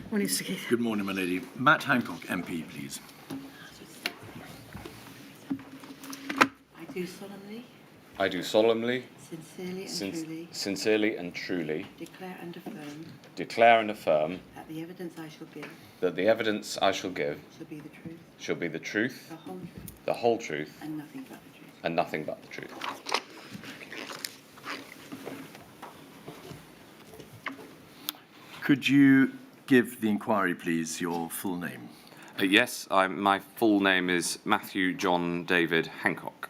Morning, Mr. Keith. Good morning, my lady. Matt Hancock, MP, please. I do solemnly, sincerely and truly, declare and affirm that the evidence I shall give shall be the truth, the whole truth, the whole truth, and nothing but the truth. and nothing but the truth. Could you give the inquiry, please, your full name? Yes, my full name is Matthew John David Hancock.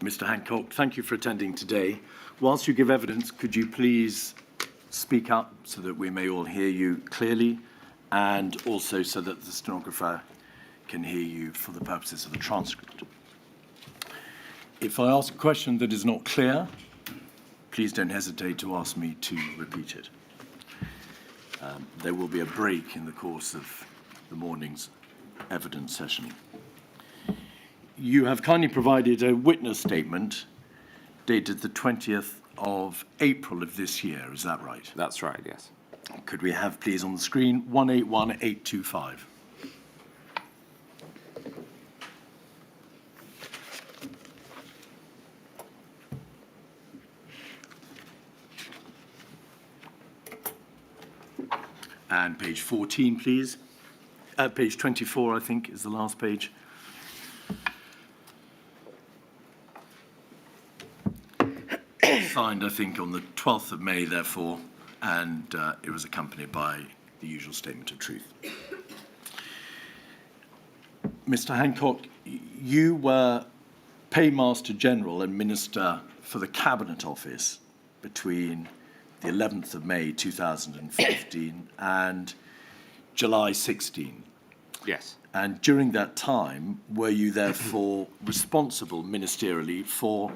Mr. Hancock, thank you for attending today. Whilst you give evidence, could you please speak up so that we may all hear you clearly, and also so that the stenographer can hear you for the purposes of the transcript? If I ask a question that is not clear, please don't hesitate to ask me to repeat it. There will be a break in the course of the morning's evidence session. You have kindly provided a witness statement dated the 20th of April of this year, is that right? That's right, yes. Could we have, please, on the screen 181825? And page 14, please. Page 24, I think, is the last page. Signed, I think, on the 12th of May, therefore, and it was accompanied by the usual statement of truth. Mr. Hancock, you were Paymaster General and Minister for the Cabinet Office between the 11th of May 2015 and July 16. Yes. And during that time, were you therefore responsible ministerially for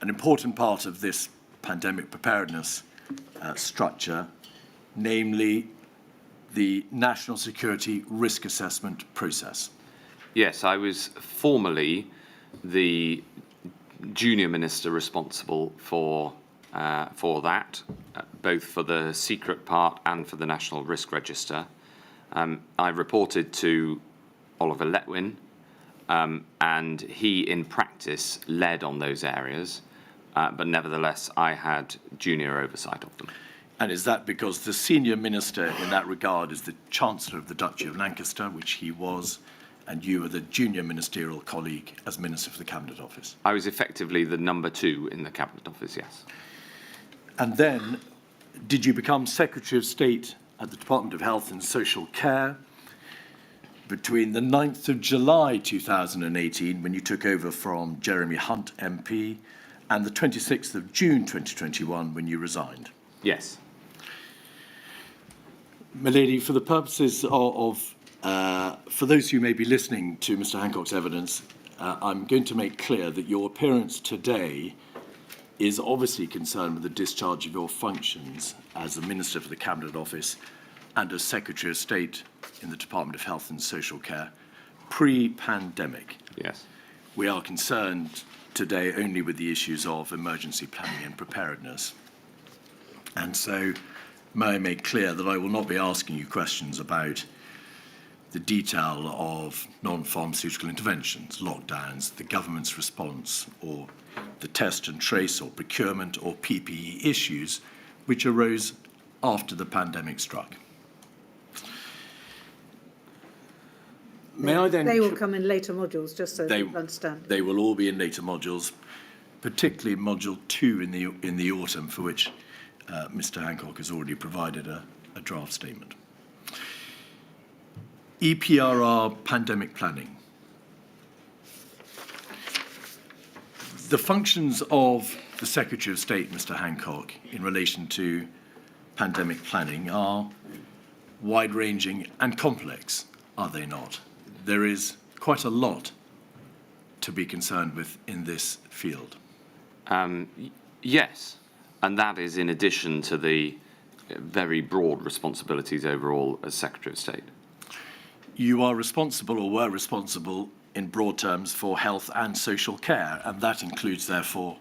an important part of this pandemic preparedness structure, namely the national security risk assessment process? Yes, I was formerly the junior minister responsible for that, both for the secret part and for the National Risk Register. I reported to Oliver Letwin, and he, in practice, led on those areas, but nevertheless, I had junior oversight of them. And is that because the senior minister in that regard is the Chancellor of the Duchy of Lancaster, which he was, and you were the junior ministerial colleague as Minister for the Cabinet Office? I was effectively the number 2 in the Cabinet Office, yes. And then, did you become Secretary of State at the Department of Health and Social Care between the 9th of July 2018, when you took over from Jeremy Hunt MP, and the 26th of June 2021, when you resigned? Yes. My lady, for the purposes for those who may be listening to Mr. Hancock's evidence, I'm going to make clear that your appearance today is obviously concerned with the discharge of your functions as the Minister for the Cabinet Office and as Secretary of State in the Department of Health and Social Care pre-pandemic. Yes. We are concerned today only with the issues of emergency planning and preparedness. And so may I make clear that I will not be asking you questions about the detail of non-pharmaceutical interventions, lockdowns, the government's response, or the test and trace or procurement or PPE issues which arose after the pandemic struck. May I then... They will come in later modules, just so people understand. They will all be in later modules, particularly Module 2 in the autumn, for which Mr. Hancock has already provided a draft statement. EPRR pandemic planning. The functions of the Secretary of State, Mr. Hancock, in relation to pandemic planning are wide-ranging and complex, are they not? There is quite a lot to be concerned with in this field. Yes, and that is in addition to the very broad responsibilities overall as Secretary of State. You are responsible, or were responsible, in broad terms for health and social care, and that includes, therefore,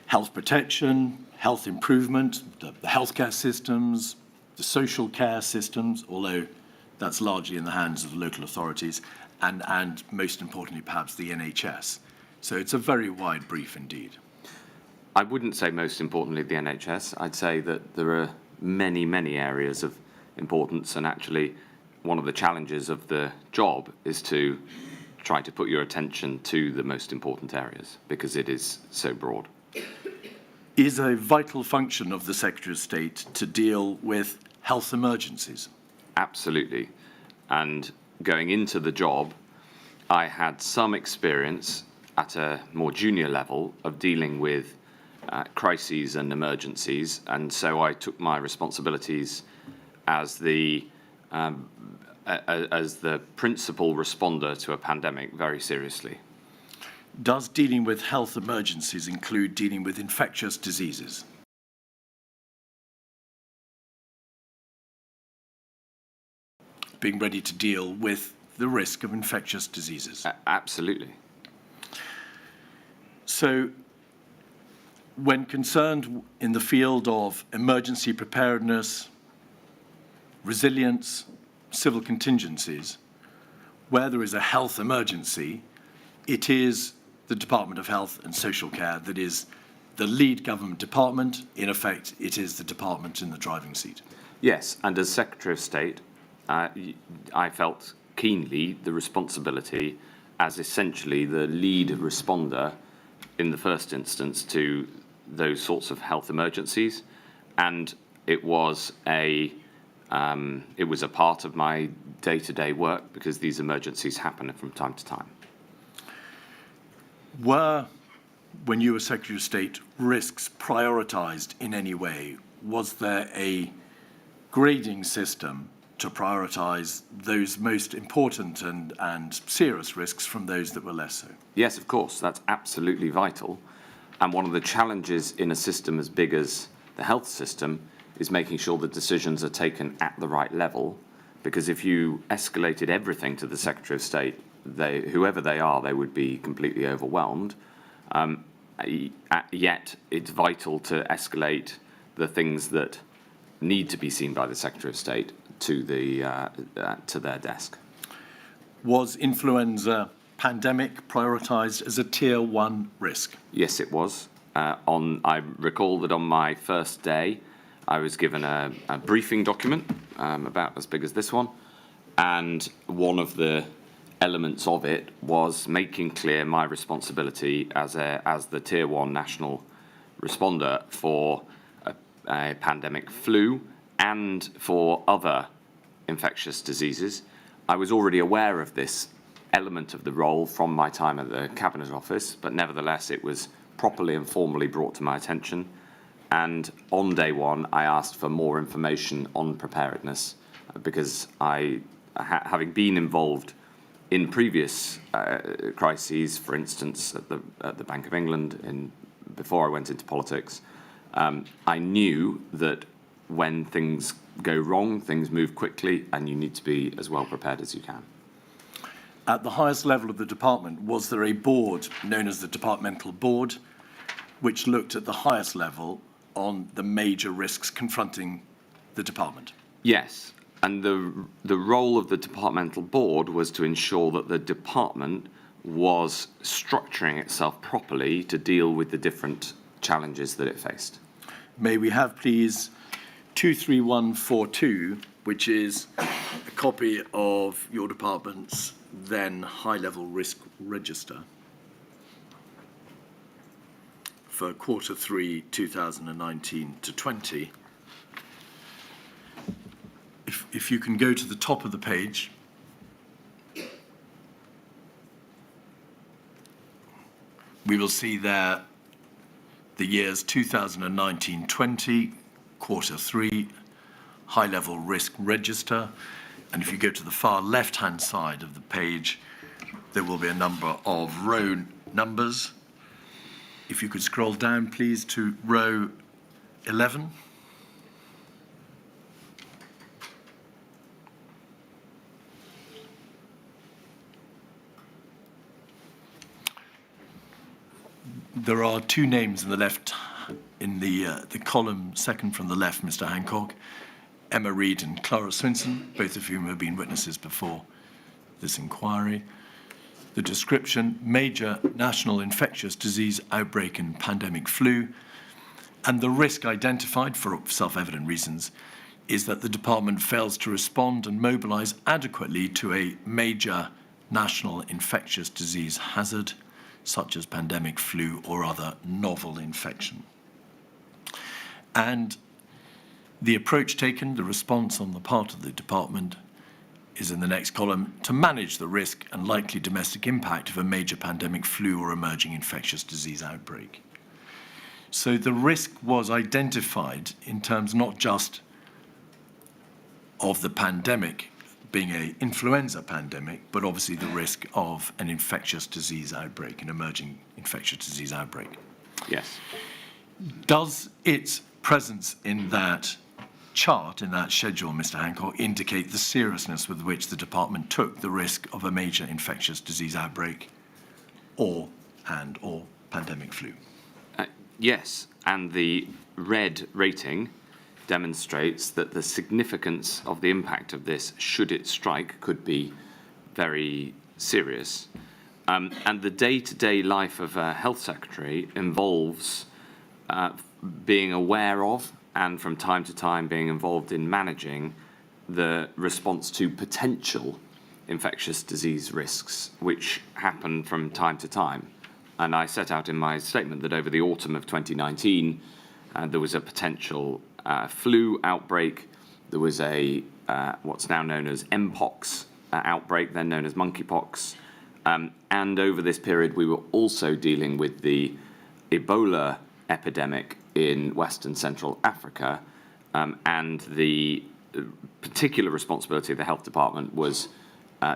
health protection, health improvement, the healthcare systems, the social care systems, although that's largely in the hands of the local authorities, and most importantly, perhaps the NHS. So it's a very wide brief indeed. I wouldn't say most importantly the NHS. I'd say that there are many, many areas of importance, and actually one of the challenges of the job is to try to put your attention to the most important areas because it is so broad. Is a vital function of the Secretary of State to deal with health emergencies? Absolutely. And going into the job, I had some experience at a more junior level of dealing with crises and emergencies, and so I took my responsibilities as the principal responder to a pandemic very seriously. Does dealing with health emergencies include dealing with infectious diseases? Being ready to deal with the risk of infectious diseases? Absolutely. So, when concerned in the field of emergency preparedness, resilience, civil contingencies, where there is a health emergency, it is the Department of Health and Social Care that is the lead government department. In effect, it is the department in the driving seat. Yes, and as Secretary of State, I felt keenly the responsibility as essentially the lead responder in the first instance to those sorts of health emergencies, and it was a part of my day-to-day work because these emergencies happen from time to time. Were, when you were Secretary of State, risks prioritised in any way? Was there a grading system to prioritise those most important and serious risks from those that were less so? Yes, of course, that's absolutely vital. And one of the challenges in a system as big as the health system is making sure that decisions are taken at the right level, because if you escalated everything to the Secretary of State, whoever they are, they would be completely overwhelmed. Yet it's vital to escalate the things that need to be seen by the Secretary of State to their desk. Was influenza pandemic prioritised as a Tier 1 risk? Yes, it was. I recall that on my first day, I was given a briefing document about as big as this one, and one of the elements of it was making clear my responsibility as the Tier 1 national responder for a pandemic flu and for other infectious diseases. I was already aware of this element of the role from my time at the Cabinet Office, but nevertheless it was properly and formally brought to my attention. And on day one, I asked for more information on preparedness because having been involved in previous crises, for instance, at the Bank of England, before I went into politics, I knew that when things go wrong, things move quickly, and you need to be as well prepared as you can. At the highest level of the department, was there a board known as the Departmental Board, which looked at the highest level on the major risks confronting the department? Yes, and the role of the Departmental Board was to ensure that the department was structuring itself properly to deal with the different challenges that it faced. May we have, please, 23142, which is a copy of your department's then high-level risk register for Q3 2019 to 20. If you can go to the top of the page, we will see there the years 2019-20, Q3, high-level risk register. And if you go to the far left-hand side of the page, there will be a number of row numbers. If you could scroll down, please, to row 11. There are two names in the left, in the column second from the left, Mr. Hancock. Emma Reid and Clara Swinson, both of whom have been witnesses before this inquiry. The description, major national infectious disease outbreak and pandemic flu, and the risk identified for self-evident reasons is that the department fails to respond and mobilise adequately to a major national infectious disease hazard, such as pandemic flu or other novel infection. And the approach taken, the response on the part of the department, is in the next column, to manage the risk and likely domestic impact of a major pandemic flu or emerging infectious disease outbreak. So the risk was identified in terms not just of the pandemic being an influenza pandemic, but obviously the risk of an infectious disease outbreak, an emerging infectious disease outbreak. Yes. Does its presence in that chart, in that schedule, Mr. Hancock, indicate the seriousness with which the department took the risk of a major infectious disease outbreak or pandemic flu? Yes, and the red rating demonstrates that the significance of the impact of this, should it strike, could be very serious. And the day-to-day life of a health secretary involves being aware of and from time to time being involved in managing the response to potential infectious disease risks, which happen from time to time. And I set out in my statement that over the autumn of 2019, there was a potential flu outbreak. There was a what's now known as Mpox outbreak, then known as monkeypox. And over this period, we were also dealing with the Ebola epidemic in Western Central Africa. And the particular responsibility of the health department was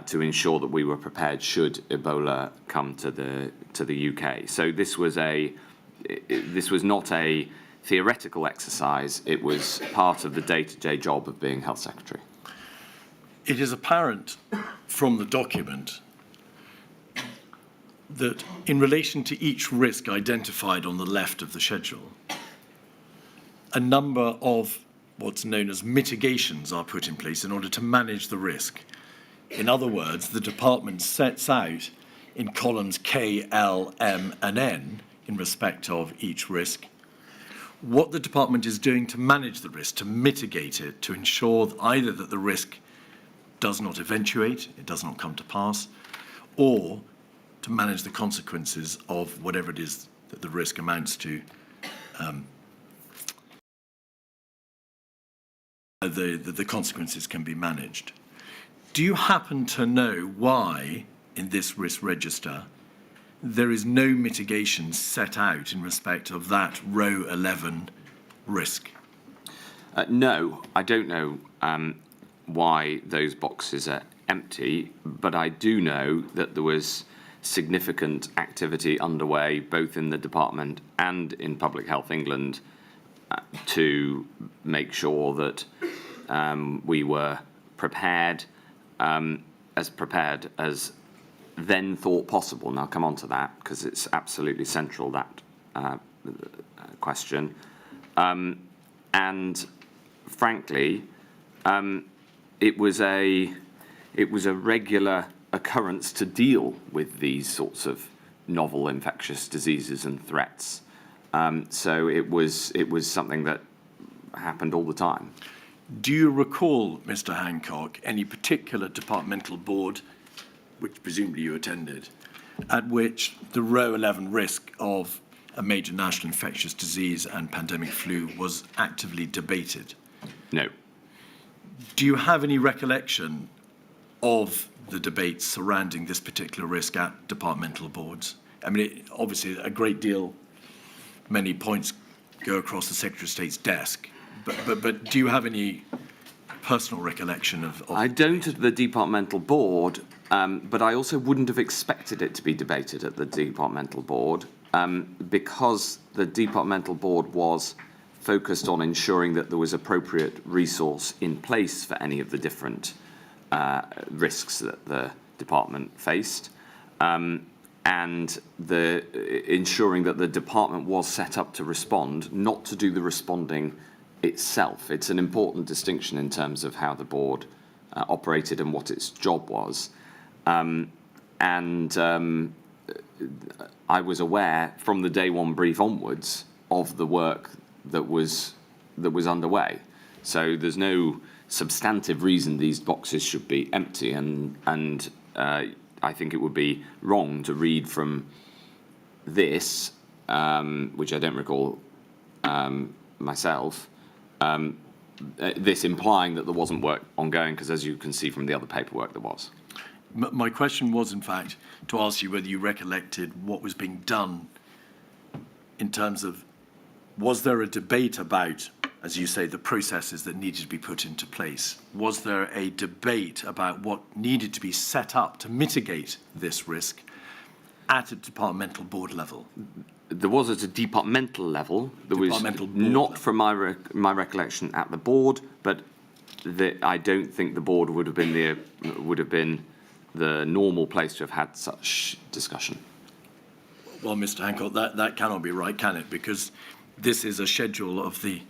to ensure that we were prepared should Ebola come to the UK. So this was not a theoretical exercise. It was part of the day-to-day job of being health secretary. It is apparent from the document that in relation to each risk identified on the left of the schedule, a number of what's known as mitigations are put in place in order to manage the risk. In other words, the department sets out in columns K, L, M, and N, in respect of each risk, what the department is doing to manage the risk, to mitigate it, to ensure either that the risk does not eventuate, it does not come to pass, or to manage the consequences of whatever it is that the risk amounts to. The consequences can be managed. Do you happen to know why, in this risk register, there is no mitigation set out in respect of that row 11 risk? No, I don't know why those boxes are empty, but I do know that there was significant activity underway both in the department and in Public Health England to make sure that we were prepared as then thought possible. Now, I'll come on to that because it's absolutely central, that question. And frankly, it was a regular occurrence to deal with these sorts of novel infectious diseases and threats. So it was something that happened all the time. Do you recall, Mr. Hancock, any particular departmental board, which presumably you attended, at which the row 11 risk of a major national infectious disease and pandemic flu was actively debated? No. Do you have any recollection of the debates surrounding this particular risk at departmental boards? I mean, obviously a great deal, many points go across the Secretary of State's desk, but do you have any personal recollection of I don't at the departmental board, but I also wouldn't have expected it to be debated at the departmental board because the departmental board was focused on ensuring that there was appropriate resource in place for any of the different risks that the department faced, and ensuring that the department was set up to respond, not to do the responding itself. It's an important distinction in terms of how the board operated and what its job was. I was aware from the day one brief onwards of the work that was underway. So there's no substantive reason these boxes should be empty, and I think it would be wrong to read from this, which I don't recall myself, this implying that there wasn't work ongoing, because as you can see from the other paperwork, there was. My question was, in fact, to ask you whether you recollected what was being done in terms of, was there a debate about, as you say, the processes that needed to be put into place? Was there a debate about what needed to be set up to mitigate this risk at a departmental board level? There was at a departmental level. There was not level. from my recollection at the board, but I don't think the board would have been the normal place to have had such discussion. Well, Mr. Hancock, that cannot be right, can it? Because this is a schedule of the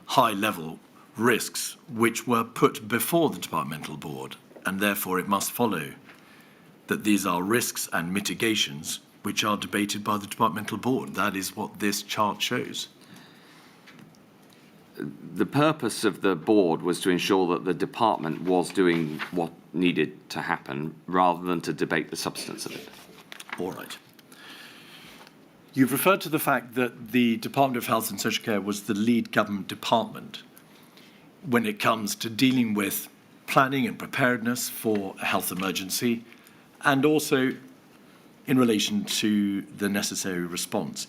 high-level risks which were put before the departmental board, and therefore it must follow that these are risks and mitigations which are debated by the departmental board. That is what this chart shows. The purpose of the board was to ensure that the department was doing what needed to happen rather than to debate the substance of it. All right. You've referred to the fact that the Department of Health and Social Care was the lead government department when it comes to dealing with planning and preparedness for a health emergency, and also in relation to the necessary response.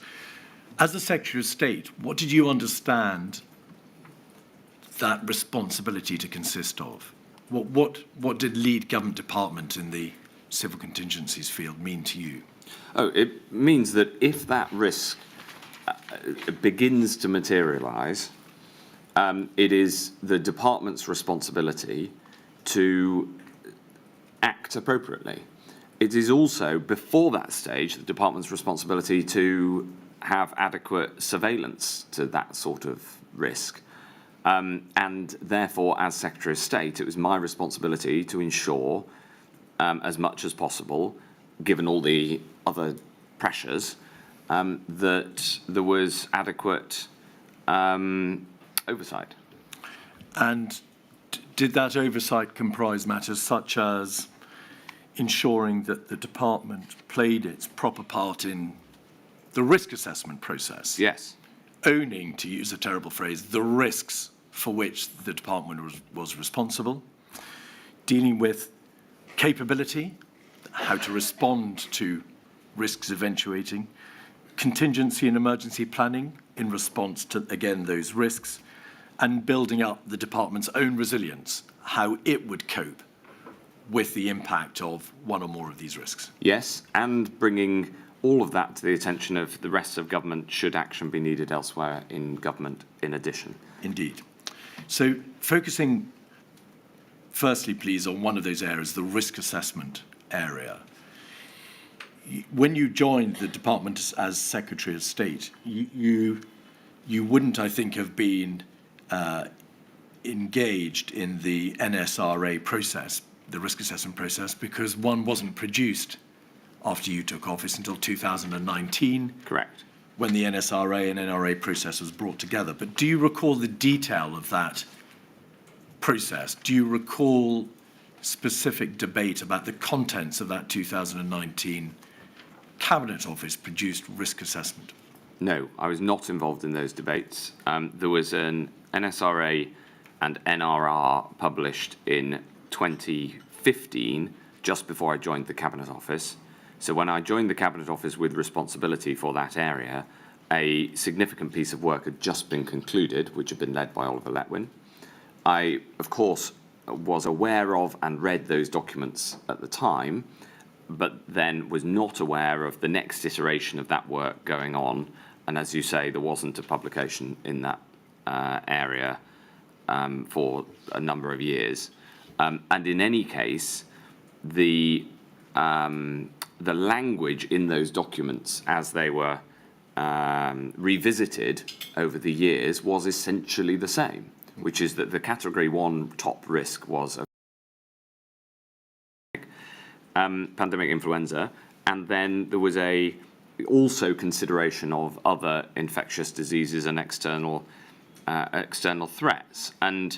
As the Secretary of State, what did you understand that responsibility to consist of? What did lead government department in the civil contingencies field mean to you? Oh, it means that if that risk begins to materialise, it is the department's responsibility to act appropriately. It is also, before that stage, the department's responsibility to have adequate surveillance to that sort of risk. And therefore, as Secretary of State, it was my responsibility to ensure, as much as possible, given all the other pressures, that there was adequate oversight. And did that oversight comprise matters such as ensuring that the department played its proper part in the risk assessment process? Yes. Owning, to use a terrible phrase, the risks for which the department was responsible, dealing with capability, how to respond to risks eventuating, contingency and emergency planning in response to, again, those risks, and building up the department's own resilience, how it would cope with the impact of one or more of these risks. Yes, and bringing all of that to the attention of the rest of government should action be needed elsewhere in government in addition. Indeed. So focusing firstly, please, on one of those areas, the risk assessment area. When you joined the department as Secretary of State, you wouldn't, I think, have been engaged in the NSRA process, the risk assessment process, because one wasn't produced after you took office until 2019. Correct. When the NSRA and NRA process was brought together. But do you recall the detail of that process? Do you recall specific debate about the contents of that 2019 Cabinet Office produced risk assessment? No, I was not involved in those debates. There was an NSRA and NRR published in 2015, just before I joined the Cabinet Office. So when I joined the Cabinet Office with responsibility for that area, a significant piece of work had just been concluded, which had been led by Oliver Letwin. I, of course, was aware of and read those documents at the time, but then was not aware of the next iteration of that work going on. And as you say, there wasn't a publication in that area for a number of years. And in any case, the language in those documents as they were revisited over the years was essentially the same, which is that the category 1 top risk was pandemic influenza, and then there was also consideration of other infectious diseases and external threats. And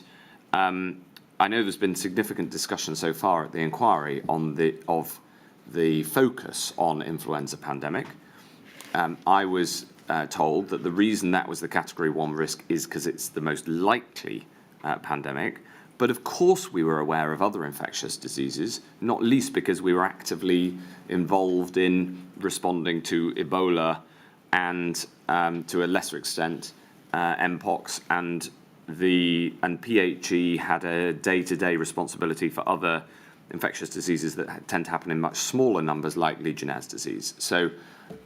I know there's been significant discussion so far at the inquiry on the focus on influenza pandemic. I was told that the reason that was the category 1 risk is because it's the most likely pandemic. But of course we were aware of other infectious diseases, not least because we were actively involved in responding to Ebola and to a lesser extent Mpox, and PHE had a day-to-day responsibility for other infectious diseases that tend to happen in much smaller numbers, like Legionnaire's disease. So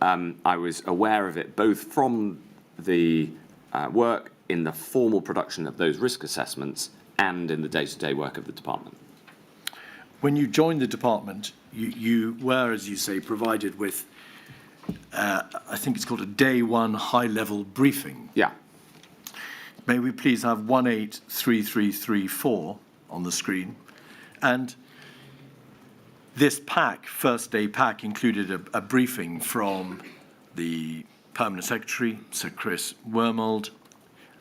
I was aware of it both from the work in the formal production of those risk assessments and in the day-to-day work of the department. When you joined the department, you were, as you say, provided with, I think it's called a day 1 high-level briefing. Yeah. May we please have 183334 on the screen? And this pack, first day pack, included a briefing from the Permanent Secretary, Sir Chris Wormold,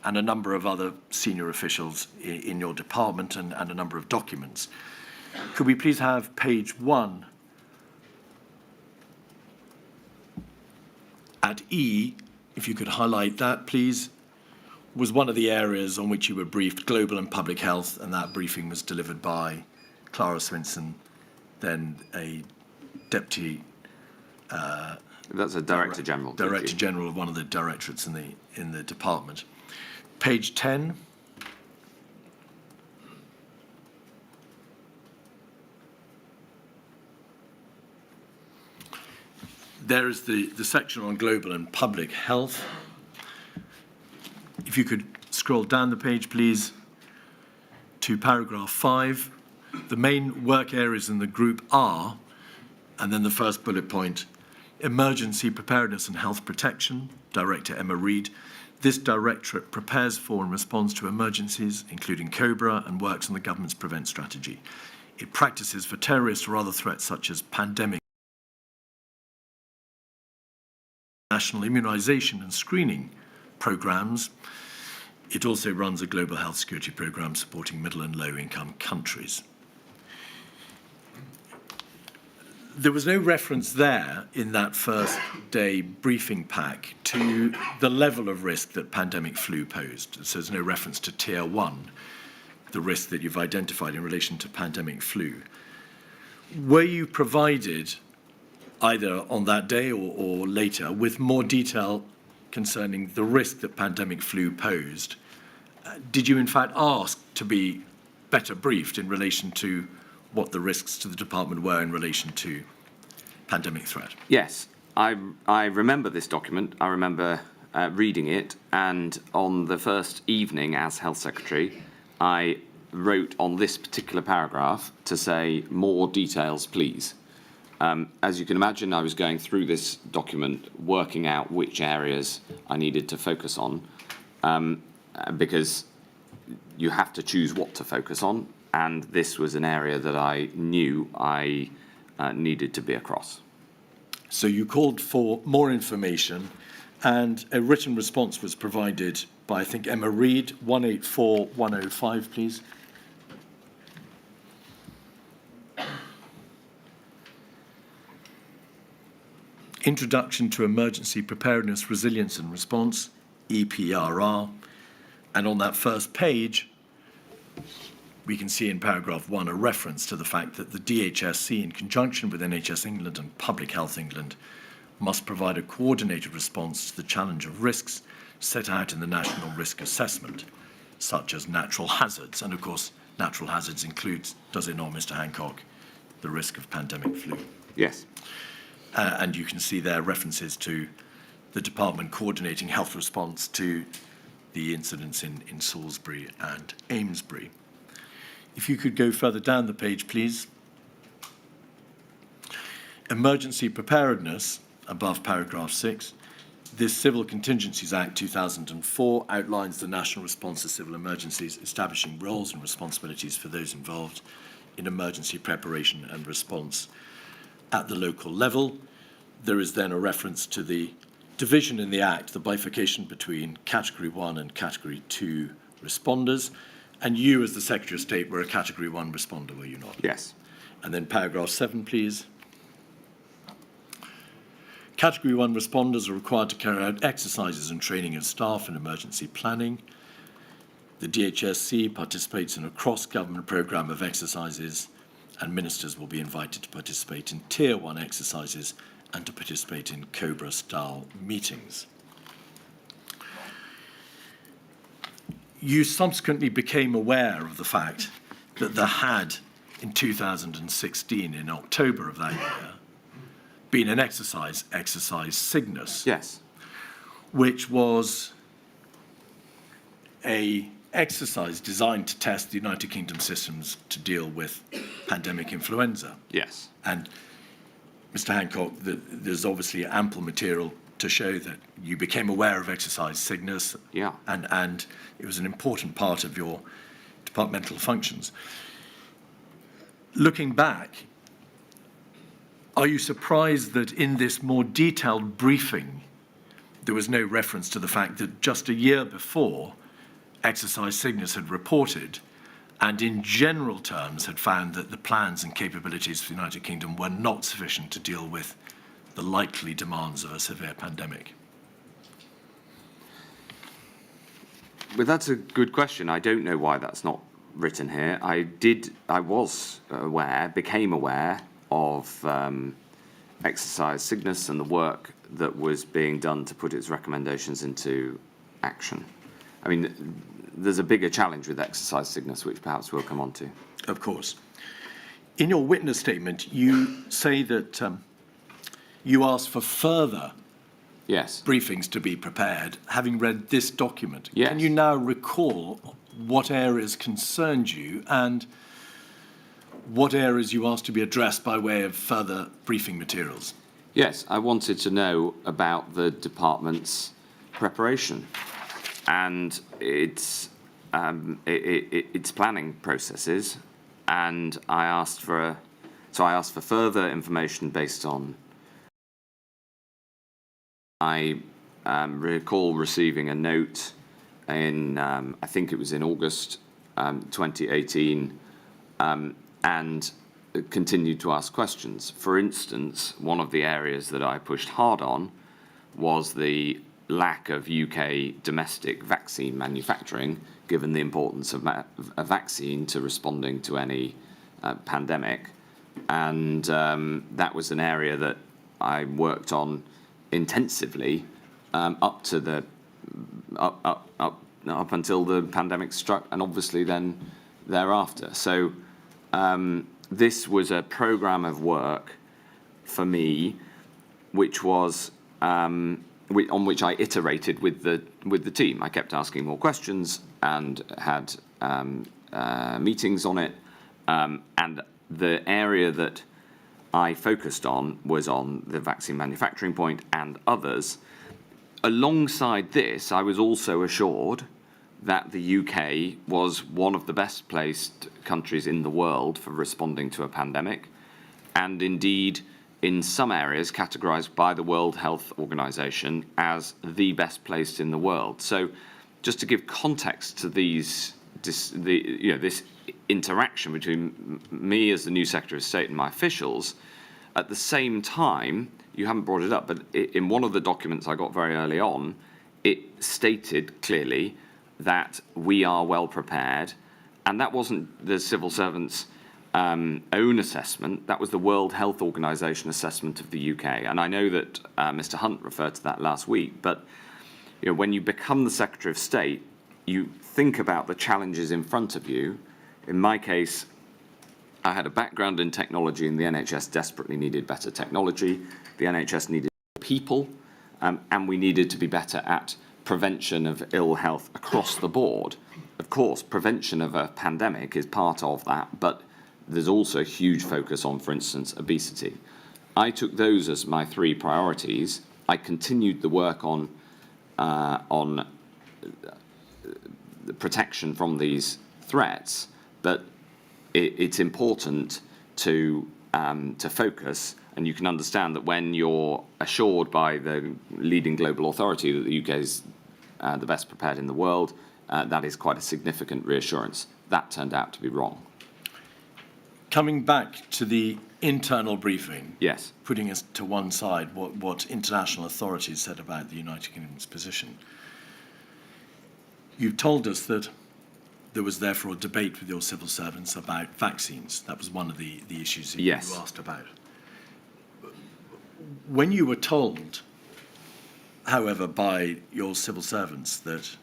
and a number of other senior officials in your department, and a number of documents. Could we please have page 1? At E, if you could highlight that, please, was one of the areas on which you were briefed, global and public health, and that briefing was delivered by Clara Swinson, then a deputy... That's a Director General. Director General of one of the directorates in the department. Page 10. There is the section on global and public health. If you could scroll down the page, please, to paragraph 5. The main work areas in the group are, and then the first bullet point, emergency preparedness and health protection, Director Emma Reid. This directorate prepares for and responds to emergencies, including COBRA, and works on the government's prevent strategy. It practices for terrorist or other threats such as pandemic, national immunisation and screening programmes. It also runs a global health security programme supporting middle and low-income countries. There was no reference there in that first day briefing pack to the level of risk that pandemic flu posed. So there's no reference to tier 1, the risk that you've identified in relation to pandemic flu. Were you provided, either on that day or later, with more detail concerning the risk that pandemic flu posed? Did you in fact ask to be better briefed in relation to what the risks to the department were in relation to pandemic threat? Yes, I remember this document. I remember reading it, and on the first evening as Health Secretary, I wrote on this particular paragraph to say, more details, please. As you can imagine, I was going through this document, working out which areas I needed to focus on, because you have to choose what to focus on, and this was an area that I knew I needed to be across. So you called for more information, and a written response was provided by, I think, Emma Reid, 184105, please. Introduction to Emergency Preparedness, Resilience and Response, EPRR. And on that first page, we can see in paragraph 1 a reference to the fact that the DHSC, in conjunction with NHS England and Public Health England, must provide a coordinated response to the challenge of risks set out in the National Risk Assessment, such as natural hazards. And of course, natural hazards includes, does it not, Mr. Hancock, the risk of pandemic flu? Yes. And you can see there references to the department coordinating health response to the incidents in Salisbury and Amesbury. If you could go further down the page, please. Emergency preparedness, above paragraph 6. This Civil Contingencies Act 2004 outlines the national response to civil emergencies, establishing roles and responsibilities for those involved in emergency preparation and response at the local level. There is then a reference to the division in the Act, the bifurcation between Category 1 and Category 2 responders. And you, as the Secretary of State, were a Category 1 responder, were you not? Yes. And then paragraph 7, please. Category 1 responders are required to carry out exercises and training of staff in emergency planning. The DHSC participates in a cross-government programme of exercises, and ministers will be invited to participate in Tier 1 exercises and to participate in COBRA-style meetings. You subsequently became aware of the fact that there had, in 2016, in October of that year, been an exercise Cygnus. Yes. Which was a exercise designed to test the United Kingdom systems to deal with pandemic influenza. Yes. And Mr. Hancock, there's obviously ample material to show that you became aware of exercise Cygnus. Yeah. And it was an important part of your departmental functions. Looking back, are you surprised that in this more detailed briefing, there was no reference to the fact that just a year before, Exercise Cygnus had reported and in general terms had found that the plans and capabilities for the United Kingdom were not sufficient to deal with the likely demands of a severe pandemic? Well, that's a good question. I don't know why that's not written here. Became aware of Exercise Cygnus and the work that was being done to put its recommendations into action. I mean, there's a bigger challenge with Exercise Cygnus, which perhaps we'll come on to. Of course. In your witness statement, you say that you asked for further briefings to be prepared, having read this document. Yes. Can you now recall what areas concerned you and what areas you asked to be addressed by way of further briefing materials? Yes, I wanted to know about the department's preparation and its planning processes, and I asked for further information based on. I recall receiving a note in I think it was in August 2018, and continued to ask questions. For instance, one of the areas that I pushed hard on was the lack of UK domestic vaccine manufacturing, given the importance of a vaccine to responding to any pandemic. And that was an area that I worked on intensively up until the pandemic struck, and obviously then thereafter. So this was a program of work for me, which was on which I iterated with the team. I kept asking more questions and had meetings on it. And the area that I focused on was on the vaccine manufacturing point and others. Alongside this, I was also assured that the UK was one of the best placed countries in the world for responding to a pandemic, and indeed in some areas categorized by the World Health Organization as the best placed in the world. So just to give context to this interaction between me as the new Secretary of State and my officials, at the same time, you haven't brought it up, but in one of the documents I got very early on, it stated clearly that we are well prepared, and that wasn't the civil servants' own assessment, that was the World Health Organization assessment of the UK. And I know that Mr. Hunt referred to that last week, but when you become the Secretary of State, you think about the challenges in front of you. In my case, I had a background in technology, and the NHS desperately needed better technology. The NHS needed people, and we needed to be better at prevention of ill health across the board. Of course, prevention of a pandemic is part of that, but there's also a huge focus on, for instance, obesity. I took those as my three priorities, I continued the work on the protection from these threats, but it's important to focus. And you can understand that when you're assured by the leading global authority that the UK is the best prepared in the world, that is quite a significant reassurance. That turned out to be wrong. Coming back to the internal briefing, Yes. putting us to one side what international authorities said about the United Kingdom's position, you've told us that there was therefore a debate with your civil servants about vaccines. That was one of the issues that Yes. you asked about. When you were told, however, by your civil servants that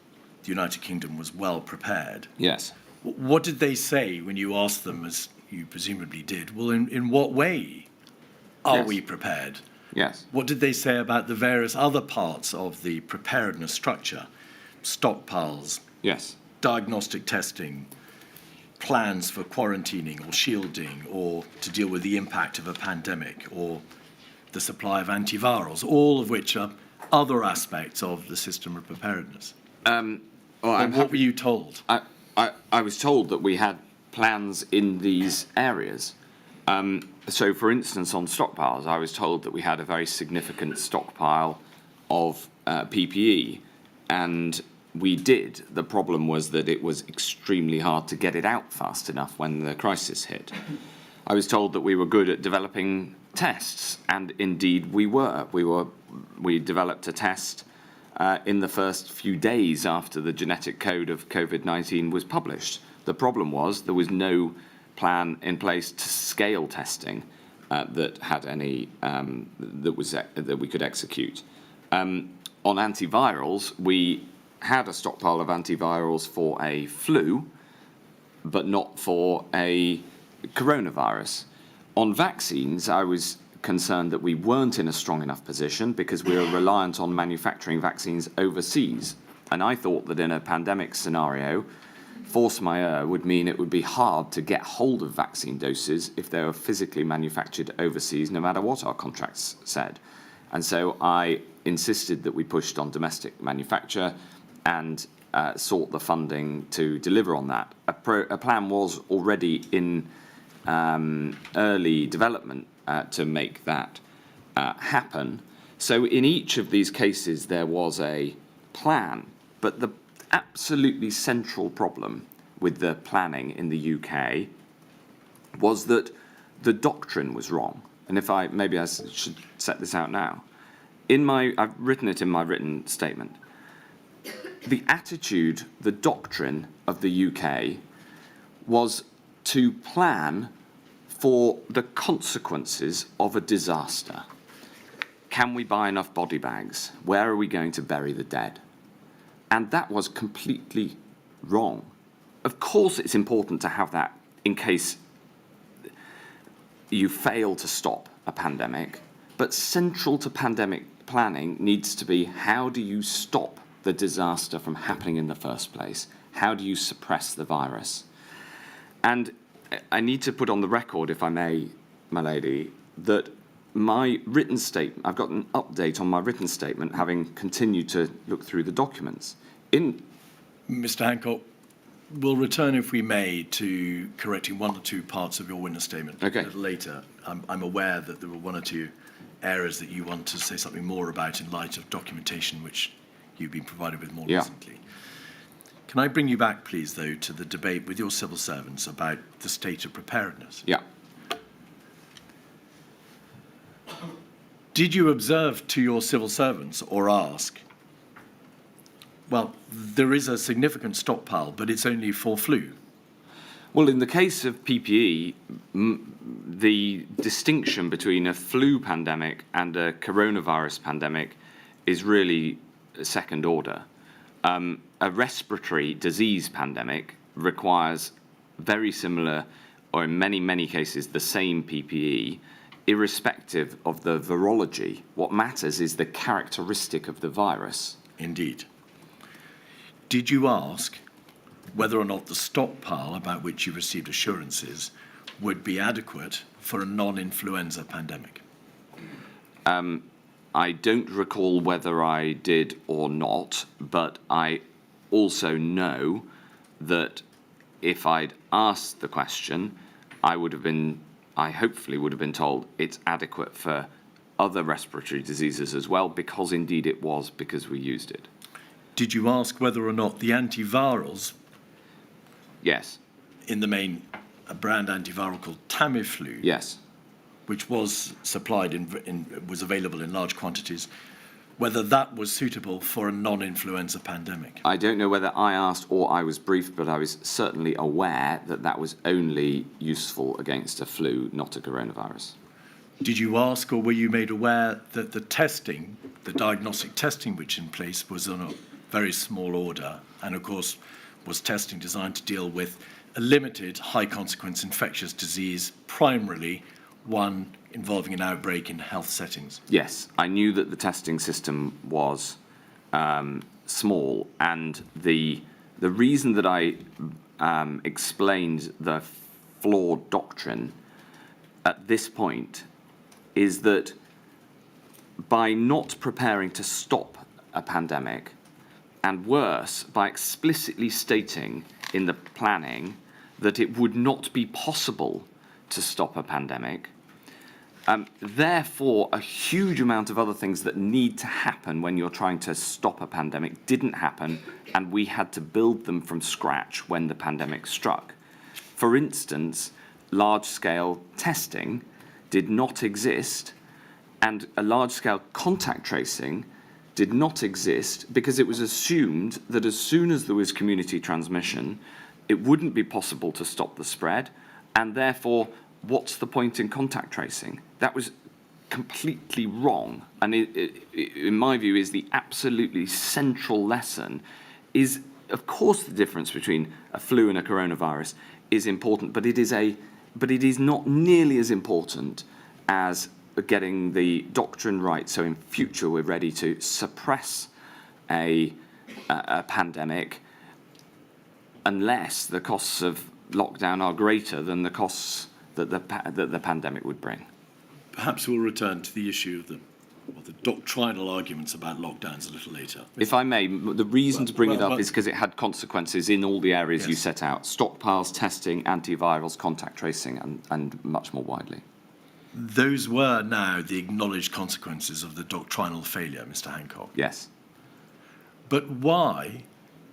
the United Kingdom was well prepared, Yes. what did they say when you asked them, as you presumably did, well, in what way are Yes. we prepared? Yes. What did they say about the various other parts of the preparedness structure? Stockpiles, Yes. diagnostic testing, plans for quarantining or shielding, or to deal with the impact of a pandemic, or the supply of antivirals, all of which are other aspects of the system of preparedness. Well, What were you told? I was told that we had plans in these areas. So, for instance, on stockpiles, I was told that we had a very significant stockpile of PPE, and we did. The problem was that it was extremely hard to get it out fast enough when the crisis hit. I was told that we were good at developing tests, and indeed we were. We developed a test in the first few days after the genetic code of COVID-19 was published. The problem was there was no plan in place to scale testing that had any that we could execute. On antivirals, we had a stockpile of antivirals for a flu, but not for a coronavirus. On vaccines, I was concerned that we weren't in a strong enough position because we were reliant on manufacturing vaccines overseas. And I thought that in a pandemic scenario, force majeure would mean it would be hard to get hold of vaccine doses if they were physically manufactured overseas, no matter what our contracts said. And so I insisted that we pushed on domestic manufacture and sought the funding to deliver on that. A plan was already in early development to make that happen. So in each of these cases, there was a plan, but the absolutely central problem with the planning in the UK was that the doctrine was wrong. And if maybe I should set this out now. I've written it in my written statement. The attitude, the doctrine of the UK was to plan for the consequences of a disaster. Can we buy enough body bags? Where are we going to bury the dead? And that was completely wrong. Of course, it's important to have that in case you fail to stop a pandemic, but central to pandemic planning needs to be how do you stop the disaster from happening in the first place? How do you suppress the virus? And I need to put on the record, if I may, my lady, that my written statement, I've got an update on my written statement, having continued to look through the documents. Mr. Hancock, we'll return, if we may, to correcting one or two parts of your witness statement Okay. a little later. I'm aware that there were one or two areas that you want to say something more about in light of documentation which you've been provided with more recently. Can I bring you back, please, though, to the debate with your civil servants about the state of preparedness? Yeah. Did you observe to your civil servants or ask, well, there is a significant stockpile, but it's only for flu? Well, in the case of PPE, the distinction between a flu pandemic and a coronavirus pandemic is really second order. A respiratory disease pandemic requires very similar, or in many, many cases, the same PPE, irrespective of the virology. What matters is the characteristic of the virus. Indeed. Did you ask whether or not the stockpile about which you received assurances would be adequate for a non-influenza pandemic? I don't recall whether I did or not, but I also know that if I'd asked the question, I hopefully would have been told it's adequate for other respiratory diseases as well, because indeed it was, because we used it. Did you ask whether or not the antivirals, Yes. in the main, a brand antiviral called Tamiflu, Yes. which was supplied was available in large quantities, whether that was suitable for a non-influenza pandemic? I don't know whether I asked or I was briefed, but I was certainly aware that that was only useful against a flu, not a coronavirus. Did you ask or were you made aware that the testing, the diagnostic testing which in place was on a very small order and of course was testing designed to deal with a limited high consequence infectious disease, primarily one involving an outbreak in health settings? Yes, I knew that the testing system was small, and the reason that I explained the flawed doctrine at this point is that by not preparing to stop a pandemic, and worse, by explicitly stating in the planning that it would not be possible to stop a pandemic, therefore a huge amount of other things that need to happen when you're trying to stop a pandemic didn't happen, and we had to build them from scratch when the pandemic struck. For instance, large-scale testing did not exist, and a large-scale contact tracing did not exist because it was assumed that as soon as there was community transmission, it wouldn't be possible to stop the spread, and therefore, what's the point in contact tracing? That was completely wrong, and in my view, is the absolutely central lesson. Is, of course, the difference between a flu and a coronavirus is important, but it is not nearly as important as getting the doctrine right, so in future we're ready to suppress a pandemic unless the costs of lockdown are greater than the costs that the pandemic would bring. Perhaps we'll return to the issue of the doctrinal arguments about lockdowns a little later. If I may, the reason to bring it up is because it had consequences in all the areas you set out: stockpiles, testing, antivirals, contact tracing, and much more widely. Those were now the acknowledged consequences of the doctrinal failure, Mr. Hancock. Yes. But why,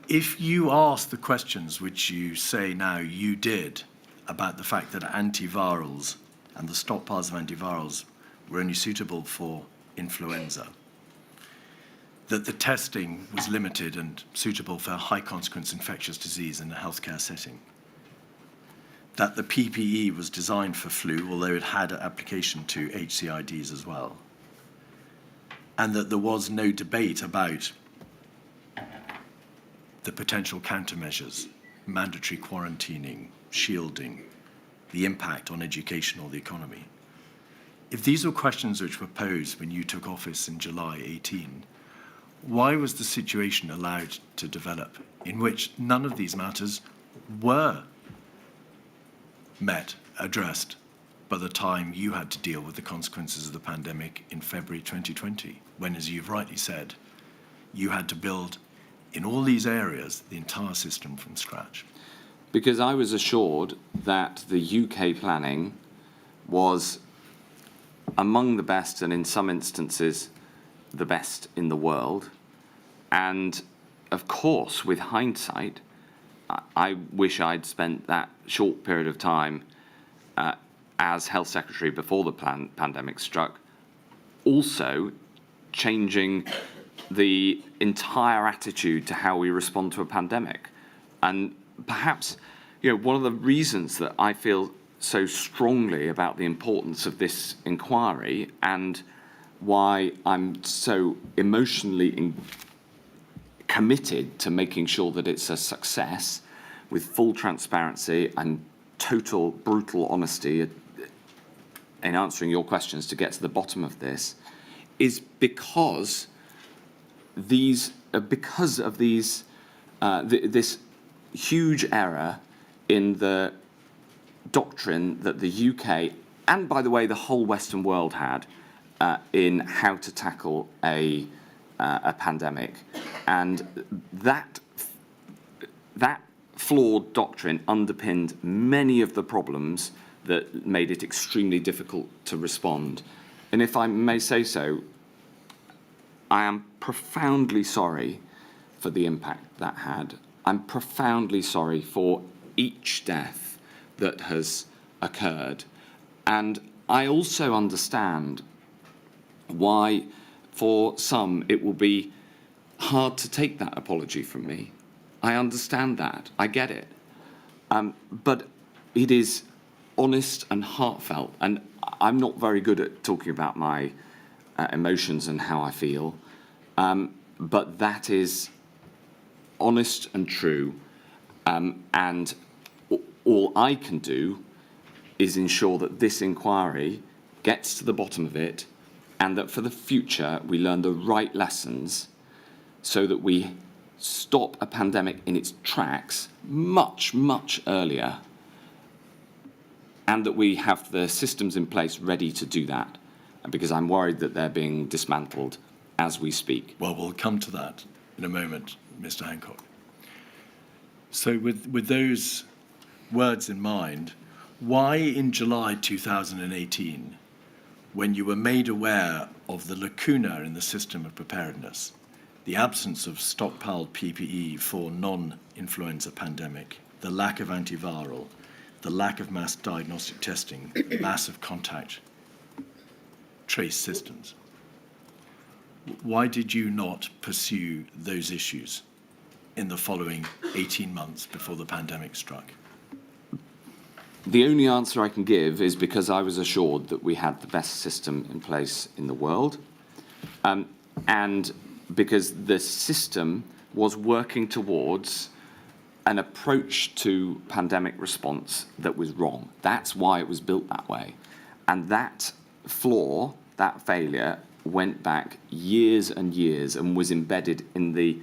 if you asked the questions which you say now you did about the fact that antivirals and the stockpiles of antivirals were only suitable for influenza, that the testing was limited and suitable for high consequence infectious disease in a healthcare setting, that the PPE was designed for flu, although it had an application to HCIDs as well, and that there was no debate about the potential countermeasures, mandatory quarantining, shielding, the impact on education or the economy. If these were questions which were posed when you took office in July 18, why was the situation allowed to develop in which none of these matters were addressed by the time you had to deal with the consequences of the pandemic in February 2020, when, as you've rightly said, you had to build in all these areas the entire system from scratch? Because I was assured that the UK planning was among the best, and in some instances the best in the world. And of course, with hindsight, I wish I'd spent that short period of time as Health Secretary before the pandemic struck, also changing the entire attitude to how we respond to a pandemic. And perhaps, one of the reasons that I feel so strongly about the importance of this inquiry and why I'm so emotionally committed to making sure that it's a success with full transparency and total brutal honesty in answering your questions to get to the bottom of this is because of this huge error in the doctrine that the UK, and by the way, the whole Western world had in how to tackle a pandemic, and that flawed doctrine underpinned many of the problems that made it extremely difficult to respond. And if I may say so, I am profoundly sorry for the impact that had. I'm profoundly sorry for each death that has occurred. And I also understand why, for some, it will be hard to take that apology from me. I understand that. I get it. But it is honest and heartfelt. And I'm not very good at talking about my emotions and how I feel. But that is honest and true. And all I can do is ensure that this inquiry gets to the bottom of it, and that for the future we learn the right lessons so that we stop a pandemic in its tracks much, much earlier, and that we have the systems in place ready to do that, because I'm worried that they're being dismantled as we speak. Well, we'll come to that in a moment, Mr. Hancock. So with those words in mind, why in July 2018, when you were made aware of the lacuna in the system of preparedness, the absence of stockpiled PPE for non-influenza pandemic, the lack of antiviral, the lack of mass diagnostic testing, the massive contact trace systems, why did you not pursue those issues in the following 18 months before the pandemic struck? The only answer I can give is because I was assured that we had the best system in place in the world, and because the system was working towards an approach to pandemic response that was wrong. That's why it was built that way. And that flaw, that failure, went back years and years and was embedded in the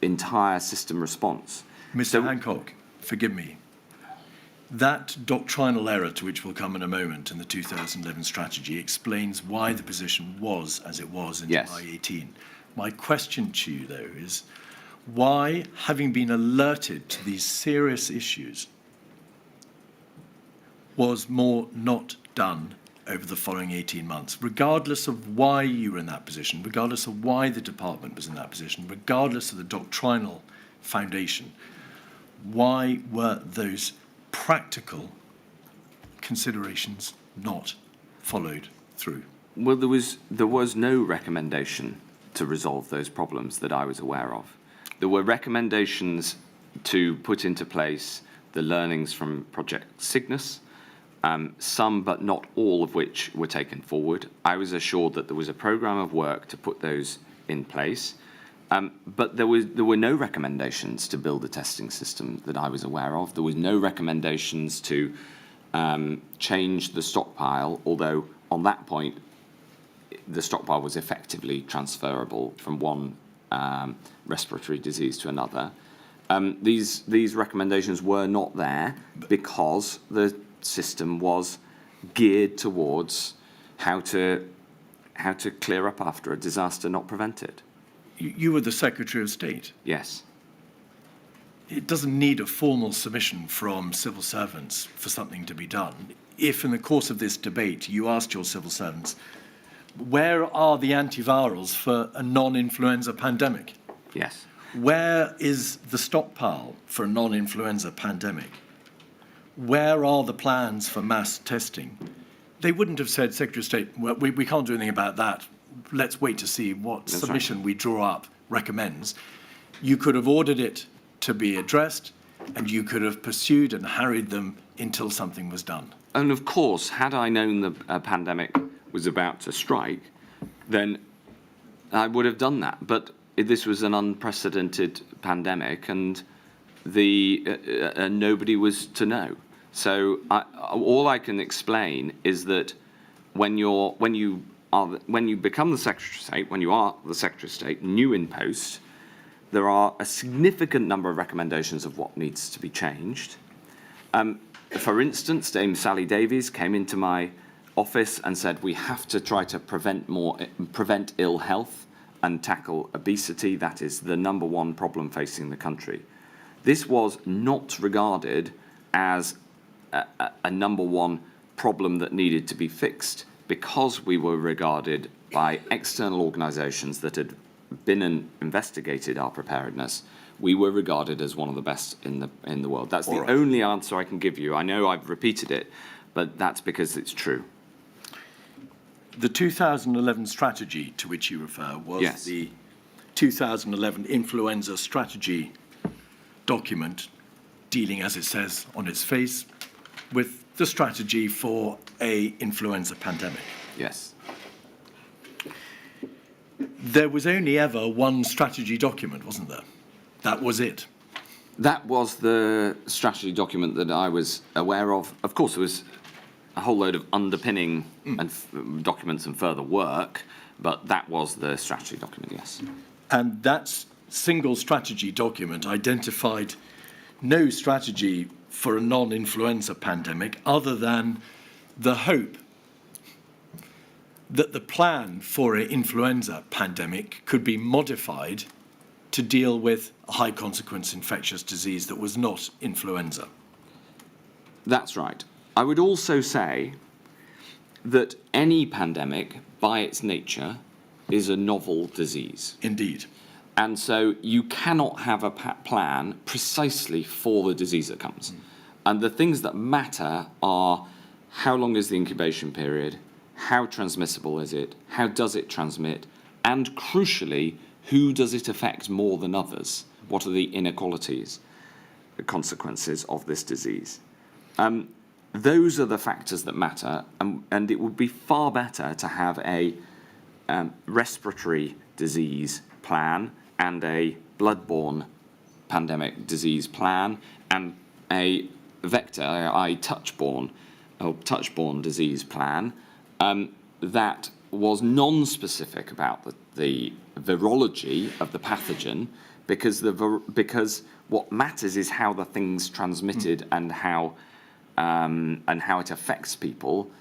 entire system response. Mr. Hancock, forgive me. That doctrinal error, to which we'll come in a moment, in the 2011 strategy explains why the position was as it was in Yes. July 18. My question to you, though, is why, having been alerted to these serious issues, was more not done over the following 18 months, regardless of why you were in that position, regardless of why the department was in that position, regardless of the doctrinal foundation? Why were those practical considerations not followed through? Well, there was no recommendation to resolve those problems that I was aware of. There were recommendations to put into place the learnings from Project Cygnus, some but not all of which were taken forward. I was assured that there was a programme of work to put those in place, but there were no recommendations to build a testing system that I was aware of. There was no recommendations to change the stockpile, although on that point the stockpile was effectively transferable from one respiratory disease to another. These recommendations were not there because the system was geared towards how to clear up after a disaster, not prevent it. You were the Secretary of State. Yes. It doesn't need a formal submission from civil servants for something to be done. If in the course of this debate you asked your civil servants, where are the antivirals for a non-influenza pandemic? Yes. Where is the stockpile for a non-influenza pandemic? Where are the plans for mass testing? They wouldn't have said, Secretary of State, well, we can't do anything about that. Let's wait to see what That's submission right. we draw up recommends. You could have ordered it to be addressed, and you could have pursued and harried them until something was done. And of course, had I known the pandemic was about to strike, then I would have done that. But this was an unprecedented pandemic, and nobody was to know. So all I can explain is that when you become the Secretary of State, when you are the Secretary of State, new in post, there are a significant number of recommendations of what needs to be changed. For instance, Dame Sally Davies came into my office and said we have to try to prevent ill health and tackle obesity. That is the number one problem facing the country. This was not regarded as a number one problem that needed to be fixed because we were regarded by external organisations that had been and investigated our preparedness. We were regarded as one of the best in the world. That's the only answer I can give you. I know I've repeated it, but that's because it's true. The 2011 strategy to which you refer was the 2011 influenza strategy document dealing, as it says on its face, with the strategy for a influenza pandemic. Yes. There was only ever one strategy document, wasn't there? That was it. That was the strategy document that I was aware of. Of course, there was a whole load of underpinning and documents and further work, but that was the strategy document, yes. And that single strategy document identified no strategy for a non-influenza pandemic other than the hope that the plan for an influenza pandemic could be modified to deal with a high-consequence infectious disease that was not influenza. That's right. I would also say that any pandemic, by its nature, is a novel disease. Indeed. And so you cannot have a plan precisely for the disease that comes. And the things that matter are how long is the incubation period, how transmissible is it, how does it transmit, and crucially, who does it affect more than others? What are the inequalities, the consequences of this disease? Those are the factors that matter, and it would be far better to have a respiratory disease plan and a bloodborne pandemic disease plan and a vector, i.e. touchborne disease plan that was non-specific about the virology of the pathogen, because what matters is how the thing's transmitted and how it affects people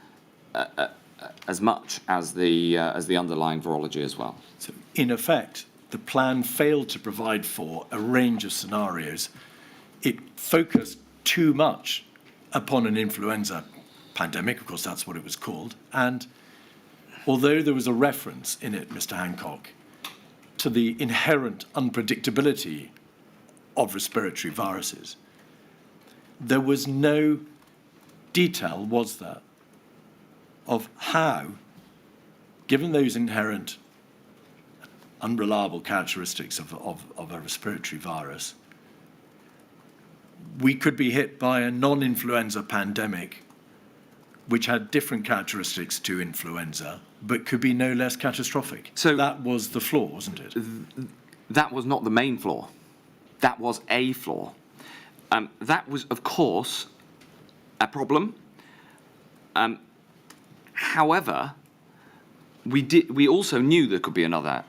as much as the underlying virology as well. So, in effect, the plan failed to provide for a range of scenarios. It focused too much upon an influenza pandemic, of course that's what it was called, and although there was a reference in it, Mr. Hancock, to the inherent unpredictability of respiratory viruses, there was no detail, was there, of how, given those inherent unreliable characteristics of a respiratory virus, we could be hit by a non-influenza pandemic which had different characteristics to influenza, but could be no less catastrophic. So that was the flaw, wasn't it? That was not the main flaw. That was a flaw. That was, of course, a problem. However, we also knew there could be another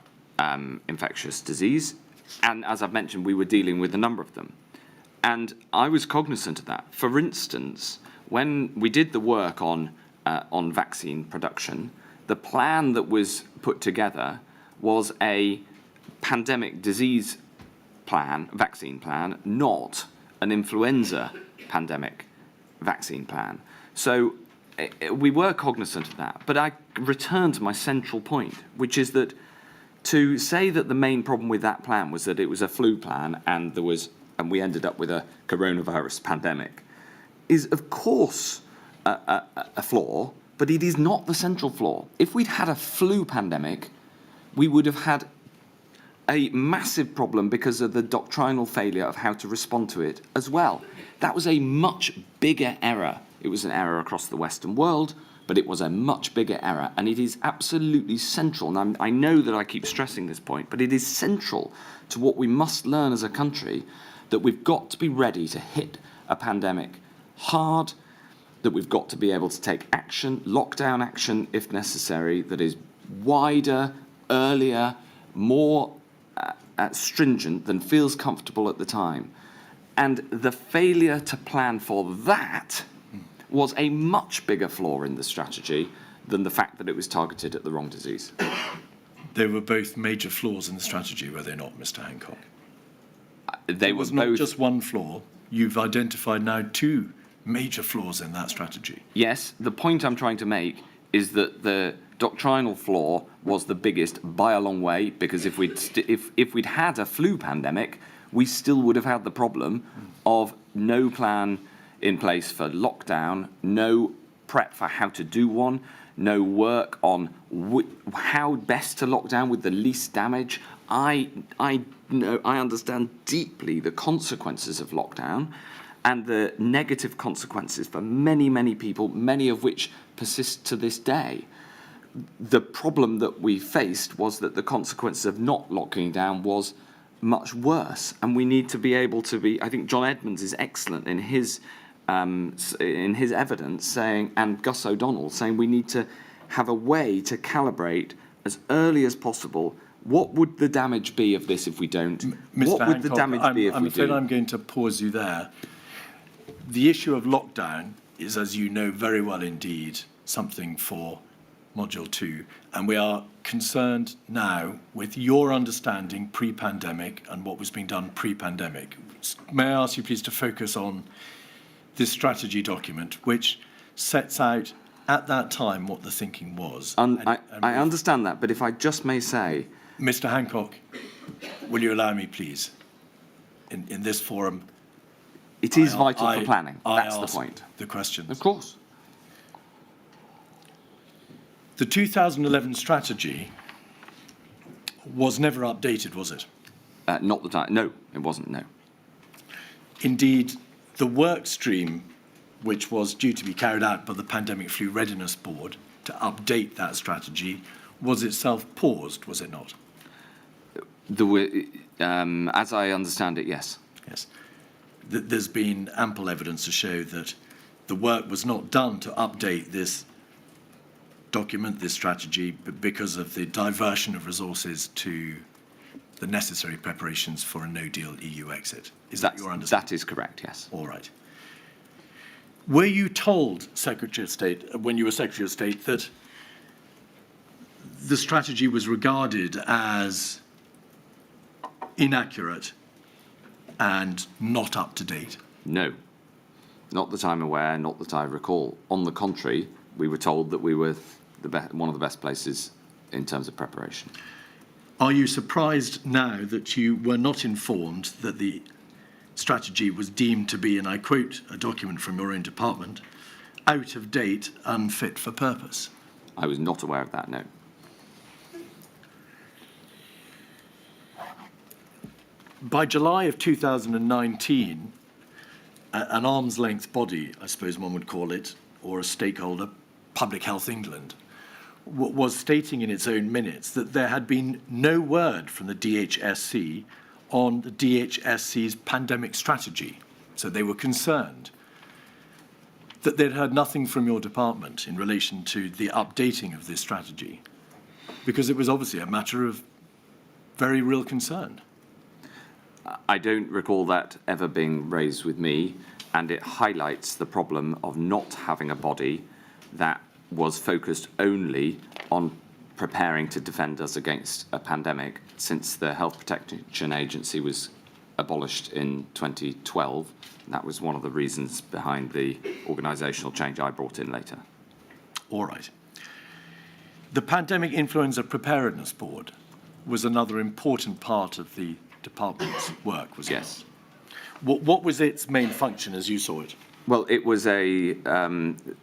infectious disease, and as I've mentioned, we were dealing with a number of them. And I was cognizant of that. For instance, when we did the work on vaccine production, the plan that was put together was a pandemic disease plan, vaccine plan, not an influenza pandemic vaccine plan. So we were cognizant of that. But I return to my central point, which is that to say that the main problem with that plan was that it was a flu plan and we ended up with a coronavirus pandemic is, of course, a flaw, but it is not the central flaw. If we'd had a flu pandemic, we would have had a massive problem because of the doctrinal failure of how to respond to it as well. That was a much bigger error. It was an error across the Western world, but it was a much bigger error, and it is absolutely central. And I know that I keep stressing this point, but it is central to what we must learn as a country, that we've got to be ready to hit a pandemic hard, that we've got to be able to take action, lockdown action if necessary, that is wider, earlier, more stringent than feels comfortable at the time. And the failure to plan for that was a much bigger flaw in the strategy than the fact that it was targeted at the wrong disease. They were both major flaws in the strategy, were they not, Mr. Hancock? They It were was both. not just one flaw. You've identified now two major flaws in that strategy. Yes, the point I'm trying to make is that the doctrinal flaw was the biggest by a long way, because if we'd had a flu pandemic, we still would have had the problem of no plan in place for lockdown, no prep for how to do one, no work on how best to lock down with the least damage. I understand deeply the consequences of lockdown and the negative consequences for many, many people, many of which persist to this day. The problem that we faced was that the consequences of not locking down was much worse, and we need to be able to be. I think John Edmonds is excellent in his evidence saying, and Gus O'Donnell saying, we need to have a way to calibrate as early as possible. What would the damage be of this if we don't? Mr. What would Hancock, the damage be if I'm we afraid do? I'm going to pause you there. The issue of lockdown is, as you know very well indeed, something for Module 2, and we are concerned now with your understanding pre-pandemic and what was being done pre-pandemic. May I ask you please to focus on this strategy document, which sets out at that time what the thinking was. I understand that, but if I just may say... Mr. Hancock, will you allow me please, in this forum... It is vital for planning, that's the point. The questions. Of course. The 2011 strategy was never updated, was it? Not the time. No, it wasn't, no. Indeed, the work stream, which was due to be carried out by the Pandemic Flu Readiness Board to update that strategy, was itself paused, was it not? As I understand it, yes. Yes. There's been ample evidence to show that the work was not done to update this document, this strategy, but because of the diversion of resources to the necessary preparations for a no-deal EU exit. Is that your understanding? That is correct, yes. All right. Were you told, Secretary of State, when you were Secretary of State, that the strategy was regarded as inaccurate and not up to date? No. Not that I'm aware, not that I recall. On the contrary, we were told that we were one of the best places in terms of preparation. Are you surprised now that you were not informed that the strategy was deemed to be, and I quote a document from your own department, out of date, unfit for purpose? I was not aware of that, no. By July of 2019, an arm's length body, I suppose one would call it, or a stakeholder, Public Health England, was stating in its own minutes that there had been no word from the DHSC on the DHSC's pandemic strategy. So they were concerned that they'd heard nothing from your department in relation to the updating of this strategy, because it was obviously a matter of very real concern. I don't recall that ever being raised with me, and it highlights the problem of not having a body that was focused only on preparing to defend us against a pandemic, since the Health Protection Agency was abolished in 2012. That was one of the reasons behind the organisational change I brought in later. All right. The Pandemic Influenza Preparedness Board was another important part of the department's work, was it? Yes. What was its main function as you saw it? Well, it was a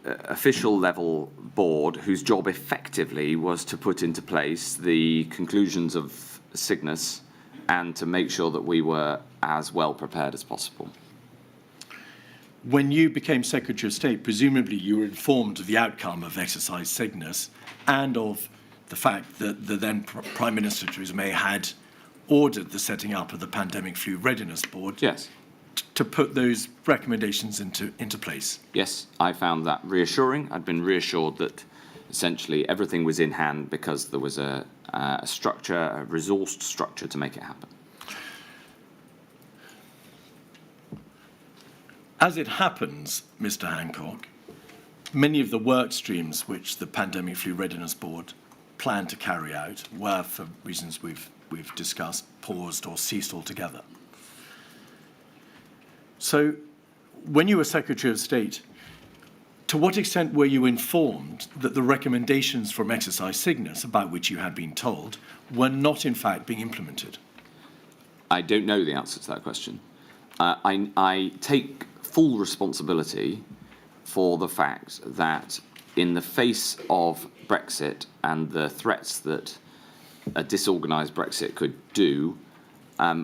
official level board whose job effectively was to put into place the conclusions of Cygnus and to make sure that we were as well prepared as possible. When you became Secretary of State, presumably you were informed of the outcome of exercise Cygnus and of the fact that the then Prime Minister, Theresa May, had ordered the setting up of the Pandemic Flu Readiness Board. Yes. To put those recommendations into place. Yes, I found that reassuring. I'd been reassured that essentially everything was in hand because there was a structure, a resourced structure to make it happen. As it happens, Mr. Hancock, many of the work streams which the Pandemic Flu Readiness Board planned to carry out were, for reasons we've discussed, paused or ceased altogether. So, when you were Secretary of State, to what extent were you informed that the recommendations from exercise Cygnus, about which you had been told, were not in fact being implemented? I don't know the answer to that question. I take full responsibility for the fact that in the face of Brexit and the threats that a disorganised Brexit could do,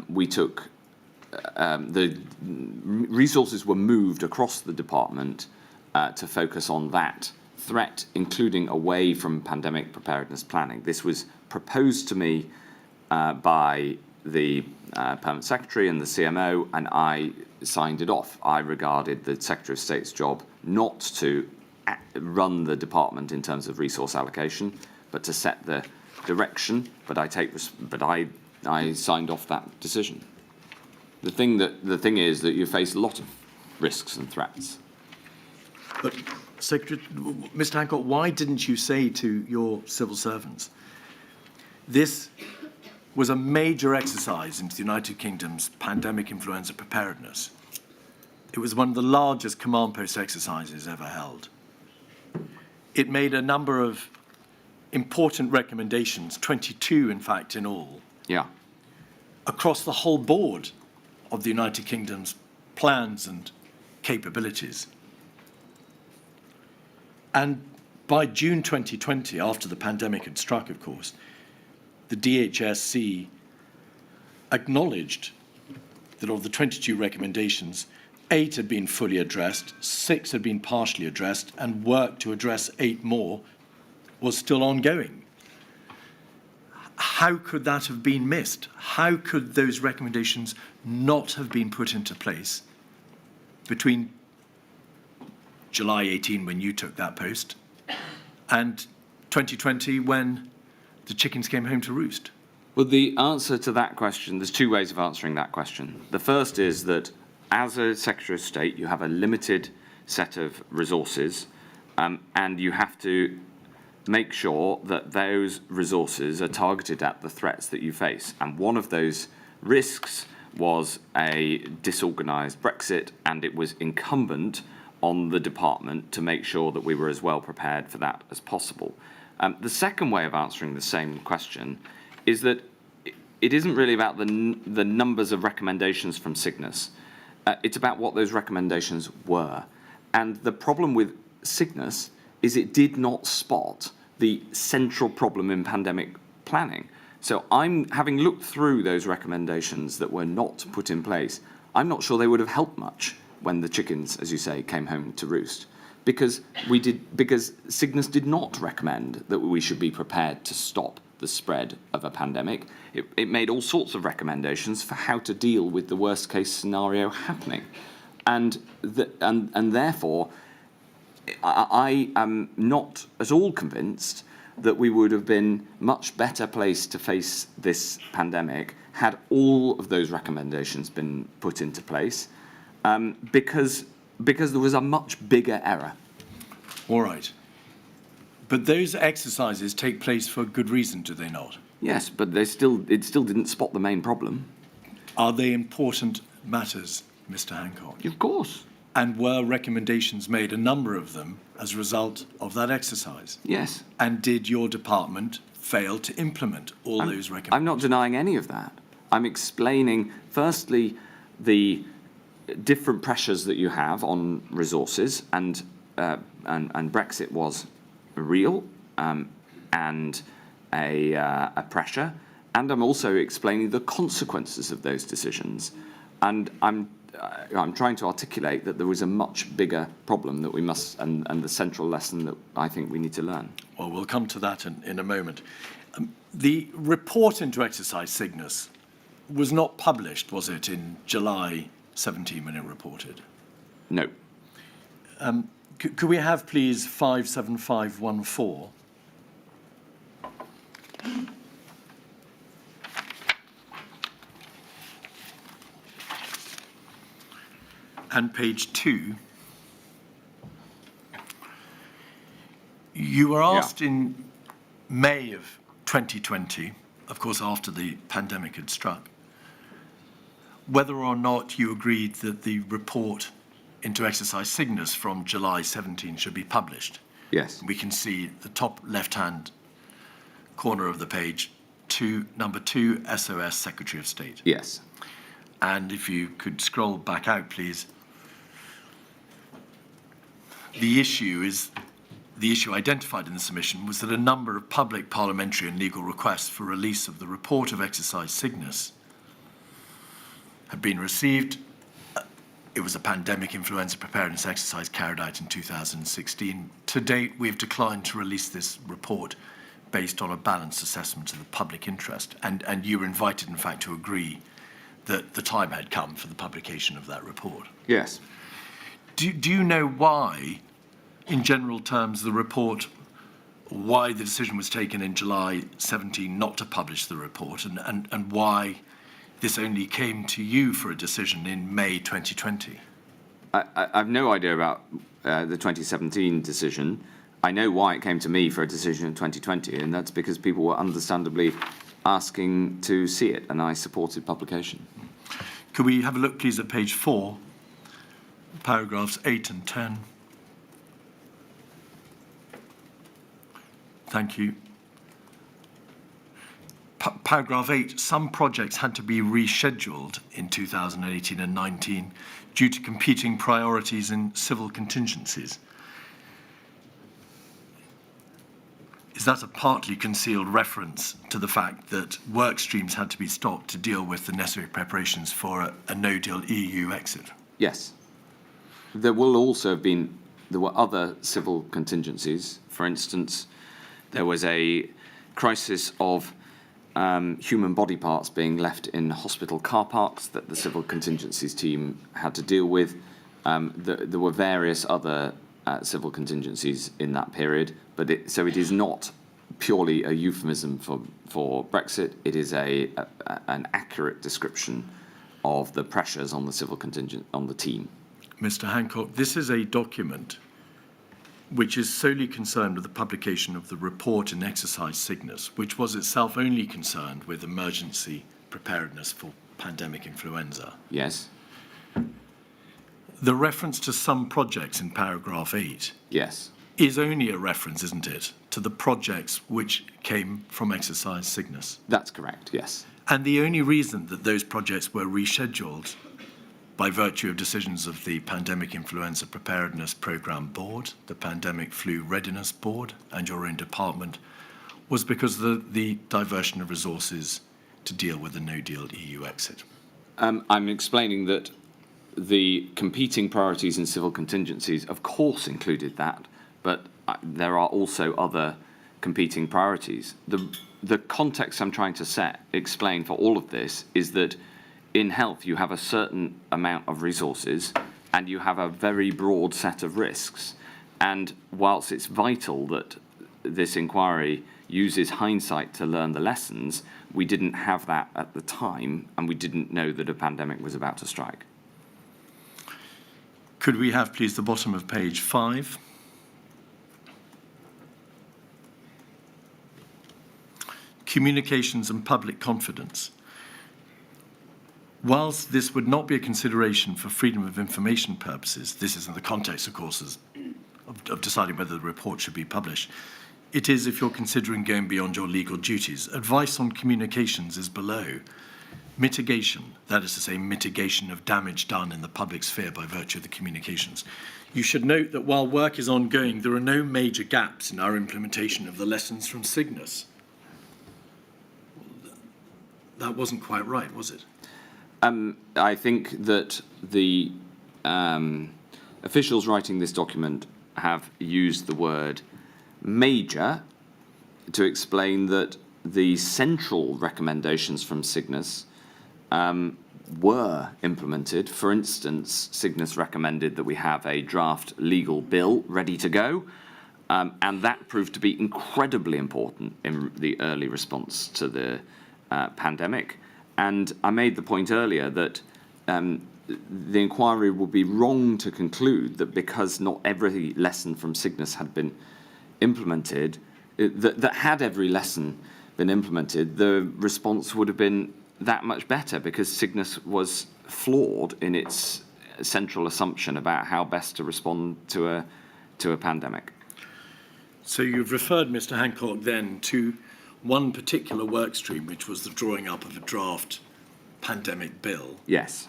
we took the resources were moved across the department to focus on that threat, including away from pandemic preparedness planning. This was proposed to me by the Permanent Secretary and the CMO, and I signed it off. I regarded the Secretary of State's job not to run the department in terms of resource allocation, but to set the direction. But I signed off that decision. The thing is that you face a lot of risks and threats. But, Secretary, Mr. Hancock, why didn't you say to your civil servants, this was a major exercise into the United Kingdom's pandemic influenza preparedness? It was one of the largest command post exercises ever held. It made a number of important recommendations, 22 in fact in all, across the whole board of the United Kingdom's plans and capabilities. And by June 2020, after the pandemic had struck, of course, the DHSC acknowledged that of the 22 recommendations, 8 had been fully addressed, 6 had been partially addressed, and work to address 8 more was still ongoing. How could that have been missed? How could those recommendations not have been put into place between July 18, when you took that post, and 2020, when the chickens came home to roost? Well, the answer to that question, there's two ways of answering that question. The first is that as a Secretary of State, you have a limited set of resources, and you have to make sure that those resources are targeted at the threats that you face. And one of those risks was a disorganised Brexit, and it was incumbent on the department to make sure that we were as well prepared for that as possible. The second way of answering the same question is that it isn't really about the numbers of recommendations from Cygnus. It's about what those recommendations were. And the problem with Cygnus is it did not spot the central problem in pandemic planning. So having looked through those recommendations that were not put in place, I'm not sure they would have helped much when the chickens, as you say, came home to roost. Because Cygnus did not recommend that we should be prepared to stop the spread of a pandemic. It made all sorts of recommendations for how to deal with the worst case scenario happening. And therefore, I am not at all convinced that we would have been much better placed to face this pandemic had all of those recommendations been put into place, because there was a much bigger error. All right. But those exercises take place for good reason, do they not? Yes, but it still didn't spot the main problem. Are they important matters, Mr. Hancock? Of course. And were recommendations made, a number of them, as a result of that exercise? Yes. And did your department fail to implement all those recommendations? I'm not denying any of that. I'm explaining, firstly, the different pressures that you have on resources, and Brexit was real and a pressure, and I'm also explaining the consequences of those decisions, and I'm trying to articulate that there was a much bigger problem that we must, and the central lesson that I think we need to learn. Well, we'll come to that in a moment. The report into exercise Cygnus was not published, was it, in July 17 when it reported? No. Could we have, please, 57514? And page 2. You were asked in May of 2020, of course after the pandemic had struck, whether or not you agreed that the report into exercise Cygnus from July 17 should be published. Yes. We can see the top left-hand corner of the page, number 2, SOS, Secretary of State. Yes. And if you could scroll back out, please. The issue identified in the submission was that a number of public, parliamentary and legal requests for release of the report of exercise Cygnus had been received. It was a pandemic influenza preparedness exercise carried out in 2016. To date, we have declined to release this report based on a balanced assessment of the public interest. And you were invited, in fact, to agree that the time had come for the publication of that report. Yes. Do you know why, in general terms, why the decision was taken in July 17 not to publish the report, and why this only came to you for a decision in May 2020? I have no idea about the 2017 decision. I know why it came to me for a decision in 2020, and that's because people were understandably asking to see it, and I supported publication. Could we have a look, please, at page 4, paragraphs 8 and 10? Thank you. Paragraph 8, some projects had to be rescheduled in 2018 and 19 due to competing priorities in civil contingencies. Is that a partly concealed reference to the fact that work streams had to be stopped to deal with the necessary preparations for a no-deal EU exit? Yes. There were other civil contingencies. For instance, there was a crisis of human body parts being left in hospital car parks that the civil contingencies team had to deal with. There were various other civil contingencies in that period, so it is not purely a euphemism for Brexit. It is an accurate description of the pressures on the civil contingent on the team. Mr. Hancock, this is a document which is solely concerned with the publication of the report in exercise Cygnus, which was itself only concerned with emergency preparedness for pandemic influenza. Yes. The reference to some projects in paragraph 8 Yes. is only a reference, isn't it, to the projects which came from exercise Cygnus. That's correct, yes. And the only reason that those projects were rescheduled by virtue of decisions of the Pandemic Influenza Preparedness Programme Board, the Pandemic Flu Readiness Board, and your own department, was because of the diversion of resources to deal with the no-deal EU exit. I'm explaining that the competing priorities in civil contingencies, of course, included that, but there are also other competing priorities. The context I'm trying to explain for all of this is that in health, you have a certain amount of resources and you have a very broad set of risks. And whilst it's vital that this inquiry uses hindsight to learn the lessons, we didn't have that at the time, and we didn't know that a pandemic was about to strike. Could we have, please, the bottom of page 5? Communications and public confidence. Whilst this would not be a consideration for freedom of information purposes, this is in the context, of course, of deciding whether the report should be published, it is if you're considering going beyond your legal duties. Advice on communications is below. Mitigation, that is to say, mitigation of damage done in the public sphere by virtue of the communications. You should note that while work is ongoing, there are no major gaps in our implementation of the lessons from Cygnus. That wasn't quite right, was it? I think that the officials writing this document have used the word major to explain that the central recommendations from Cygnus were implemented. For instance, Cygnus recommended that we have a draft legal bill ready to go, and that proved to be incredibly important in the early response to the pandemic. And I made the point earlier that the inquiry would be wrong to conclude that because not every lesson from Cygnus had been implemented, that had every lesson been implemented, the response would have been that much better, because Cygnus was flawed in its central assumption about how best to respond to a pandemic. So you've referred, Mr. Hancock, then to one particular work stream, which was the drawing up of a draft pandemic bill, Yes.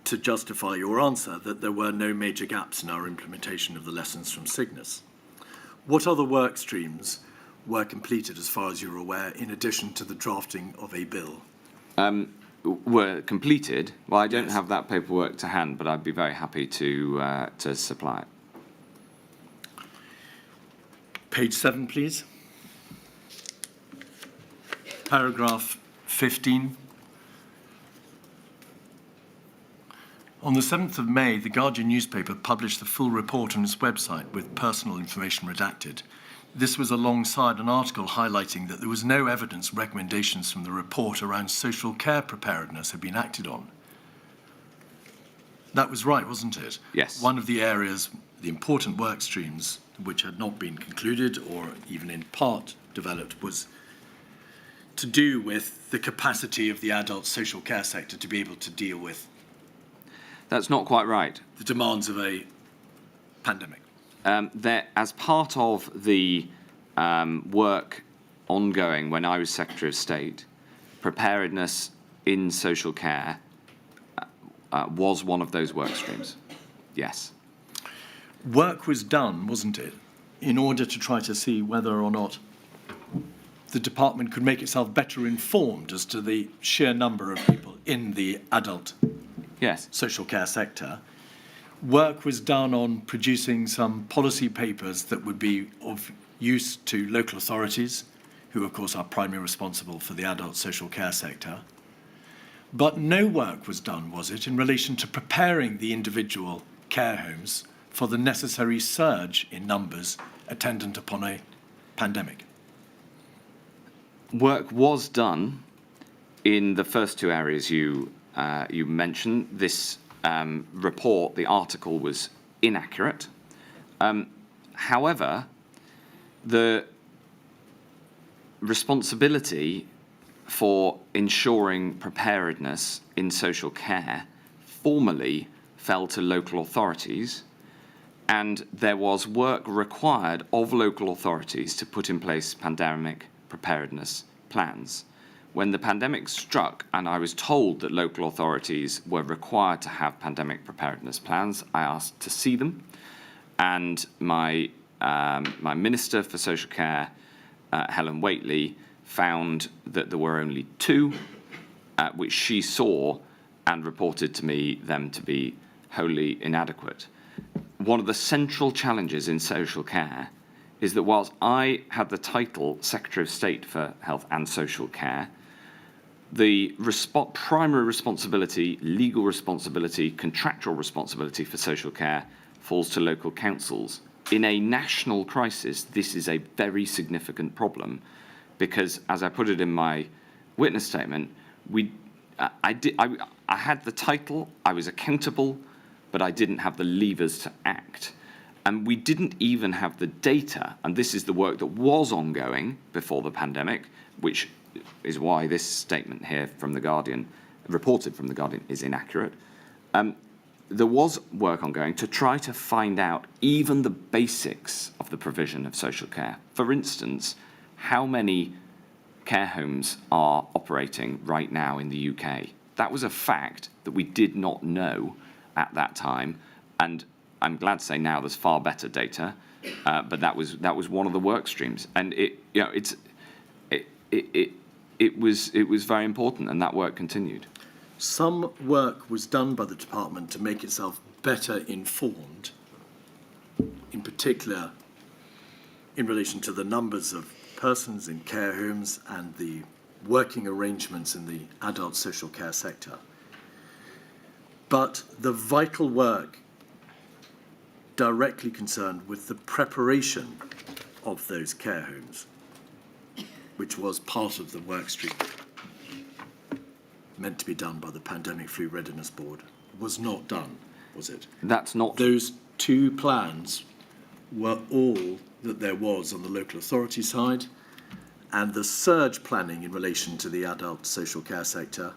to justify your answer that there were no major gaps in our implementation of the lessons from Cygnus. What other work streams were completed, as far as you're aware, in addition to the drafting of a bill? Were completed. Well, I don't Yes. have that paperwork to hand, but I'd be very happy to supply it. Page 7, please. Paragraph 15. On the 7th of May, the Guardian newspaper published the full report on its website with personal information redacted. This was alongside an article highlighting that there was no evidence recommendations from the report around social care preparedness had been acted on. That was right, wasn't it? Yes. One of the areas, the important work streams, which had not been concluded or even in part developed, was to do with the capacity of the adult social care sector to be able to deal with That's not quite right. the demands of a pandemic. As part of the work ongoing when I was Secretary of State, preparedness in social care was one of those work streams. Yes. Work was done, wasn't it, in order to try to see whether or not the department could make itself better informed as to the sheer number of people in the adult Yes. social care sector. Work was done on producing some policy papers that would be of use to local authorities, who of course are primarily responsible for the adult social care sector. But no work was done, was it, in relation to preparing the individual care homes for the necessary surge in numbers attendant upon a pandemic? Work was done in the first two areas you mentioned. This report, the article, was inaccurate. However, the responsibility for ensuring preparedness in social care formally fell to local authorities, and there was work required of local authorities to put in place pandemic preparedness plans. When the pandemic struck and I was told that local authorities were required to have pandemic preparedness plans, I asked to see them, and my Minister for Social Care, Helen Whately, found that there were only two, which she saw and reported to me them to be wholly inadequate. One of the central challenges in social care is that whilst I had the title Secretary of State for Health and Social Care, the primary responsibility, legal responsibility, contractual responsibility for social care falls to local councils. In a national crisis, this is a very significant problem because, as I put it in my witness statement, I had the title, I was accountable, but I didn't have the levers to act. And we didn't even have the data, and this is the work that was ongoing before the pandemic, which is why this statement here from The Guardian, reported from The Guardian, is inaccurate. There was work ongoing to try to find out even the basics of the provision of social care. For instance, how many care homes are operating right now in the UK? That was a fact that we did not know at that time, and I'm glad to say now there's far better data, but that was one of the work streams, and it was very important, and that work continued. Some work was done by the department to make itself better informed, in particular in relation to the numbers of persons in care homes and the working arrangements in the adult social care sector. But the vital work directly concerned with the preparation of those care homes, which was part of the work stream meant to be done by the Pandemic Flu Readiness Board, was not done, was it? That's not... Those two plans were all that there was on the local authority side, and the surge planning in relation to the adult social care sector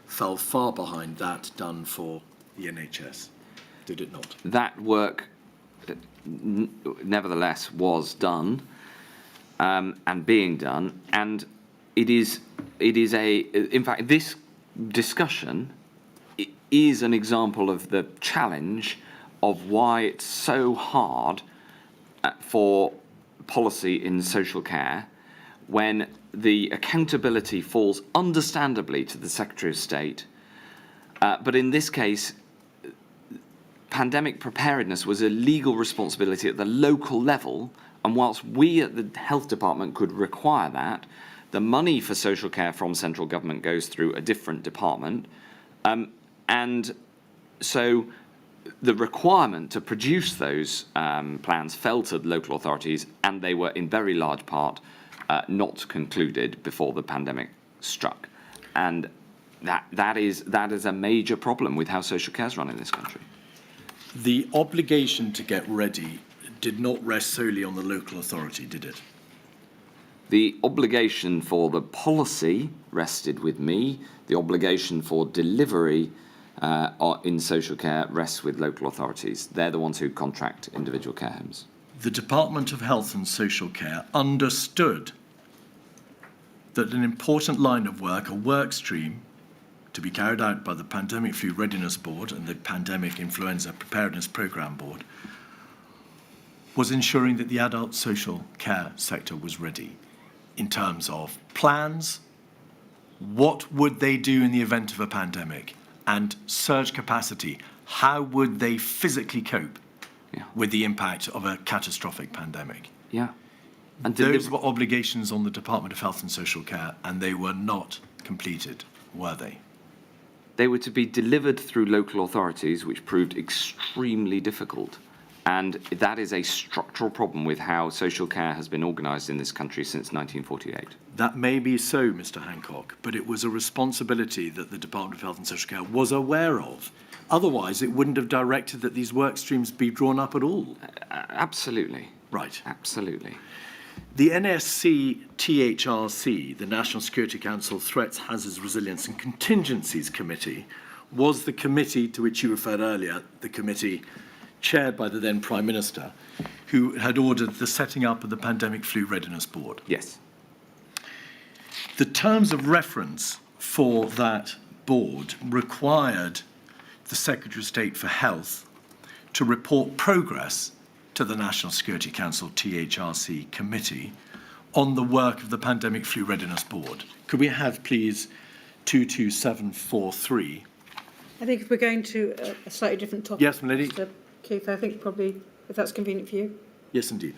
fell far behind that done for the NHS, did it not? That work, nevertheless, was done and being done, and it is in fact, this discussion is an example of the challenge of why it's so hard for policy in social care when the accountability falls understandably to the Secretary of State. But in this case, pandemic preparedness was a legal responsibility at the local level, and whilst we at the Health Department could require that, the money for social care from central government goes through a different department. And so the requirement to produce those plans fell to the local authorities, and they were in very large part not concluded before the pandemic struck. And that is a major problem with how social care is run in this country. The obligation to get ready did not rest solely on the local authority, did it? The obligation for the policy rested with me. The obligation for delivery in social care rests with local authorities. They're the ones who contract individual care homes. The Department of Health and Social Care understood that an important line of work, a work stream, to be carried out by the Pandemic Flu Readiness Board and the Pandemic Influenza Preparedness Programme Board, was ensuring that the adult social care sector was ready in terms of plans, what would they do in the event of a pandemic, and surge capacity. How would they physically cope with the impact of a catastrophic pandemic? Yeah. And those were obligations on the Department of Health and Social Care, and they were not completed, were they? They were to be delivered through local authorities, which proved extremely difficult. And that is a structural problem with how social care has been organised in this country since 1948. That may be so, Mr. Hancock, but it was a responsibility that the Department of Health and Social Care was aware of. Otherwise, it wouldn't have directed that these work streams be drawn up at all. Absolutely. Right. Absolutely. The NSC THRC, the National Security Council Threats, Hazards, Resilience and Contingencies Committee, was the committee to which you referred earlier, the committee chaired by the then Prime Minister, who had ordered the setting up of the Pandemic Flu Readiness Board. Yes. The terms of reference for that board required the Secretary of State for Health to report progress to the National Security Council THRC committee on the work of the Pandemic Flu Readiness Board. Could we have, please, 22743? I think if we're going to a slightly different topic. Yes, my lady. Mr. Keith, I think probably, if that's convenient for you. Yes, indeed.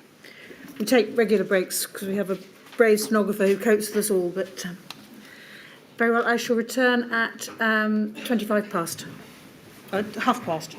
We take regular breaks because we have a brave stenographer who copes with us all, but very well, I shall return at 25 past. Half past.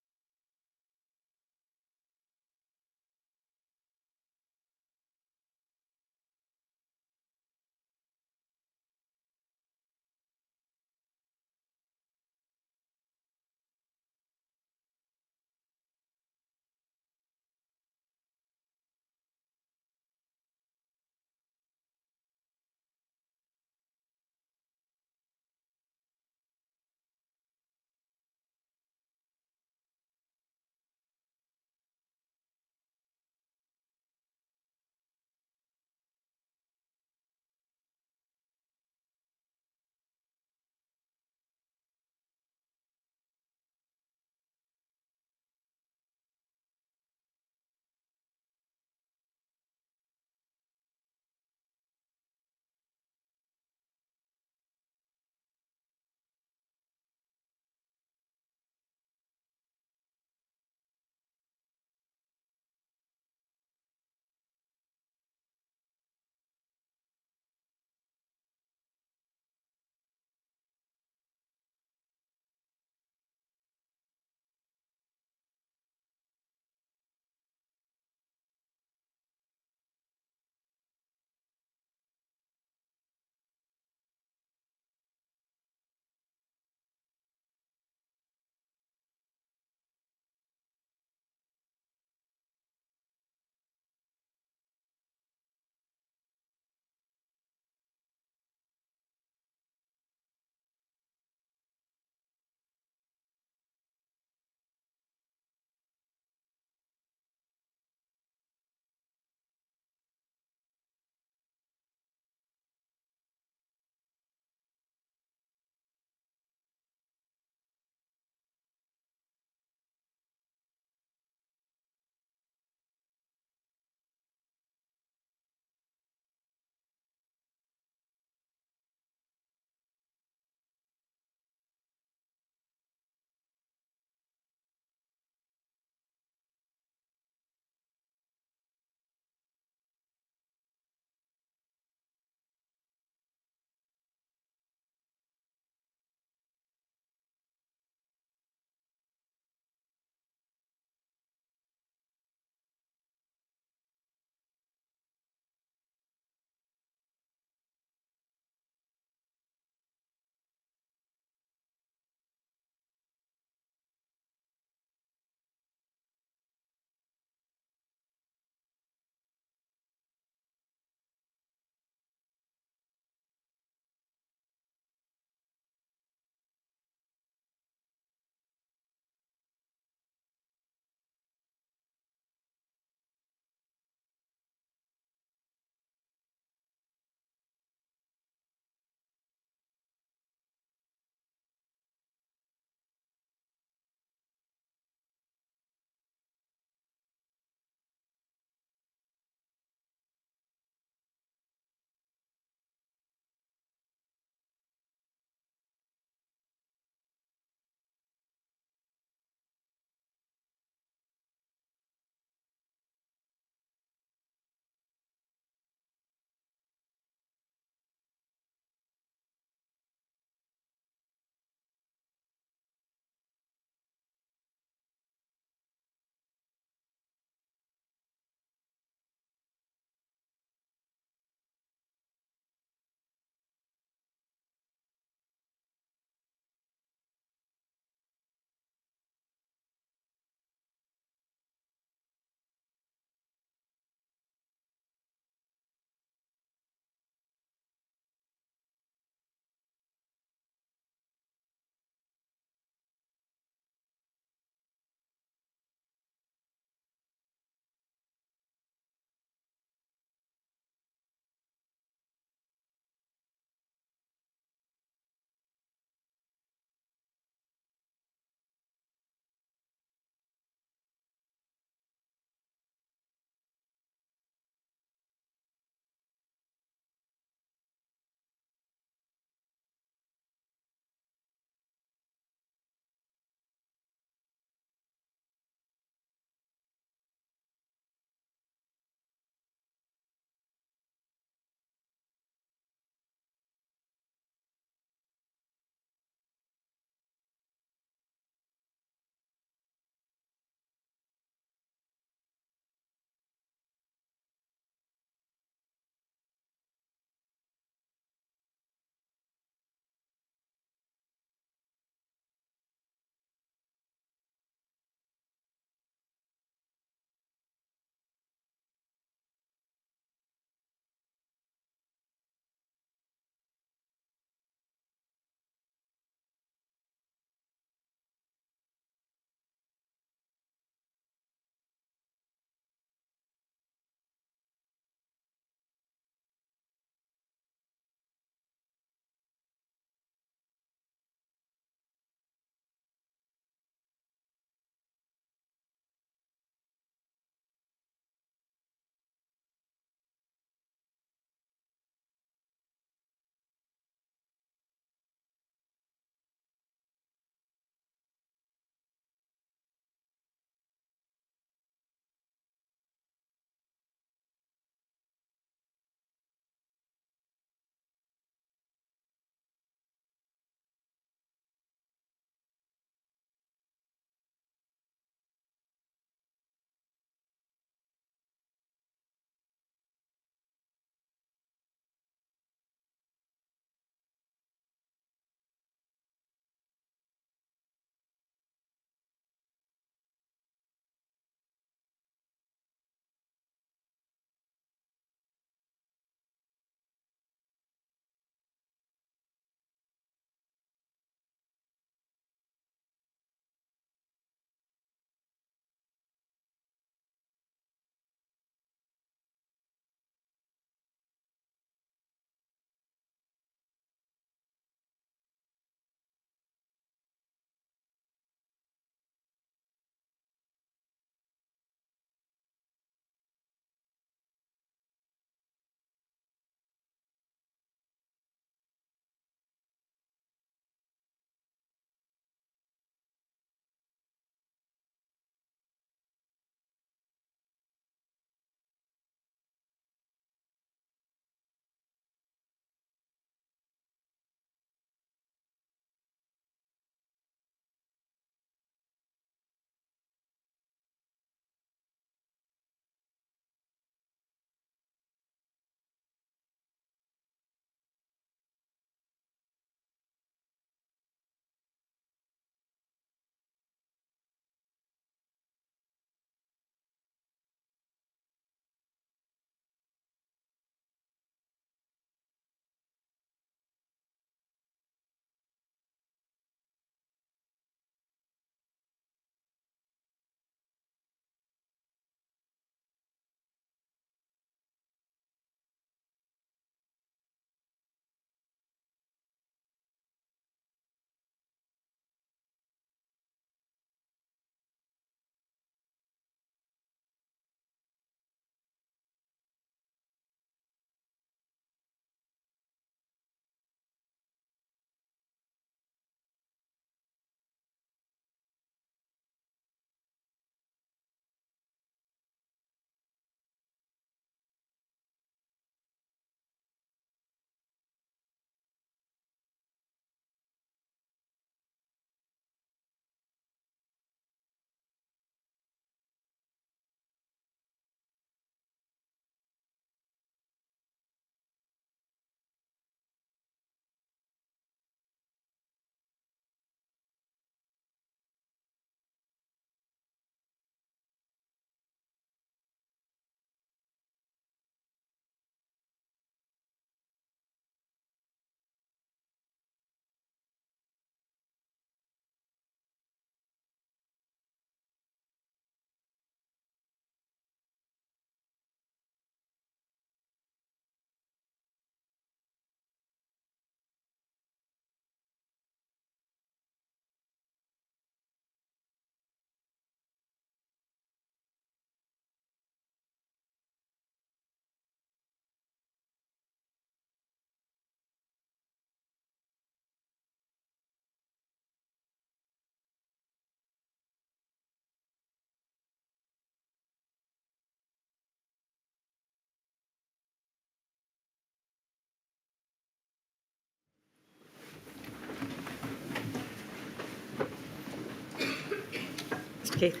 Thank you.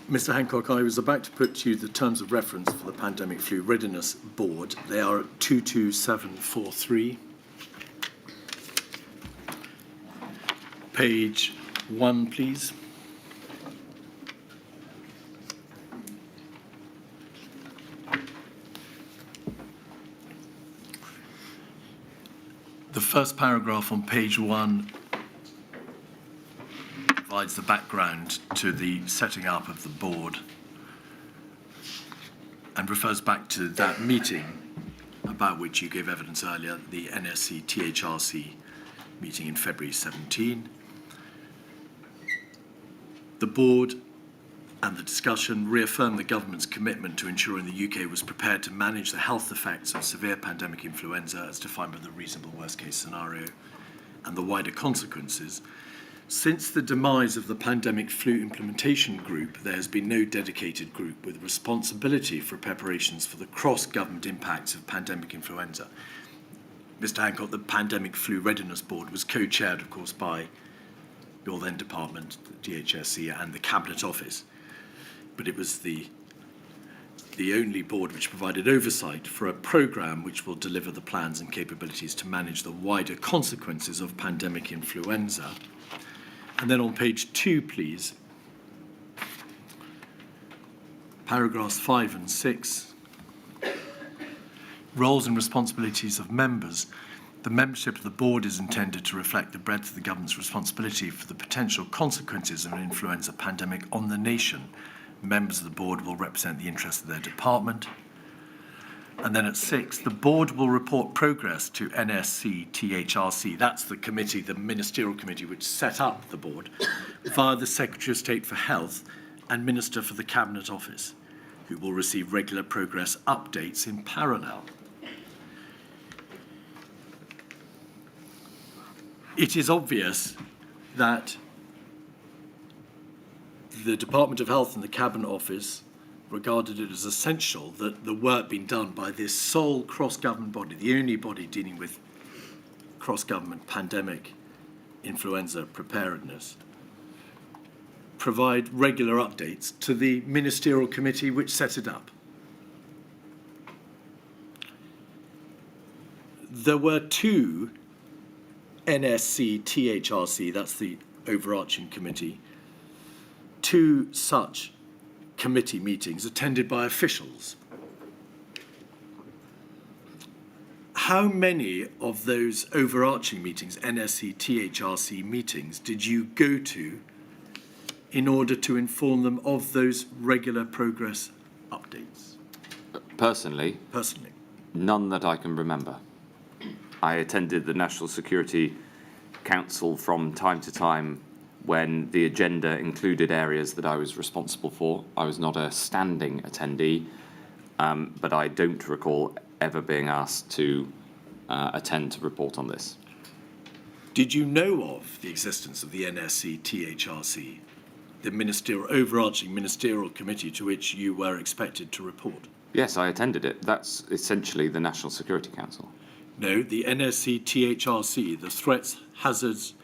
Mr. Hancock, I was about to put to you the terms of reference for the Pandemic Flu Readiness Board. They are at 22743. Page 1, please. The first paragraph on page 1 provides the background to the setting up of the board and refers back to that meeting about which you gave evidence earlier, the NSC THRC meeting in February 17. The board and the discussion reaffirmed the government's commitment to ensuring the UK was prepared to manage the health effects of severe pandemic influenza as defined by the reasonable worst-case scenario and the wider consequences. Since the demise of the Pandemic Flu Implementation Group, there has been no dedicated group with responsibility for preparations for the cross-government impacts of pandemic influenza. Mr. Hancock, the Pandemic Flu Readiness Board was co-chaired, of course, by your then department, the DHSC, and the Cabinet Office. But it was the only board which provided oversight for a programme which will deliver the plans and capabilities to manage the wider consequences of pandemic influenza. And then on page 2, please, paragraphs 5 and 6, roles and responsibilities of members. The membership of the board is intended to reflect the breadth of the government's responsibility for the potential consequences of an influenza pandemic on the nation. Members of the board will represent the interests of their department. And then at 6, the board will report progress to NSC THRC. That's the committee, the Ministerial committee, which set up the board, via the Secretary of State for Health and Minister for the Cabinet Office, who will receive regular progress updates in parallel. It is obvious that the Department of Health and the Cabinet Office regarded it as essential that the work being done by this sole cross-government body, the only body dealing with cross-government pandemic influenza preparedness, provide regular updates to the Ministerial committee which set it up. There were 2 NSC THRC, that's the overarching committee, 2 such committee meetings attended by officials. How many of those overarching meetings, NSC THRC meetings, did you go to in order to inform them of those regular progress updates? Personally, none that I can remember. I attended the National Security Council from time to time when the agenda included areas that I was responsible for. I was not a standing attendee, but I don't recall ever being asked to attend to report on this. Did you know of the existence of the NSC THRC, the overarching ministerial committee to which you were expected to report? Yes, I attended it. That's essentially the National Security Council. No, the NSC THRC, the Threats, Hazards,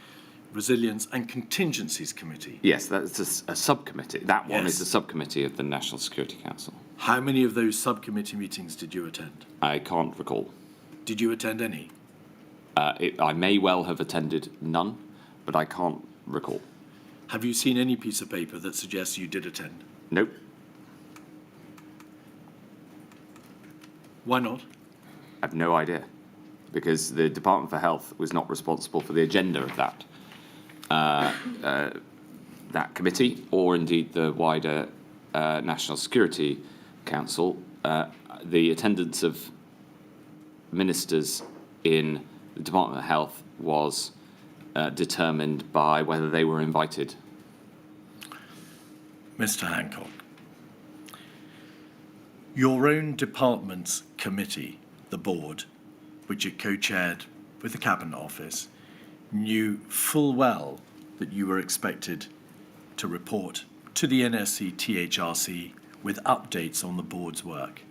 Resilience and Contingencies Committee. Yes, that's a subcommittee. That one Yes. is a subcommittee of the National Security Council. How many of those subcommittee meetings did you attend? I can't recall. Did you attend any? I may well have attended none, but I can't recall. Have you seen any piece of paper that suggests you did attend? Nope. Why not? I have no idea, because the Department for Health was not responsible for the agenda of that committee, or indeed the wider National Security Council. The attendance of ministers in the Department of Health was determined by whether they were invited. Mr. Hancock, your own department's committee, the board, which it co-chaired with the Cabinet Office, knew full well that you were expected to report to the NSC THRC with updates on the board's work.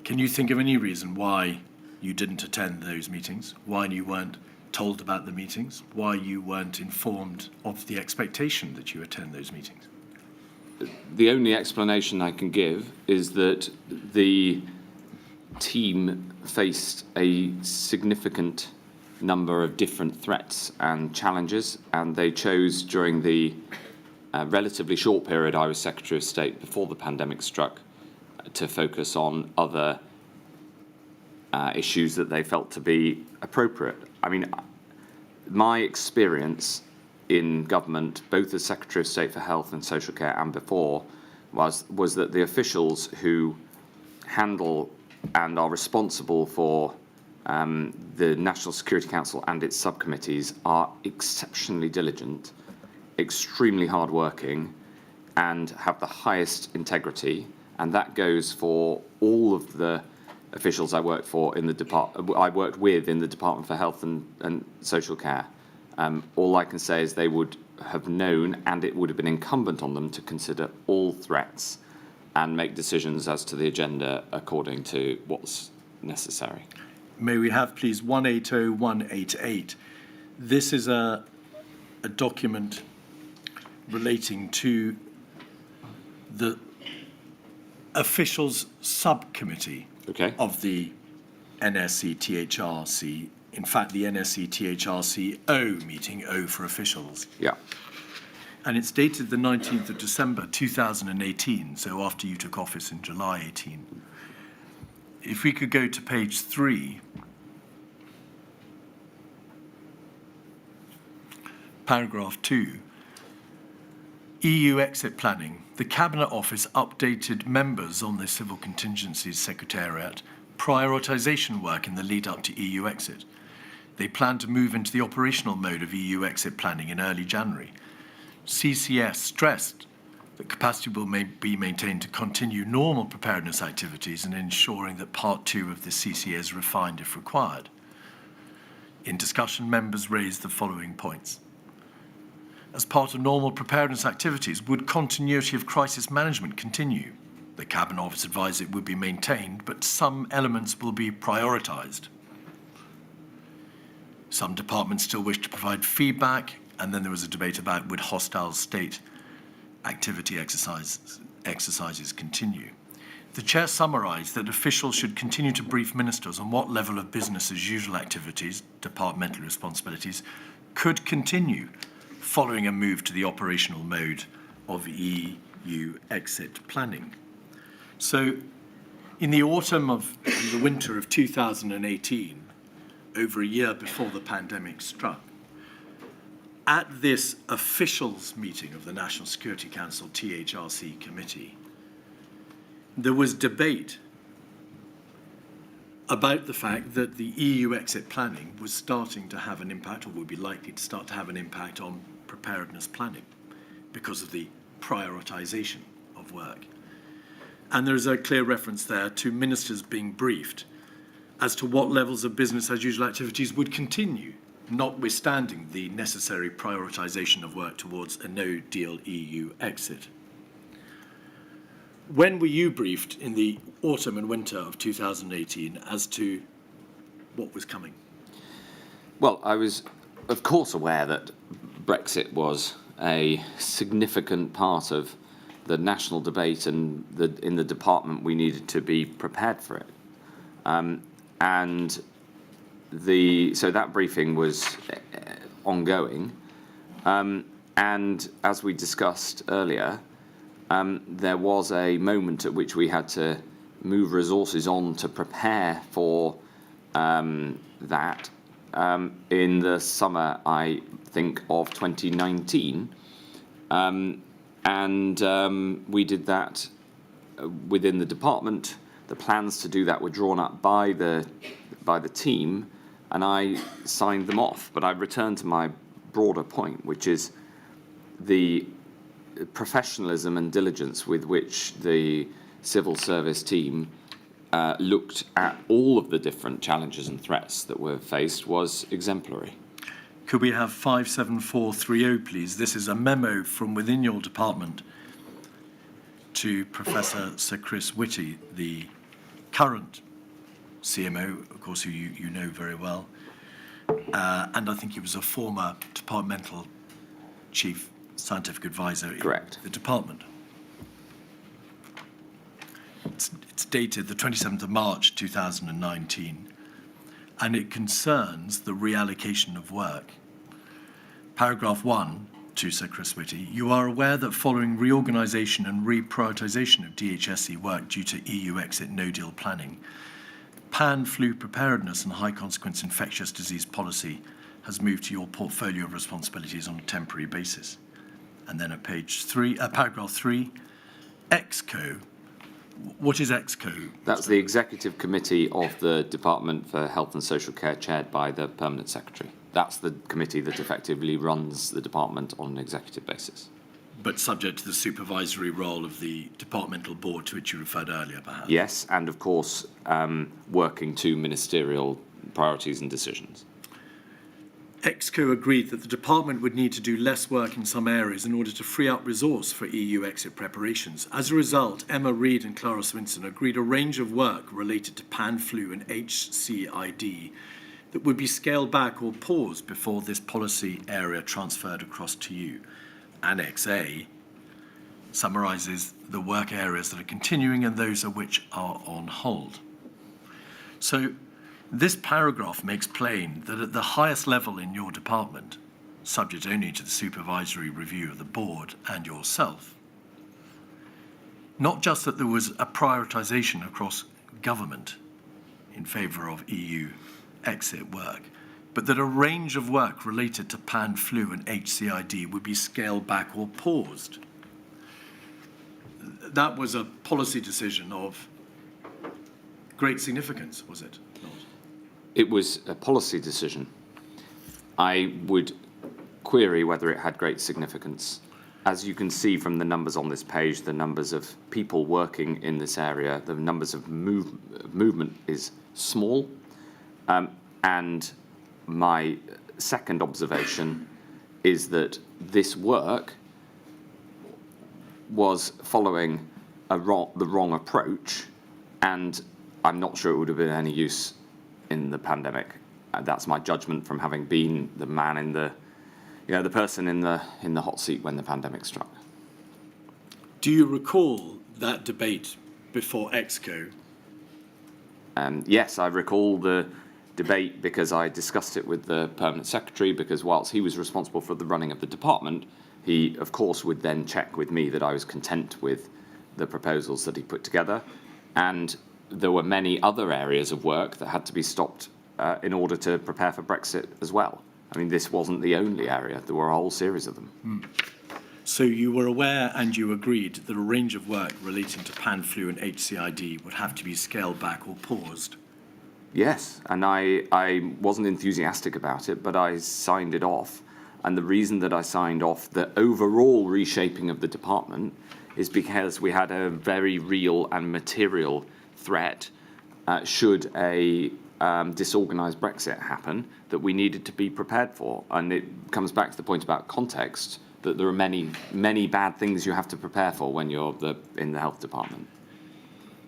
Can you think of any reason why you didn't attend those meetings? Why you weren't told about the meetings, why you weren't informed of the expectation that you attend those meetings. The only explanation I can give is that the team faced a significant number of different threats and challenges, and they chose during the relatively short period I was Secretary of State before the pandemic struck to focus on other issues that they felt to be appropriate. I mean, my experience in government, both as Secretary of State for Health and Social Care and before, was that the officials who handle and are responsible for the National Security Council and its subcommittees are exceptionally diligent, extremely hardworking, and have the highest integrity. And that goes for all of the officials I worked with in the Department for Health and Social Care. All I can say is they would have known, and it would have been incumbent on them to consider all threats and make decisions as to the agenda according to what's necessary. May we have, please, 180188. This is a document relating to the officials subcommittee of the NSC-THRC. In fact, the NSC-THRC-O meeting, O for officials. Yeah. And it's dated the 19th of December 2018, so after you took office in July 18. If we could go to page 3, paragraph 2, EU exit planning. The Cabinet Office updated members on the Civil Contingencies Secretariat prioritisation work in the lead up to EU exit. They plan to move into the operational mode of EU exit planning in early January. CCS stressed that capacity will be maintained to continue normal preparedness activities and ensuring that Part 2 of the CCA is refined if required. In discussion, members raised the following points. As part of normal preparedness activities, would continuity of crisis management continue? The Cabinet Office advised it would be maintained, but some elements will be prioritised. Some departments still wish to provide feedback, and then there was a debate about would hostile state activity exercises continue. The Chair summarised that officials should continue to brief ministers on what level of business as usual activities, departmental responsibilities, could continue following a move to the operational mode of EU exit planning. So in the autumn of the winter of 2018, over a year before the pandemic struck, at this officials meeting of the National Security Council THRC committee, there was debate about the fact that the EU exit planning was starting to have an impact, or would be likely to start to have an impact on preparedness planning because of the prioritisation of work. And there's a clear reference there to ministers being briefed as to what levels of business as usual activities would continue, notwithstanding the necessary prioritisation of work towards a no-deal EU exit. When were you briefed in the autumn and winter of 2018 as to what was coming? Well, I was, of course, aware that Brexit was a significant part of the national debate, and in the department we needed to be prepared for it. So that briefing was ongoing. And as we discussed earlier, there was a moment at which we had to move resources on to prepare for that in the summer, I think, of 2019. We did that within the department. The plans to do that were drawn up by the team, and I signed them off. But I returned to my broader point, which is the professionalism and diligence with which the civil service team looked at all of the different challenges and threats that were faced was exemplary. Could we have 57430, please? This is a memo from within your department to Professor Sir Chris Whitty, the current CMO, of course, who you know very well. and I think he was a former departmental chief scientific advisor Correct. in the department. It's dated the 27th of March 2019, and it concerns the reallocation of work. Paragraph 1 to Sir Chris Whitty: you are aware that following reorganisation and reprioritisation of DHSC work due to EU exit no-deal planning, pan-flu preparedness and high-consequence infectious disease policy has moved to your portfolio of responsibilities on a temporary basis. And then at paragraph 3, EXCO. What is EXCO? That's the Executive Committee of the Department for Health and Social Care, chaired by the Permanent Secretary. That's the committee that effectively runs the department on an executive basis. But subject to the supervisory role of the departmental board to which you referred earlier, perhaps? Yes, and of course, working to ministerial priorities and decisions. EXCO agreed that the department would need to do less work in some areas in order to free up resource for EU exit preparations. As a result, Emma Reid and Clara Swinson agreed a range of work related to pan-flu and HCID that would be scaled back or paused before this policy area transferred across to you. Annex A summarises the work areas that are continuing and those of which are on hold. So this paragraph makes plain that at the highest level in your department, subject only to the supervisory review of the board and yourself, not just that there was a prioritisation across government in favour of EU exit work, but that a range of work related to pan-flu and HCID would be scaled back or paused. That was a policy decision of great significance, was it not? It was a policy decision. I would query whether it had great significance. As you can see from the numbers on this page, the numbers of people working in this area, the numbers of movement is small. And my second observation is that this work was following the wrong approach, and I'm not sure it would have been any use in the pandemic. That's my judgment from having been the man in the person in the hot seat when the pandemic struck. Do you recall that debate before EXCO? Yes, I recall the debate because I discussed it with the Permanent Secretary, because whilst he was responsible for the running of the department, he, of course, would then check with me that I was content with the proposals that he put together. And there were many other areas of work that had to be stopped in order to prepare for Brexit as well. I mean, this wasn't the only area. There were a whole series of them. So you were aware and you agreed that a range of work relating to pan-flu and HCID would have to be scaled back or paused? Yes, and I wasn't enthusiastic about it, but I signed it off. And the reason that I signed off the overall reshaping of the department is because we had a very real and material threat should a disorganised Brexit happen that we needed to be prepared for. And it comes back to the point about context, that there are many, many bad things you have to prepare for when you're in the health department.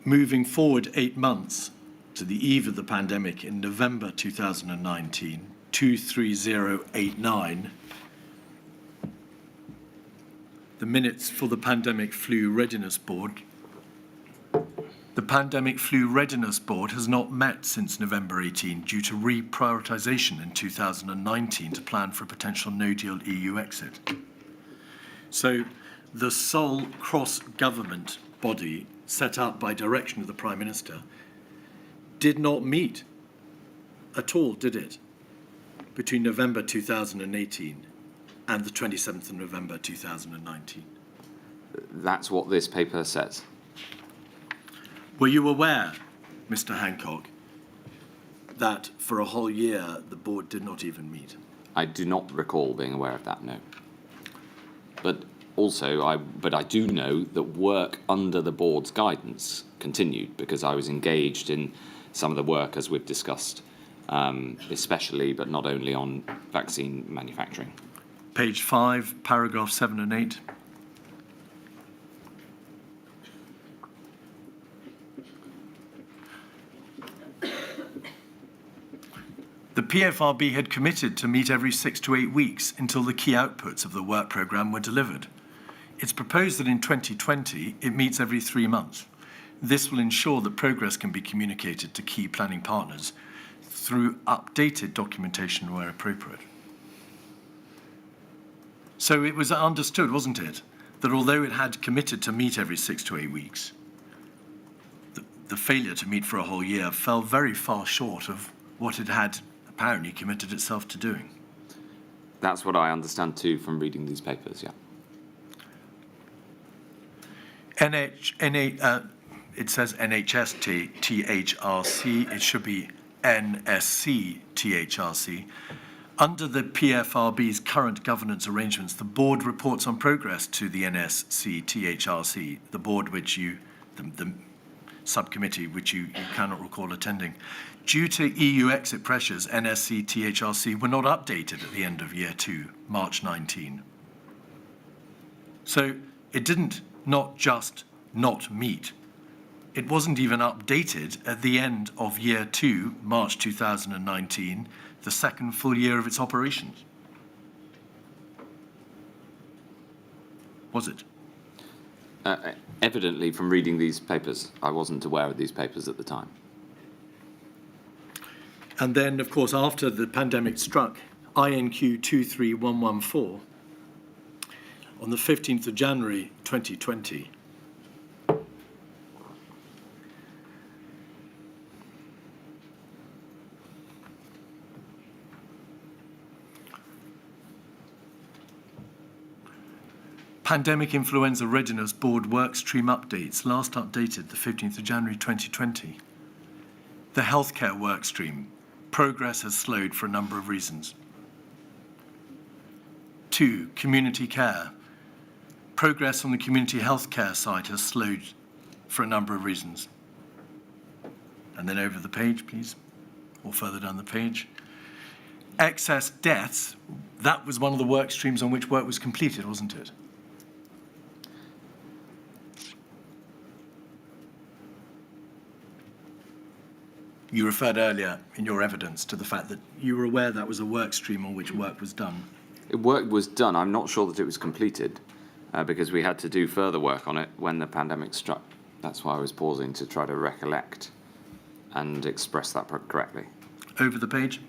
Moving forward 8 months to the eve of the pandemic in November 2019, 23089, the minutes for the Pandemic Flu Readiness Board. The Pandemic Flu Readiness Board has not met since November 18 due to reprioritisation in 2019 to plan for a potential no-deal EU exit. So the sole cross-government body set up by direction of the Prime Minister did not meet at all, did it, between November 2018 and the 27th of November 2019? That's what this paper says. Were you aware, Mr. Hancock, that for a whole year the board did not even meet? I do not recall being aware of that, no. But also, I do know that work under the board's guidance continued, because I was engaged in some of the work, as we've discussed, especially but not only on vaccine manufacturing. Page 5, paragraph 7 and 8. The PFRB had committed to meet every 6 to 8 weeks until the key outputs of the work programme were delivered. It's proposed that in 2020 it meets every 3 months. This will ensure that progress can be communicated to key planning partners through updated documentation where appropriate. So it was understood, wasn't it, that although it had committed to meet every 6 to 8 weeks, the failure to meet for a whole year fell very far short of what it had apparently committed itself to doing. That's what I understand too from reading these papers, yeah. It says NHS THRC, it should be NSC THRC. Under the PFRB's current governance arrangements, the board reports on progress to the NSC THRC, the board which you, the subcommittee which you cannot recall attending. Due to EU exit pressures, NSC THRC were not updated at the end of year 2, March 19. So it didn't not just not meet, it wasn't even updated at the end of year 2, March 2019, the second full year of its operations. Was it? Evidently, from reading these papers, I wasn't aware of these papers at the time. And then, of course, after the pandemic struck, INQ 23114, on the 15th of January 2020, Pandemic Influenza Readiness Board Workstream Updates, last updated the 15th of January 2020. The Healthcare Workstream, progress has slowed for a number of reasons. 2, Community Care. Progress on the community healthcare side has slowed for a number of reasons. And then over the page, please, or further down the page. Excess deaths, that was one of the work streams on which work was completed, wasn't it? You referred earlier in your evidence to the fact that you were aware that was a work stream on which work was done. Work was done. I'm not sure that it was completed because we had to do further work on it when the pandemic struck. That's why I was pausing to try to recollect and express that correctly. Over the page.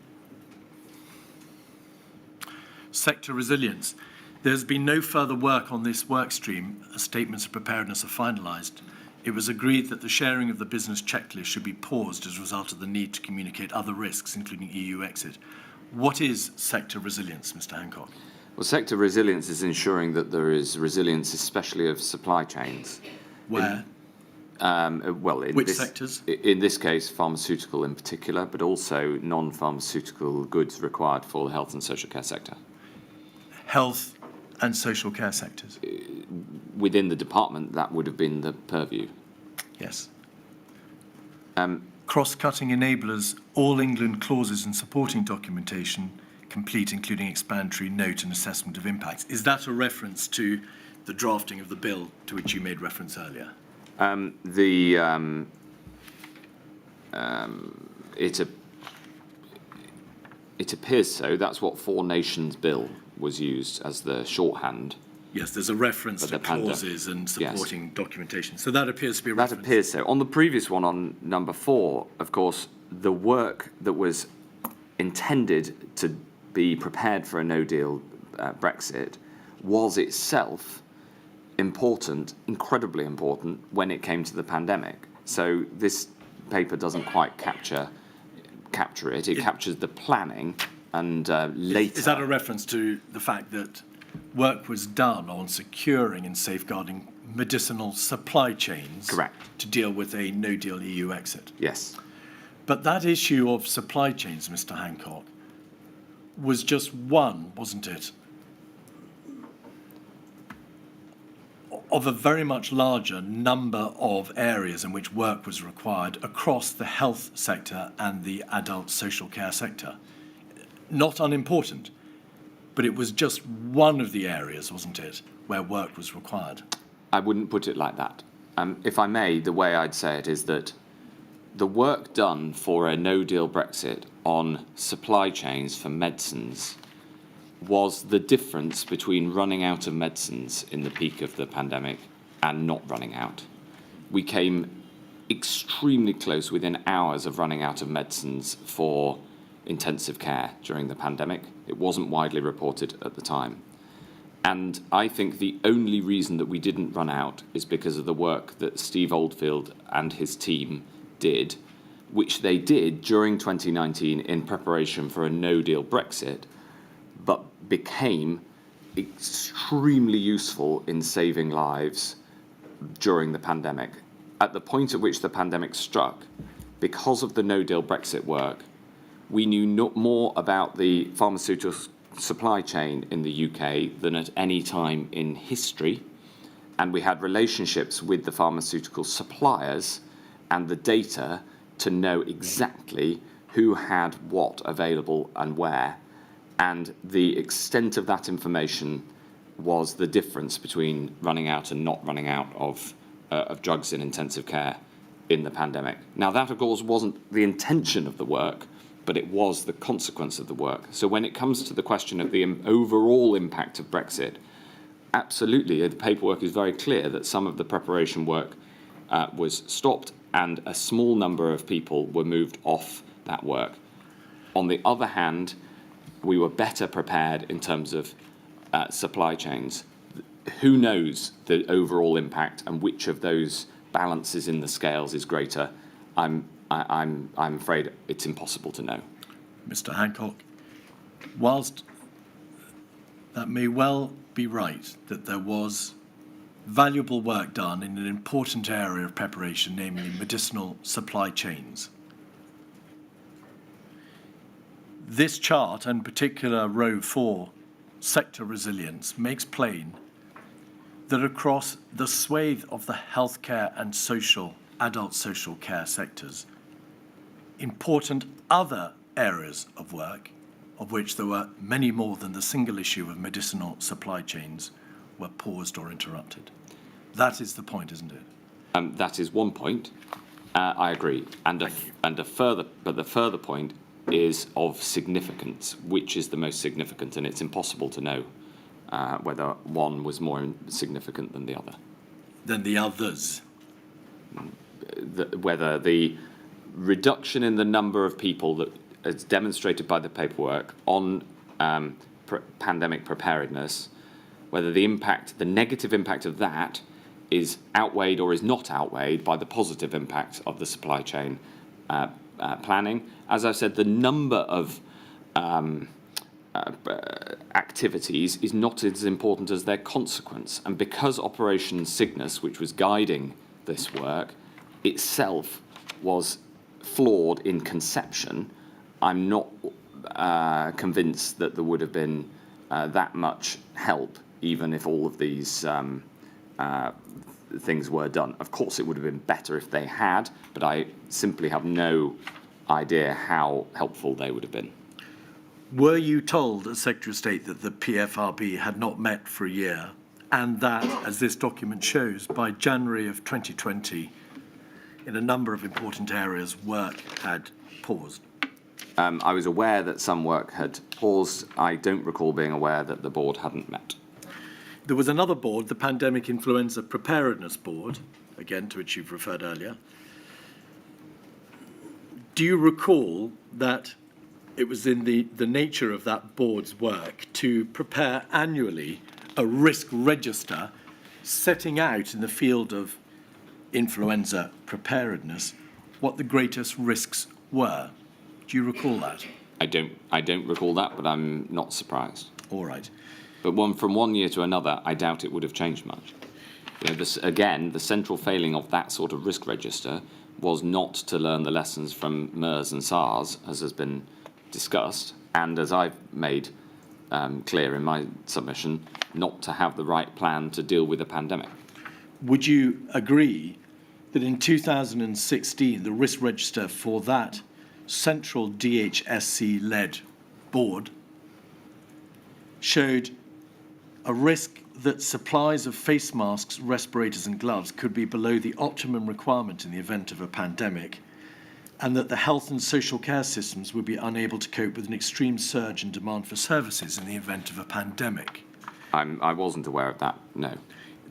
Sector resilience. There's been no further work on this work stream as statements of preparedness are finalised. It was agreed that the sharing of the business checklist should be paused as a result of the need to communicate other risks, including EU exit. What is sector resilience, Mr. Hancock? Well, sector resilience is ensuring that there is resilience, especially of supply chains. Where? Which sectors? In this case, pharmaceutical in particular, but also non-pharmaceutical goods required for the health and social care sector. Health and social care sectors? Within the department, that would have been the purview. Yes. Cross-cutting enablers, all England clauses and supporting documentation, complete including explanatory note and assessment of impacts. Is that a reference to the drafting of the bill to which you made reference earlier? It appears so. That's what Four Nations Bill was used as the shorthand. Yes, there's a reference to clauses and supporting documentation. So that appears to be a reference. That appears so. On the previous one, on number 4, of course, the work that was intended to be prepared for a no-deal Brexit was itself important, incredibly important, when it came to the pandemic. So this paper doesn't quite capture it. It captures the planning and later. Is that a reference to the fact that work was done on securing and safeguarding medicinal supply chains? Correct. To deal with a no-deal EU exit? Yes. But that issue of supply chains, Mr. Hancock, was just one, wasn't it, of a very much larger number of areas in which work was required across the health sector and the adult social care sector. Not unimportant, but it was just one of the areas, wasn't it, where work was required? I wouldn't put it like that. If I may, the way I'd say it is that the work done for a no-deal Brexit on supply chains for medicines was the difference between running out of medicines in the peak of the pandemic and not running out. We came extremely close, within hours of running out of medicines for intensive care during the pandemic. It wasn't widely reported at the time. And I think the only reason that we didn't run out is because of the work that Steve Oldfield and his team did, which they did during 2019 in preparation for a no-deal Brexit, but became extremely useful in saving lives during the pandemic. At the point at which the pandemic struck, because of the no-deal Brexit work, we knew more about the pharmaceutical supply chain in the UK than at any time in history, and we had relationships with the pharmaceutical suppliers and the data to know exactly who had what available and where, and the extent of that information was the difference between running out and not running out of drugs in intensive care in the pandemic. Now, that, of course, wasn't the intention of the work, but it was the consequence of the work. So when it comes to the question of the overall impact of Brexit, absolutely, the paperwork is very clear that some of the preparation work was stopped and a small number of people were moved off that work. On the other hand, we were better prepared in terms of supply chains. Who knows the overall impact and which of those balances in the scales is greater? I'm afraid it's impossible to know. Mr. Hancock, whilst that may well be right that there was valuable work done in an important area of preparation, namely medicinal supply chains, this chart, and particular row 4, sector resilience, makes plain that across the swathe of the healthcare and adult social care sectors, important other areas of work, of which there were many more than the single issue of medicinal supply chains, were paused or interrupted. That is the point, isn't it? That is one point. I agree. The further point is of significance. Which is the most significant? And it's impossible to know whether one was more significant than the other. Than the others. Whether the reduction in the number of people that is demonstrated by the paperwork on pandemic preparedness, whether the negative impact of that is outweighed or is not outweighed by the positive impact of the supply chain planning. As I said, the number of activities is not as important as their consequence. And because Operation Cygnus, which was guiding this work, itself was flawed in conception, I'm not convinced that there would have been that much help, even if all of these things were done. Of course, it would have been better if they had, but I simply have no idea how helpful they would have been. Were you told as Secretary of State that the PFRB had not met for a year, and that, as this document shows, by January of 2020, in a number of important areas, work had paused? I was aware that some work had paused. I don't recall being aware that the board hadn't met. There was another board, the Pandemic Influenza Preparedness Board, again, to which you've referred earlier. Do you recall that it was in the nature of that board's work to prepare annually a risk register setting out in the field of influenza preparedness what the greatest risks were? Do you recall that? I don't recall that, but I'm not surprised. All right. But from one year to another, I doubt it would have changed much. Again, the central failing of that sort of risk register was not to learn the lessons from MERS and SARS, as has been discussed, and as I've made clear in my submission, not to have the right plan to deal with a pandemic. Would you agree that in 2016, the risk register for that central DHSC-led board showed a risk that supplies of face masks, respirators and gloves could be below the optimum requirement in the event of a pandemic, and that the health and social care systems would be unable to cope with an extreme surge in demand for services in the event of a pandemic. I wasn't aware of that, no.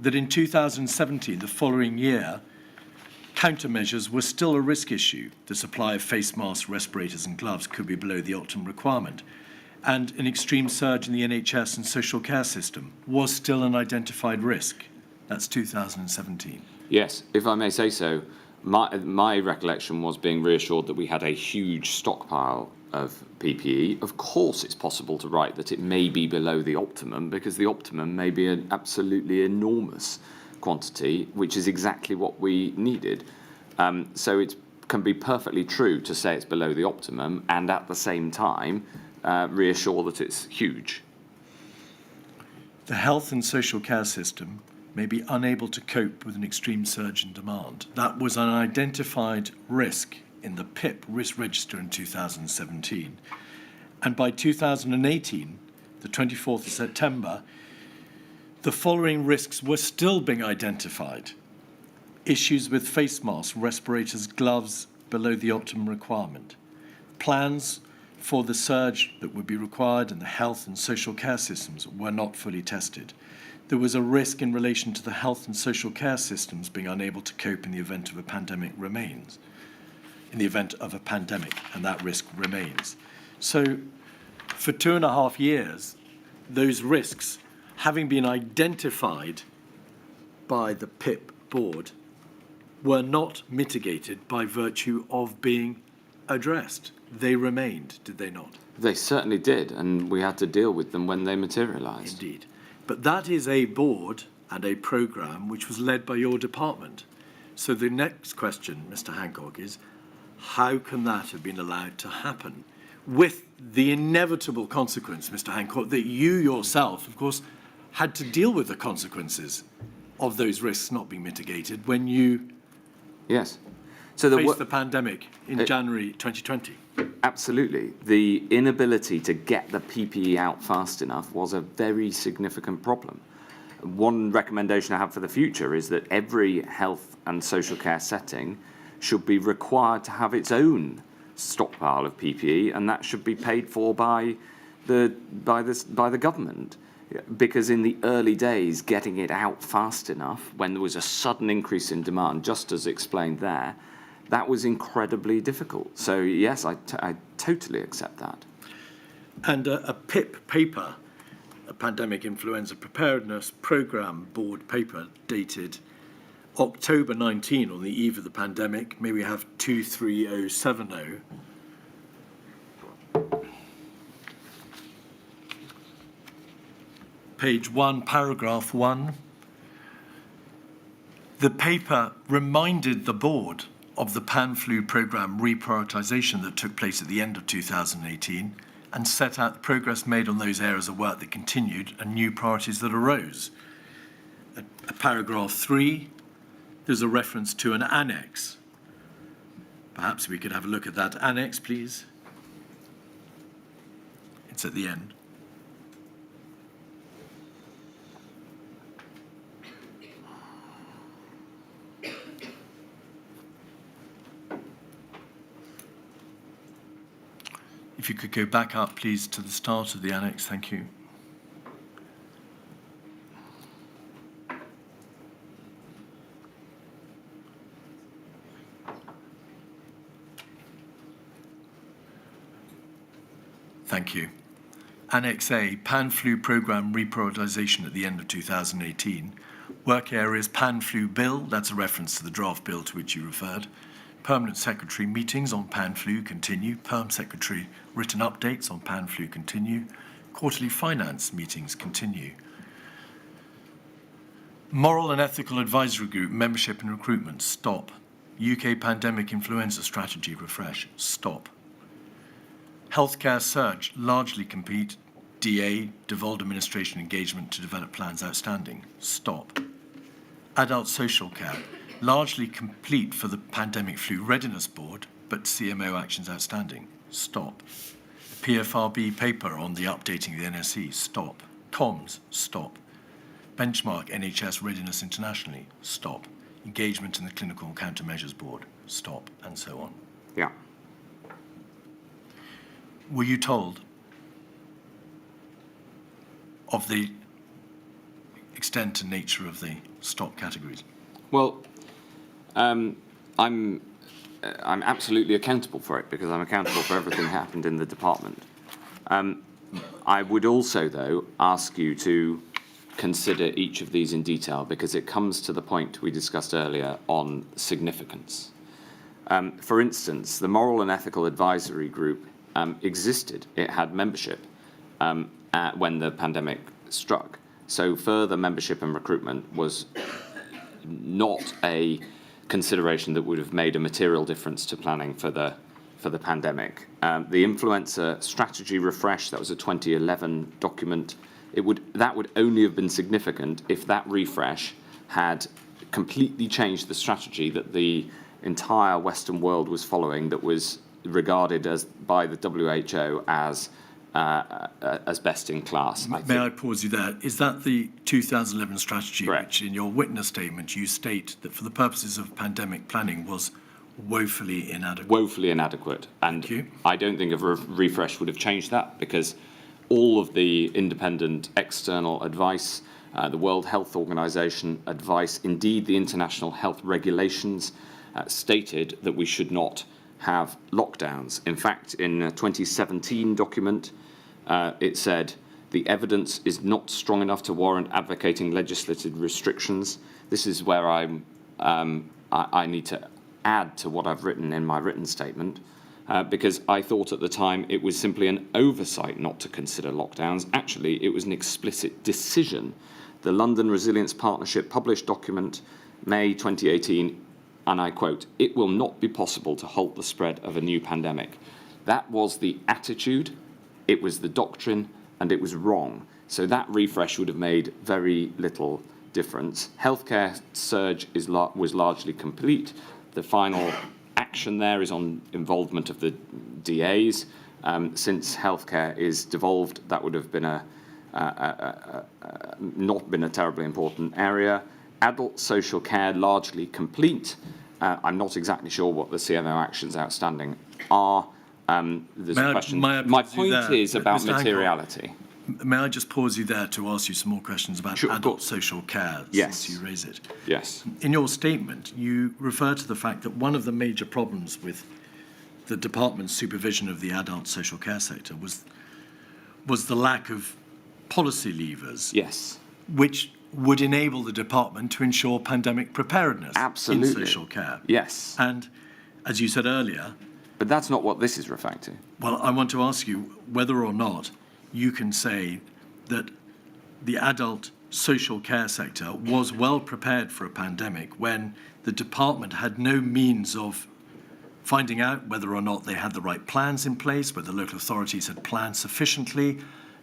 That in 2017, the following year, countermeasures were still a risk issue. The supply of face masks, respirators and gloves could be below the optimum requirement. And an extreme surge in the NHS and social care system was still an identified risk. That's 2017. Yes, if I may say so, my recollection was being reassured that we had a huge stockpile of PPE. Of course, it's possible to write that it may be below the optimum, because the optimum may be an absolutely enormous quantity, which is exactly what we needed. So it can be perfectly true to say it's below the optimum and at the same time reassure that it's huge. The health and social care system may be unable to cope with an extreme surge in demand. That was an identified risk in the PIP risk register in 2017. And by 2018, the 24th of September, the following risks were still being identified. Issues with face masks, respirators, gloves below the optimum requirement. Plans for the surge that would be required in the health and social care systems were not fully tested. There was a risk in relation to the health and social care systems being unable to cope in the event of a pandemic remains. In the event of a pandemic, and that risk remains. So for 2.5 years, those risks, having been identified by the PIP board, were not mitigated by virtue of being addressed. They remained, did they not? They certainly did, and we had to deal with them when they materialised. Indeed. But that is a board and a programme which was led by your department. So the next question, Mr. Hancock, is how can that have been allowed to happen? With the inevitable consequence, Mr. Hancock, that you yourself, of course, had to deal with the consequences of those risks not being mitigated when you Yes. So faced the pandemic in January 2020. Absolutely. The inability to get the PPE out fast enough was a very significant problem. One recommendation I have for the future is that every health and social care setting should be required to have its own stockpile of PPE, and that should be paid for by the government. Because in the early days, getting it out fast enough, when there was a sudden increase in demand, just as explained there, that was incredibly difficult. So yes, I totally accept that. And a PIP paper, a pandemic influenza preparedness programme board paper dated October 19 on the eve of the pandemic, may we have 23070. Page 1, paragraph 1. The paper reminded the board of the pan-flu programme reprioritisation that took place at the end of 2018 and set out the progress made on those areas of work that continued and new priorities that arose. At paragraph 3, there's a reference to an annex. Perhaps we could have a look at that annex, please. It's at the end. If you could go back up, please, to the start of the annex. Thank you. Thank you. Annex A, Pan-Flu Programme Reprioritisation at the end of 2018. Work areas Pan-Flu Bill, that's a reference to the draft bill to which you referred. Permanent Secretary meetings on Pan-Flu continue. Perm Secretary written updates on Pan-Flu continue. Quarterly finance meetings continue. Moral and Ethical Advisory Group membership and recruitment, stop. UK Pandemic Influenza Strategy refresh, stop. Healthcare surge, largely complete. DA, devolved administration engagement to develop plans outstanding, stop. Adult social care, largely complete for the Pandemic Flu Readiness Board, but CMO actions outstanding, stop. PFRB paper on the updating of the NSE, stop. Comms, stop. Benchmark NHS Readiness Internationally, stop. Engagement in the Clinical Countermeasures Board, stop, and so on. Yeah. Were you told of the extent and nature of the stock categories? Well, I'm absolutely accountable for it because I'm accountable for everything that happened in the department. I would also, though, ask you to consider each of these in detail because it comes to the point we discussed earlier on significance. For instance, the Moral and Ethical Advisory Group existed. It had membership when the pandemic struck. So further membership and recruitment was not a consideration that would have made a material difference to planning for the pandemic. The influenza strategy refresh, that was a 2011 document. That would only have been significant if that refresh had completely changed the strategy that the entire Western world was following, that was regarded as by the WHO as best in class. May I pause you there? Is that the 2011 strategy, Correct. which in your witness statement you state that for the purposes of pandemic planning was woefully inadequate? Woefully inadequate. And Thank you. I don't think a refresh would have changed that because all of the independent external advice, the World Health Organization advice, indeed the international health regulations stated that we should not have lockdowns. In fact, in a 2017 document, it said the evidence is not strong enough to warrant advocating legislative restrictions. This is where I need to add to what I've written in my written statement, because I thought at the time it was simply an oversight not to consider lockdowns. Actually, it was an explicit decision. The London Resilience Partnership published document, May 2018, and I quote, "It will not be possible to halt the spread of a new pandemic." That was the attitude, it was the doctrine, and it was wrong. So that refresh would have made very little difference. Healthcare surge was largely complete. The final action there is on involvement of the DAs. Since healthcare is devolved, that would have been not been a terribly important area. Adult social care largely complete. I'm not exactly sure what the CMO actions outstanding are. There's a question. My point is about Mr. materiality. Hancock, may I just pause you there to ask you some more questions about Sure, of adult course. social care, Yes. since you raise it? Yes. In your statement, you refer to the fact that one of the major problems with the department's supervision of the adult social care sector was the lack of policy levers, Yes. which would enable the department to ensure pandemic preparedness Absolutely. in social care. Yes. And as you said earlier, But that's not what this is referring to. well, I want to ask you whether or not you can say that the adult social care sector was well prepared for a pandemic when the department had no means of finding out whether or not they had the right plans in place, whether local authorities had planned sufficiently,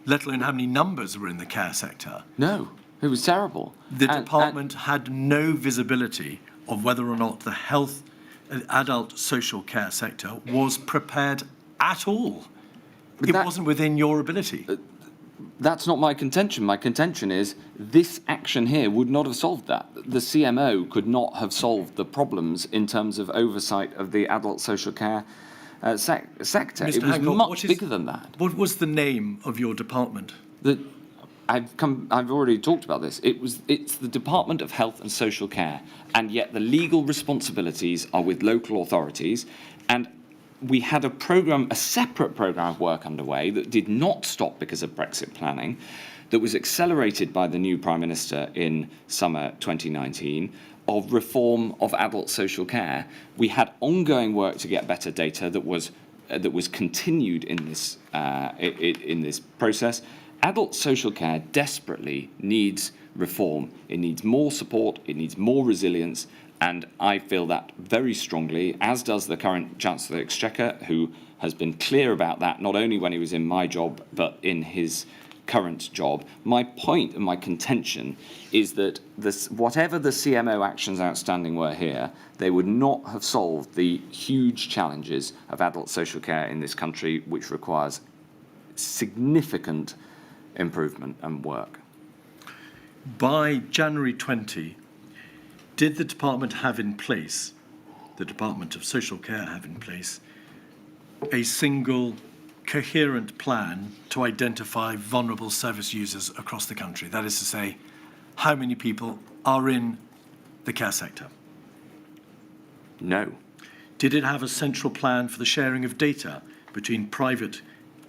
let alone how many numbers were in the care sector. No, it was terrible. The And- department had no visibility of whether or not the adult social care sector was prepared at all. But It that- wasn't within your ability. That's not my contention. My contention is this action here would not have solved that. The CMO could not have solved the problems in terms of oversight of the adult social care sector. Mr. It was Hancock, much bigger than that. What was the name of your department? I've already talked about this. It's the Department of Health and Social Care, and yet the legal responsibilities are with local authorities. And we had a separate program of work underway that did not stop because of Brexit planning, that was accelerated by the new Prime Minister in summer 2019, of reform of adult social care. We had ongoing work to get better data that was continued in this process. Adult social care desperately needs reform. It needs more support, it needs more resilience, and I feel that very strongly, as does the current Chancellor of the Exchequer, who has been clear about that, not only when he was in my job, but in his current job. My point and my contention is that whatever the CMO actions outstanding were here, they would not have solved the huge challenges of adult social care in this country, which requires significant improvement and work. By January 20, did the department have in place the Department of Social Care have in place a single coherent plan to identify vulnerable service users across the country? That is to say, how many people are in the care sector? No. Did it have a central plan for the sharing of data between private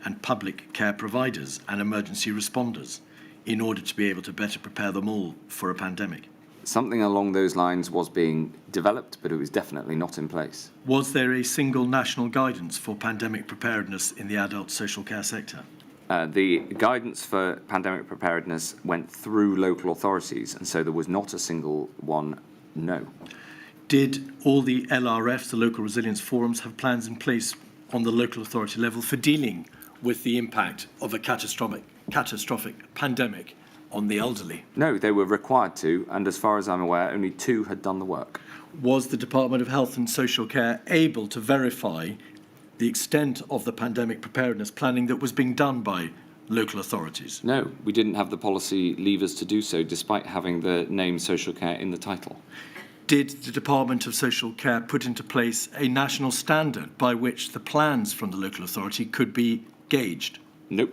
and public care providers and emergency responders in order to be able to better prepare them all for a pandemic? Something along those lines was being developed, but it was definitely not in place. Was there a single national guidance for pandemic preparedness in the adult social care sector? The guidance for pandemic preparedness went through local authorities, and so there was not a single one, no. Did all the LRFs, the local resilience forums, have plans in place on the local authority level for dealing with the impact of a catastrophic pandemic on the elderly? No, they were required to, and as far as I'm aware, only 2 had done the work. Was the Department of Health and Social Care able to verify the extent of the pandemic preparedness planning that was being done by local authorities? No, we didn't have the policy levers to do so, despite having the name social care in the title. Did the Department of Social Care put into place a national standard by which the plans from the local authority could be gauged? Nope.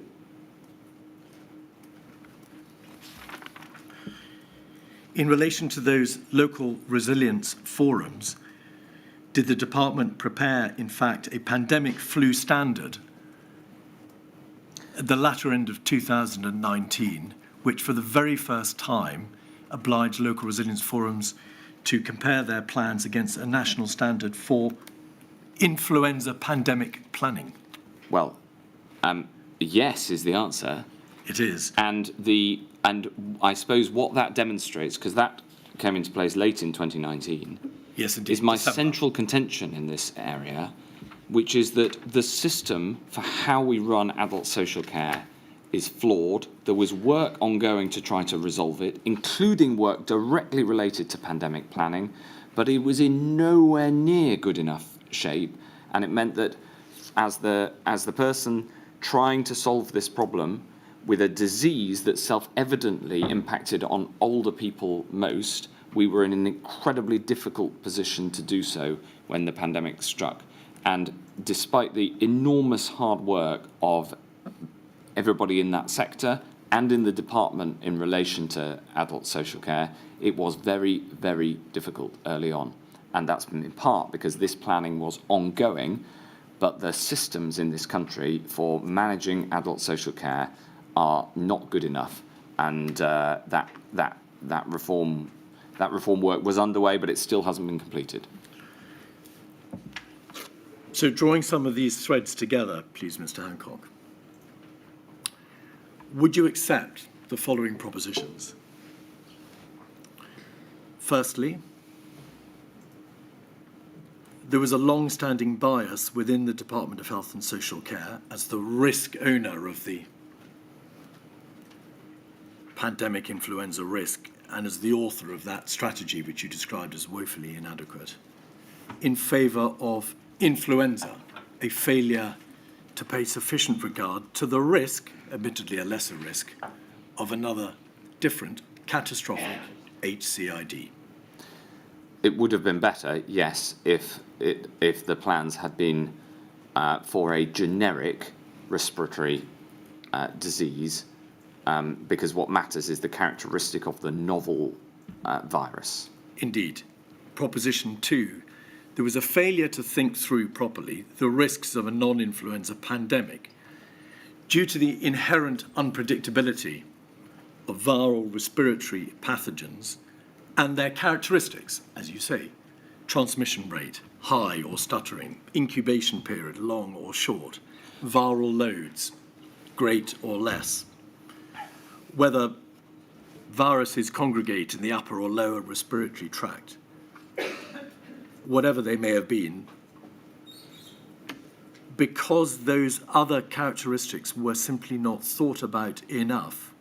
In relation to those local resilience forums, did the department prepare, in fact, a pandemic flu standard at the latter end of 2019, which for the very first time obliged local resilience forums to compare their plans against a national standard for influenza pandemic planning? Well, yes is the answer. It is. And I suppose what that demonstrates, because that came into place late in 2019, yes, indeed, is my December. central contention in this area, which is that the system for how we run adult social care is flawed. There was work ongoing to try to resolve it, including work directly related to pandemic planning, but it was in nowhere near good enough shape, and it meant that as the person trying to solve this problem with a disease that self-evidently impacted on older people most, we were in an incredibly difficult position to do so when the pandemic struck. And despite the enormous hard work of everybody in that sector and in the department in relation to adult social care, it was very, very difficult early on. And that's in part because this planning was ongoing, but the systems in this country for managing adult social care are not good enough. And that reform work was underway, but it still hasn't been completed. So drawing some of these threads together, please, Mr. Hancock, would you accept the following propositions? Firstly, there was a long-standing bias within the Department of Health and Social Care as the risk owner of the pandemic influenza risk and as the author of that strategy, which you described as woefully inadequate, in favour of influenza, a failure to pay sufficient regard to the risk, admittedly a lesser risk, of another different catastrophic HCID. It would have been better, yes, if the plans had been for a generic respiratory disease, because what matters is the characteristic of the novel virus. Indeed. Proposition 2, there was a failure to think through properly the risks of a non-influenza pandemic due to the inherent unpredictability of viral respiratory pathogens and their characteristics, as you say, transmission rate, high or stuttering, incubation period, long or short, viral loads, great or less, whether viruses congregate in the upper or lower respiratory tract, whatever they may have been, because those other characteristics were simply not thought about enough,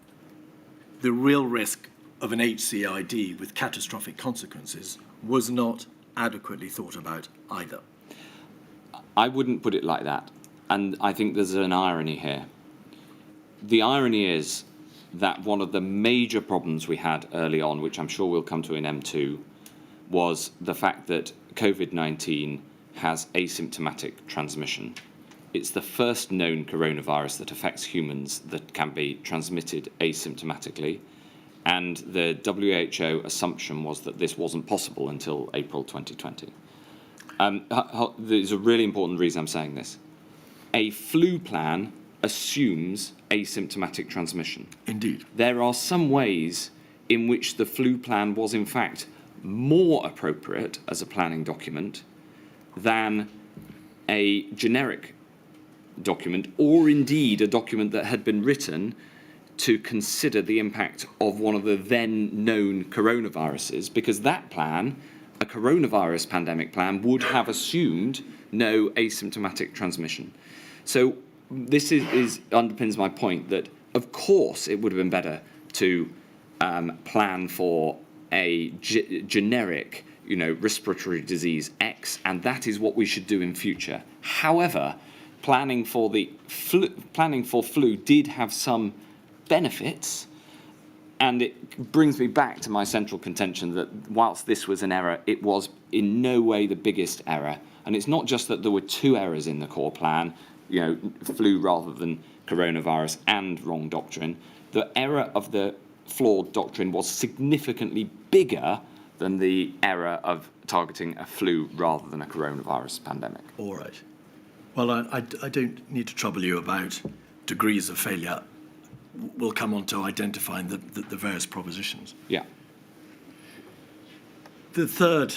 the real risk of an HCID with catastrophic consequences was not adequately thought about either. I wouldn't put it like that, and I think there's an irony here. The irony is that one of the major problems we had early on, which I'm sure we'll come to in M2, was the fact that COVID-19 has asymptomatic transmission. It's the first known coronavirus that affects humans that can be transmitted asymptomatically. And the WHO assumption was that this wasn't possible until April 2020. There's a really important reason I'm saying this. A flu plan assumes asymptomatic transmission. Indeed. There are some ways in which the flu plan was in fact more appropriate as a planning document than a generic document, or indeed a document that had been written to consider the impact of one of the then known coronaviruses, because that plan, a coronavirus pandemic plan, would have assumed no asymptomatic transmission. So this underpins my point that, of course, it would have been better to plan for a generic, respiratory disease X, and that is what we should do in future. However, planning for flu did have some benefits, and it brings me back to my central contention that whilst this was an error, it was in no way the biggest error. And it's not just that there were two errors in the core plan, flu rather than coronavirus, and wrong doctrine. The error of the flawed doctrine was significantly bigger than the error of targeting a flu rather than a coronavirus pandemic. All right. Well, I don't need to trouble you about degrees of failure. We'll come on to identifying the various propositions. Yeah. The third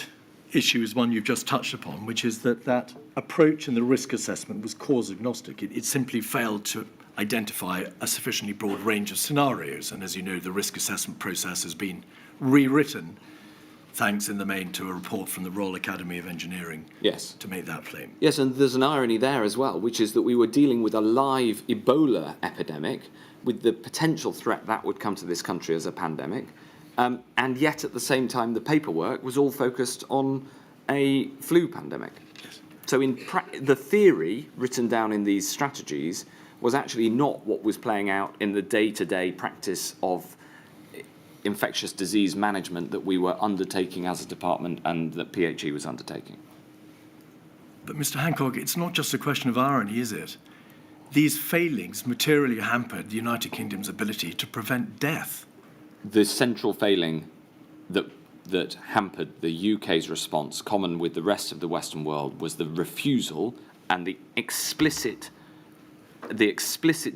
issue is one you've just touched upon, which is that approach in the risk assessment was cause agnostic. It simply failed to identify a sufficiently broad range of scenarios. And as you know, the risk assessment process has been rewritten, thanks in the main to a report from the Royal Academy of Engineering. Yes. To make that claim. Yes, and there's an irony there as well, which is that we were dealing with a live Ebola epidemic with the potential threat that would come to this country as a pandemic. And yet, at the same time, the paperwork was all focused on a flu pandemic. Yes. So the theory written down in these strategies was actually not what was playing out in the day-to-day practice of infectious disease management that we were undertaking as a department and that PHE was undertaking. But Mr. Hancock, it's not just a question of irony, is it? These failings materially hampered the United Kingdom's ability to prevent death. The central failing that hampered the UK's response, common with the rest of the Western world, was the refusal and the explicit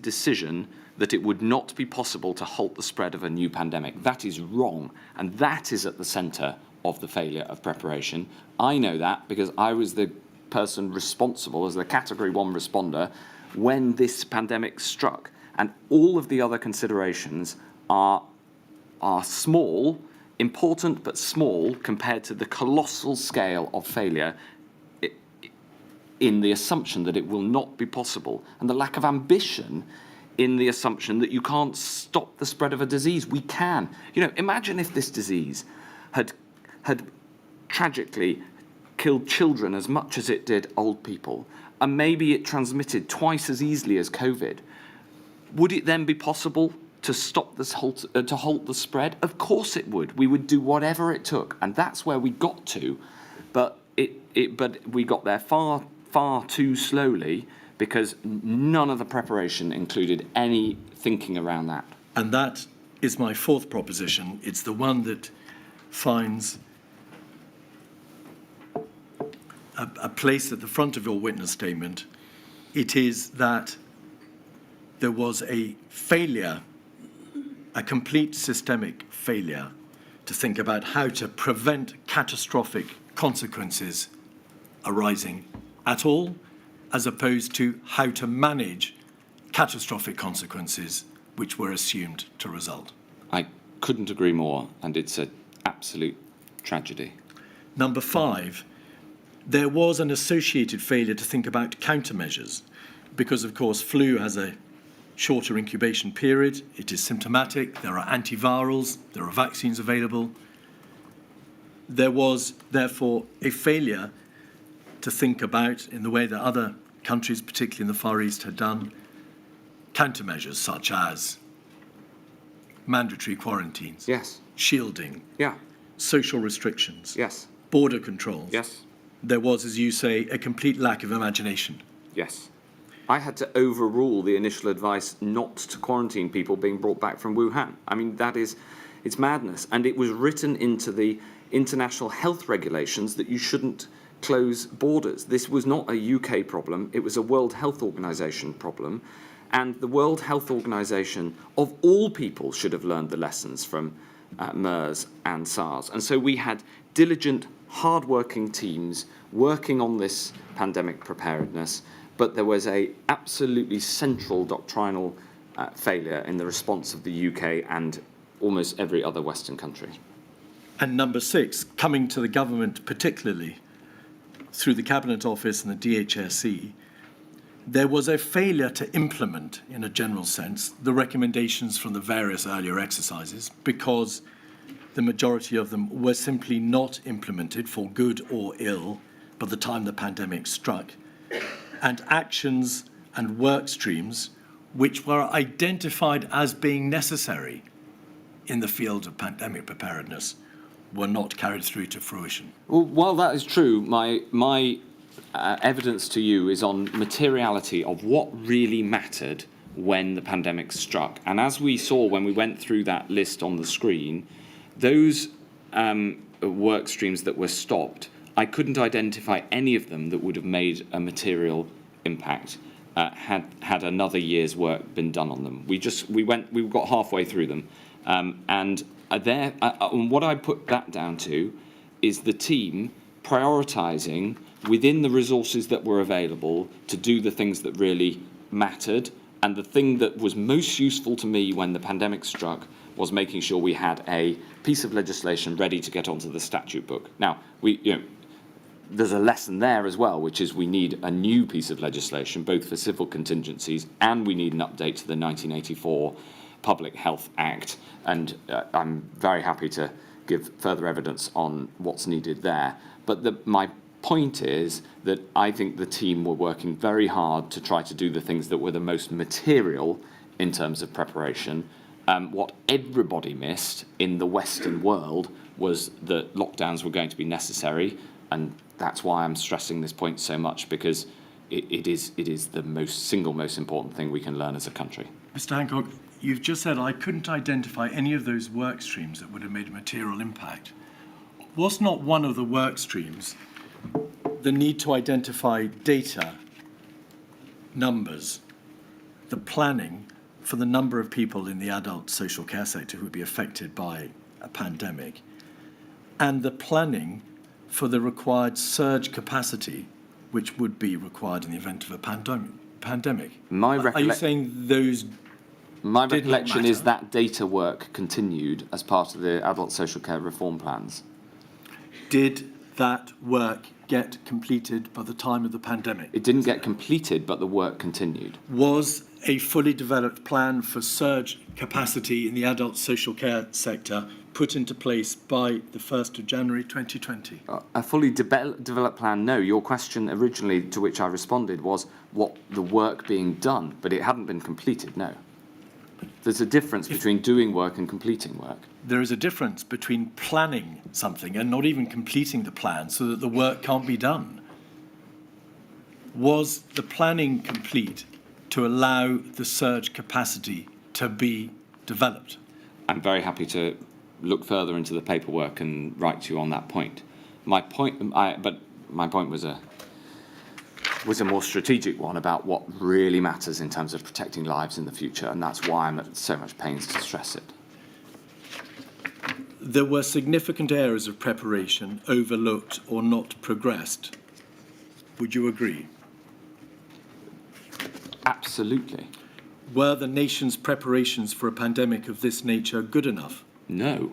decision that it would not be possible to halt the spread of a new pandemic. That is wrong, and that is at the centre of the failure of preparation. I know that because I was the person responsible as the Category 1 responder when this pandemic struck, and all of the other considerations are small, important but small compared to the colossal scale of failure in the assumption that it will not be possible, and the lack of ambition in the assumption that you can't stop the spread of a disease. We can. Imagine if this disease had tragically killed children as much as it did old people, and maybe it transmitted twice as easily as COVID. Would it then be possible to stop this to halt the spread? Of course it would. We would do whatever it took, and that's where we got to. But we got there far too slowly, because none of the preparation included any thinking around that. And that is my fourth proposition. It's the one that finds a place at the front of your witness statement. It is that there was a failure, a complete systemic failure, to think about how to prevent catastrophic consequences arising at all, as opposed to how to manage catastrophic consequences which were assumed to result. I couldn't agree more, and it's an absolute tragedy. Number 5, there was an associated failure to think about countermeasures, because, of course, flu has a shorter incubation period, it is symptomatic, there are antivirals, there are vaccines available. There was, therefore, a failure to think about, in the way that other countries, particularly in the Far East, had done, countermeasures such as mandatory quarantines, Yes. shielding, Yeah. social restrictions, Yes. border controls, Yes. there was, as you say, a complete lack of imagination. Yes. I had to overrule the initial advice not to quarantine people being brought back from Wuhan. I mean, it's madness. And it was written into the international health regulations that you shouldn't close borders. This was not a UK problem, it was a World Health Organization problem. And the World Health Organization, of all people, should have learned the lessons from MERS and SARS. And so we had diligent, hard-working teams working on this pandemic preparedness, but there was a absolutely central doctrinal failure in the response of the UK and almost every other Western country. And number 6, coming to the government particularly through the Cabinet Office and the DHSE, there was a failure to implement, in a general sense, the recommendations from the various earlier exercises because the majority of them were simply not implemented for good or ill by the time the pandemic struck. And actions and work streams which were identified as being necessary in the field of pandemic preparedness were not carried through to fruition. Well, while that is true, my evidence to you is on materiality of what really mattered when the pandemic struck. And as we saw when we went through that list on the screen, those work streams that were stopped, I couldn't identify any of them that would have made a material impact had another year's work been done on them. We got halfway through them, and what I put that down to is the team prioritising within the resources that were available to do the things that really mattered. And the thing that was most useful to me when the pandemic struck was making sure we had a piece of legislation ready to get onto the statute book. Now, there's a lesson there as well, which is we need a new piece of legislation, both for civil contingencies, and we need an update to the 1984 Public Health Act. And I'm very happy to give further evidence on what's needed there. But my point is that I think the team were working very hard to try to do the things that were the most material in terms of preparation. What everybody missed in the Western world was that lockdowns were going to be necessary, and that's why I'm stressing this point so much, because it is the single most important thing we can learn as a country. Mr. Hancock, you've just said I couldn't identify any of those work streams that would have made a material impact. Was not one of the work streams the need to identify data, numbers, the planning for the number of people in the adult social care sector who would be affected by a pandemic, and the planning for the required surge capacity which would be required in the event of a pandemic? Are you saying those My did not recollection is matter? that data work continued as part of the adult social care reform plans. Did that work get completed by the time of the pandemic? It didn't get completed, but the work continued. Was a fully developed plan for surge capacity in the adult social care sector put into place by the 1st of January 2020? A fully developed plan, no. Your question originally, to which I responded, was what the work being done, but it hadn't been completed, no. There's a difference between doing work and completing work. There is a difference between planning something and not even completing the plan so that the work can't be done. Was the planning complete to allow the surge capacity to be developed? I'm very happy to look further into the paperwork and write to you on that point. My point was a more strategic one about what really matters in terms of protecting lives in the future, and that's why I'm at so much pains to stress it. There were significant areas of preparation overlooked or not progressed. Would you agree? Absolutely. Were the nation's preparations for a pandemic of this nature good enough? No.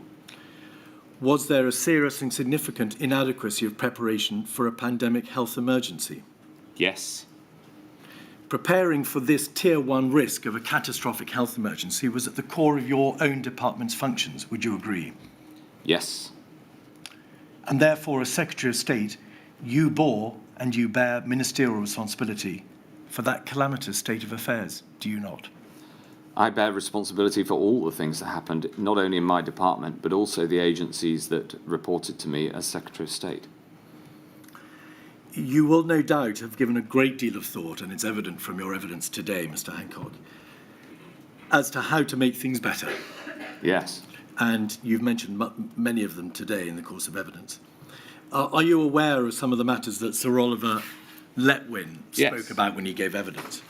Was there a serious and significant inadequacy of preparation for a pandemic health emergency? Yes. Preparing for this Tier 1 risk of a catastrophic health emergency was at the core of your own department's functions. Would you agree? Yes. And therefore, as Secretary of State, you bore and you bear ministerial responsibility for that calamitous state of affairs, do you not? I bear responsibility for all the things that happened, not only in my department, but also the agencies that reported to me as Secretary of State. You will no doubt have given a great deal of thought, and it's evident from your evidence today, Mr. Hancock, as to how to make things better. Yes. And you've mentioned many of them today in the course of evidence. Are you aware of some of the matters that Sir Oliver Letwin spoke about when he gave evidence?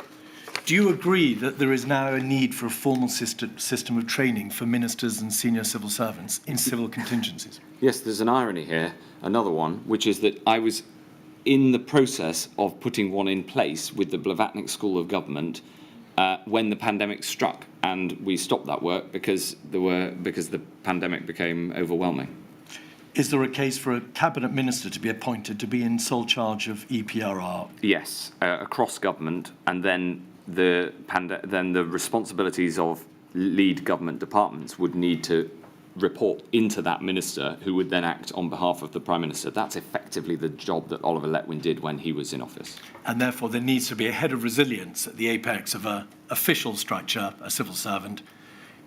Do you agree that there is now a need for a formal system of training for ministers and senior civil servants in civil contingencies? Yes, there's an irony here, another one, which is that I was in the process of putting one in place with the Blavatnik School of Government when the pandemic struck, and we stopped that work because the pandemic became overwhelming. Is there a case for a cabinet minister to be appointed to be in sole charge of EPRR? Yes, across government, and then the responsibilities of lead government departments would need to report into that minister, who would then act on behalf of the Prime Minister. That's effectively the job that Oliver Letwin did when he was in office. And therefore there needs to be a head of resilience at the apex of an official structure, a civil servant,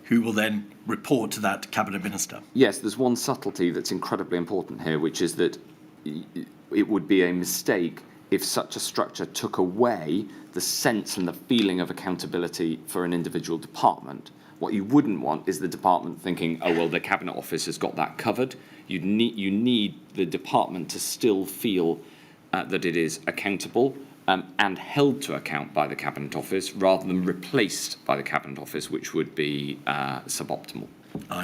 who will then report to that cabinet minister. Yes, there's one subtlety that's incredibly important here, which is that it would be a mistake if such a structure took away the sense and the feeling of accountability for an individual department. What you wouldn't want is the department thinking, oh, well, the Cabinet Office has got that covered. You need the department to still feel that it is accountable and held to account by the Cabinet Office rather than replaced by the Cabinet Office, which would be suboptimal.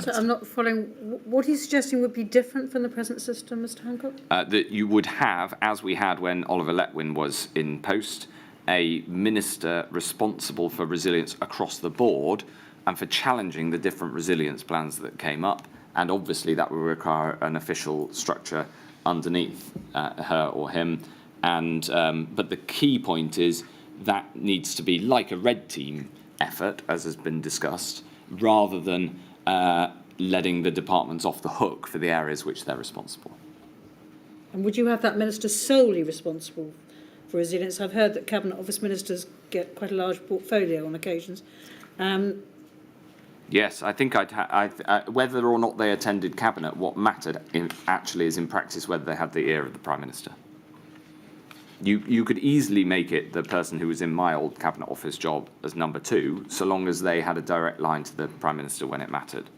So I'm not following. What he's suggesting would be different from the present system, Mr. Hancock? That you would have, as we had when Oliver Letwin was in post, a minister responsible for resilience across the board and for challenging the different resilience plans that came up. And obviously that will require an official structure underneath her or him. And but the key point is that needs to be like a red team effort, as has been discussed, rather than letting the departments off the hook for the areas which they're responsible. And would you have that minister solely responsible for resilience? I've heard that Cabinet Office ministers get quite a large portfolio on occasions. Yes, I think whether or not they attended Cabinet, what mattered actually is in practice whether they had the ear of the Prime Minister. You could easily make it the person who was in my old Cabinet Office job as number 2, so long as they had a direct line to the Prime Minister when it mattered.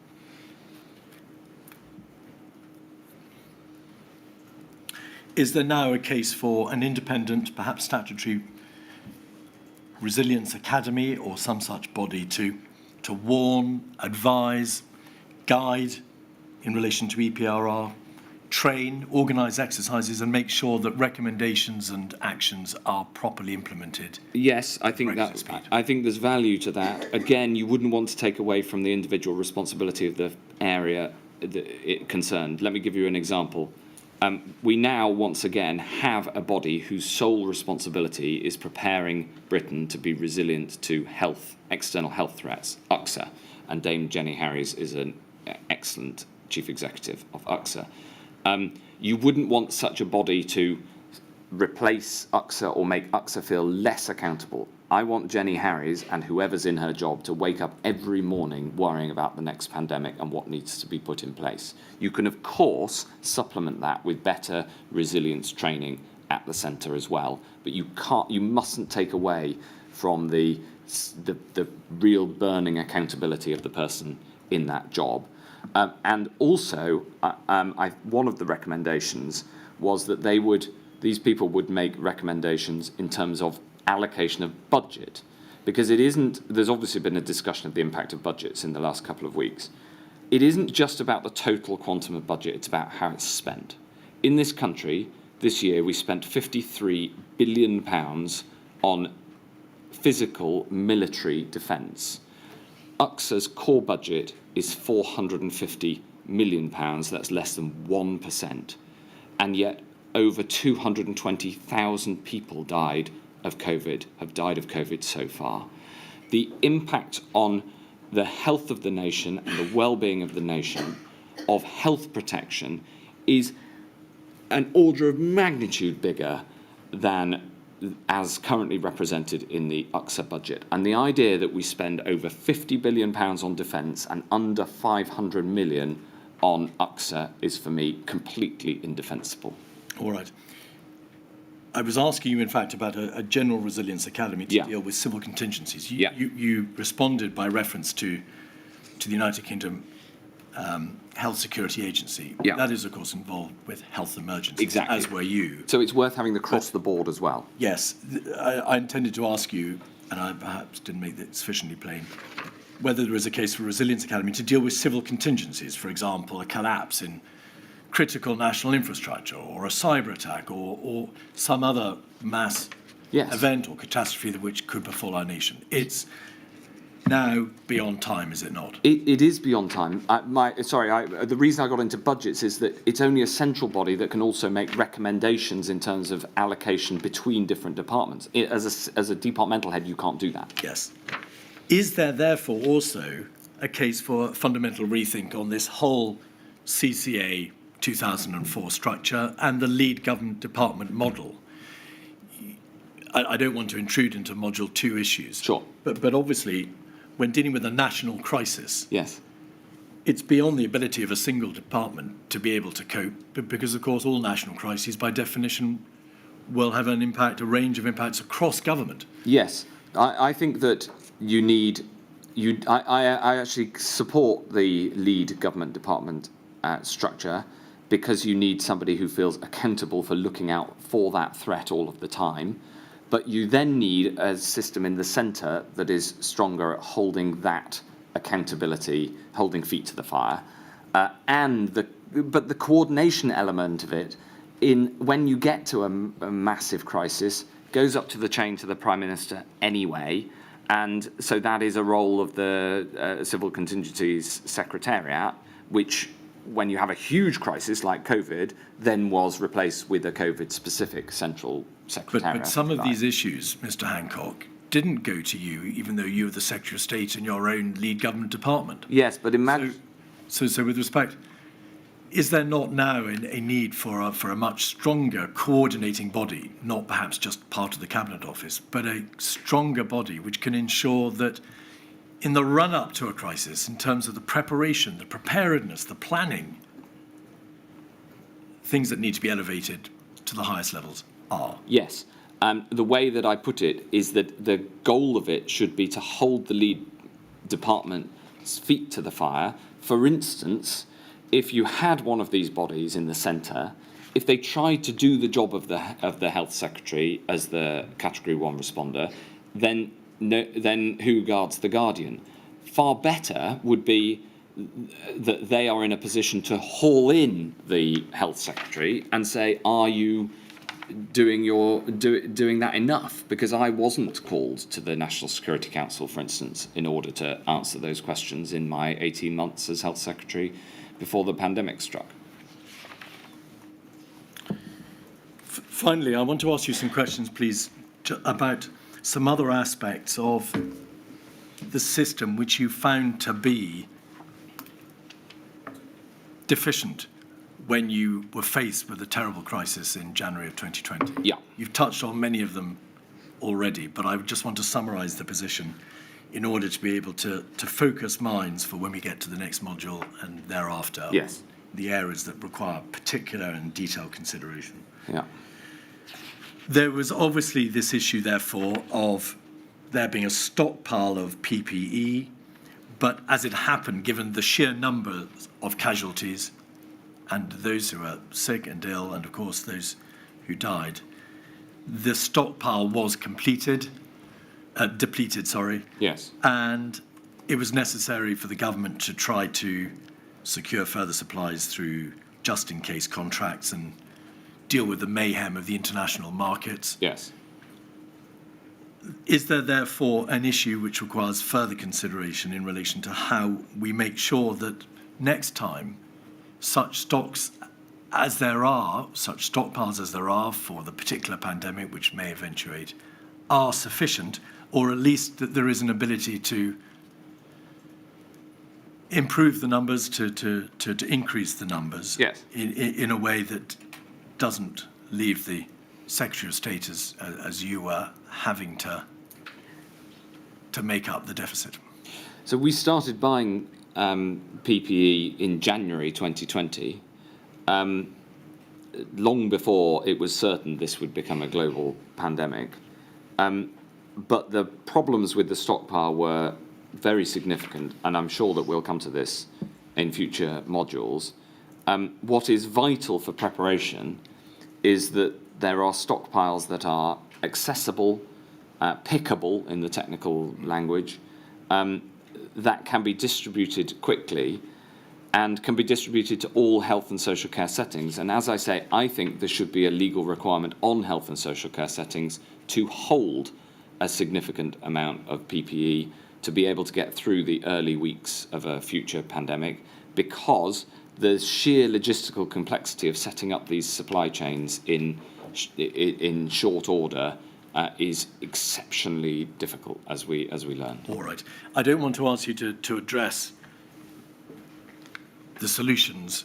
Is there now a case for an independent, perhaps statutory resilience academy or some such body to warn, advise, guide in relation to EPRR, train, organise exercises and make sure that recommendations and actions are properly implemented? Yes, I think there's value to that. Again, you wouldn't want to take away from the individual responsibility of the area it concerned. Let me give you an example. We now, once again, have a body whose sole responsibility is preparing Britain to be resilient to external health threats, UXA, and Dame Jenny Harries is an excellent chief executive of UXA. You wouldn't want such a body to replace UXA or make UXA feel less accountable. I want Jenny Harries and whoever's in her job to wake up every morning worrying about the next pandemic and what needs to be put in place. You can, of course, supplement that with better resilience training at the centre as well, but you mustn't take away from the real burning accountability of the person in that job. And also, one of the recommendations was that these people would make recommendations in terms of allocation of budget, because there's obviously been a discussion of the impact of budgets in the last couple of weeks. It isn't just about the total quantum of budget, it's about how it's spent. In this country, this year, we spent £53 billion on physical military defence. UXA's core budget is £450 million, that's less than 1%. And yet, over 220,000 people have died of COVID so far. The impact on the health of the nation and the well-being of the nation of health protection is an order of magnitude bigger than as currently represented in the UXA budget. And the idea that we spend over £50 billion on defence and under 500 million on UXA is, for me, completely indefensible. All right. I was asking you, in fact, about a general resilience academy to Yeah. deal with civil contingencies. Yeah. You responded by reference to the United Kingdom Health Security Agency. Yeah. That is, of course, involved with health emergencies, Exactly. as were you. So it's worth having across the board as well. Yes, I intended to ask you, and I perhaps didn't make it sufficiently plain, whether there is a case for Resilience Academy to deal with civil contingencies, for example, a collapse in critical national infrastructure, or a cyber attack, or some other mass Yes. event or catastrophe which could befall our nation. It's now beyond time, is it not? It is beyond time. The reason I got into budgets is that it's only a central body that can also make recommendations in terms of allocation between different departments. As a departmental head, you can't do that. Yes. Is there therefore also a case for fundamental rethink on this whole CCA 2004 structure and the lead government department model? I don't want to intrude into Module 2 issues. Sure. But obviously, when dealing with a national crisis, Yes. it's beyond the ability of a single department to be able to cope, because, of course, all national crises, by definition, will have an impact, a range of impacts across government. Yes. I think that you need. I actually support the lead government department structure, because you need somebody who feels accountable for looking out for that threat all of the time. But you then need a system in the centre that is stronger at holding that accountability, holding feet to the fire, but the coordination element of it, when you get to a massive crisis, goes up to the chain to the Prime Minister anyway, and so that is a role of the Civil Contingencies Secretariat, which, when you have a huge crisis like COVID, then was replaced with a COVID-specific central secretariat. But some of these issues, Mr. Hancock, didn't go to you, even though you were the Secretary of State in your own lead government department. Yes, but imagine. So with respect, is there not now a need for a much stronger coordinating body, not perhaps just part of the Cabinet Office, but a stronger body which can ensure that in the run-up to a crisis, in terms of the preparation, the preparedness, the planning, things that need to be elevated to the highest levels are? Yes. The way that I put it is that the goal of it should be to hold the lead department's feet to the fire. For instance, if you had one of these bodies in the centre, if they tried to do the job of the health secretary as the Category 1 responder, then who guards the guardian? Far better would be that they are in a position to haul in the health secretary and say, are you doing that enough? Because I wasn't called to the National Security Council, for instance, in order to answer those questions in my 18 months as health secretary before the pandemic struck. Finally, I want to ask you some questions, please, about some other aspects of the system which you found to be deficient when you were faced with a terrible crisis in January of 2020. Yeah. You've touched on many of them already, but I just want to summarise the position in order to be able to focus minds for when we get to the next module and thereafter. Yes. The areas that require particular and detailed consideration. Yeah. There was obviously this issue, therefore, of there being a stockpile of PPE, but as it happened, given the sheer numbers of casualties and those who are sick and ill, and of course those who died, the stockpile was depleted, Yes. and it was necessary for the government to try to secure further supplies through just-in-case contracts and deal with the mayhem of the international markets. Yes. Is there therefore an issue which requires further consideration in relation to how we make sure that next time such stocks as there are, such stockpiles as there are for the particular pandemic which may eventuate, are sufficient, or at least that there is an ability to improve the numbers, to increase the numbers, Yes. in a way that doesn't leave the Secretary of State as you were having to make up the deficit? So we started buying PPE in January 2020. long before it was certain this would become a global pandemic. But the problems with the stockpile were very significant, and I'm sure that we'll come to this in future modules. What is vital for preparation is that there are stockpiles that are accessible, pickable in the technical language, that can be distributed quickly and can be distributed to all health and social care settings. And as I say, I think there should be a legal requirement on health and social care settings to hold a significant amount of PPE to be able to get through the early weeks of a future pandemic, because the sheer logistical complexity of setting up these supply chains in short order is exceptionally difficult, as we learned. All right. I don't want to ask you to address the solutions,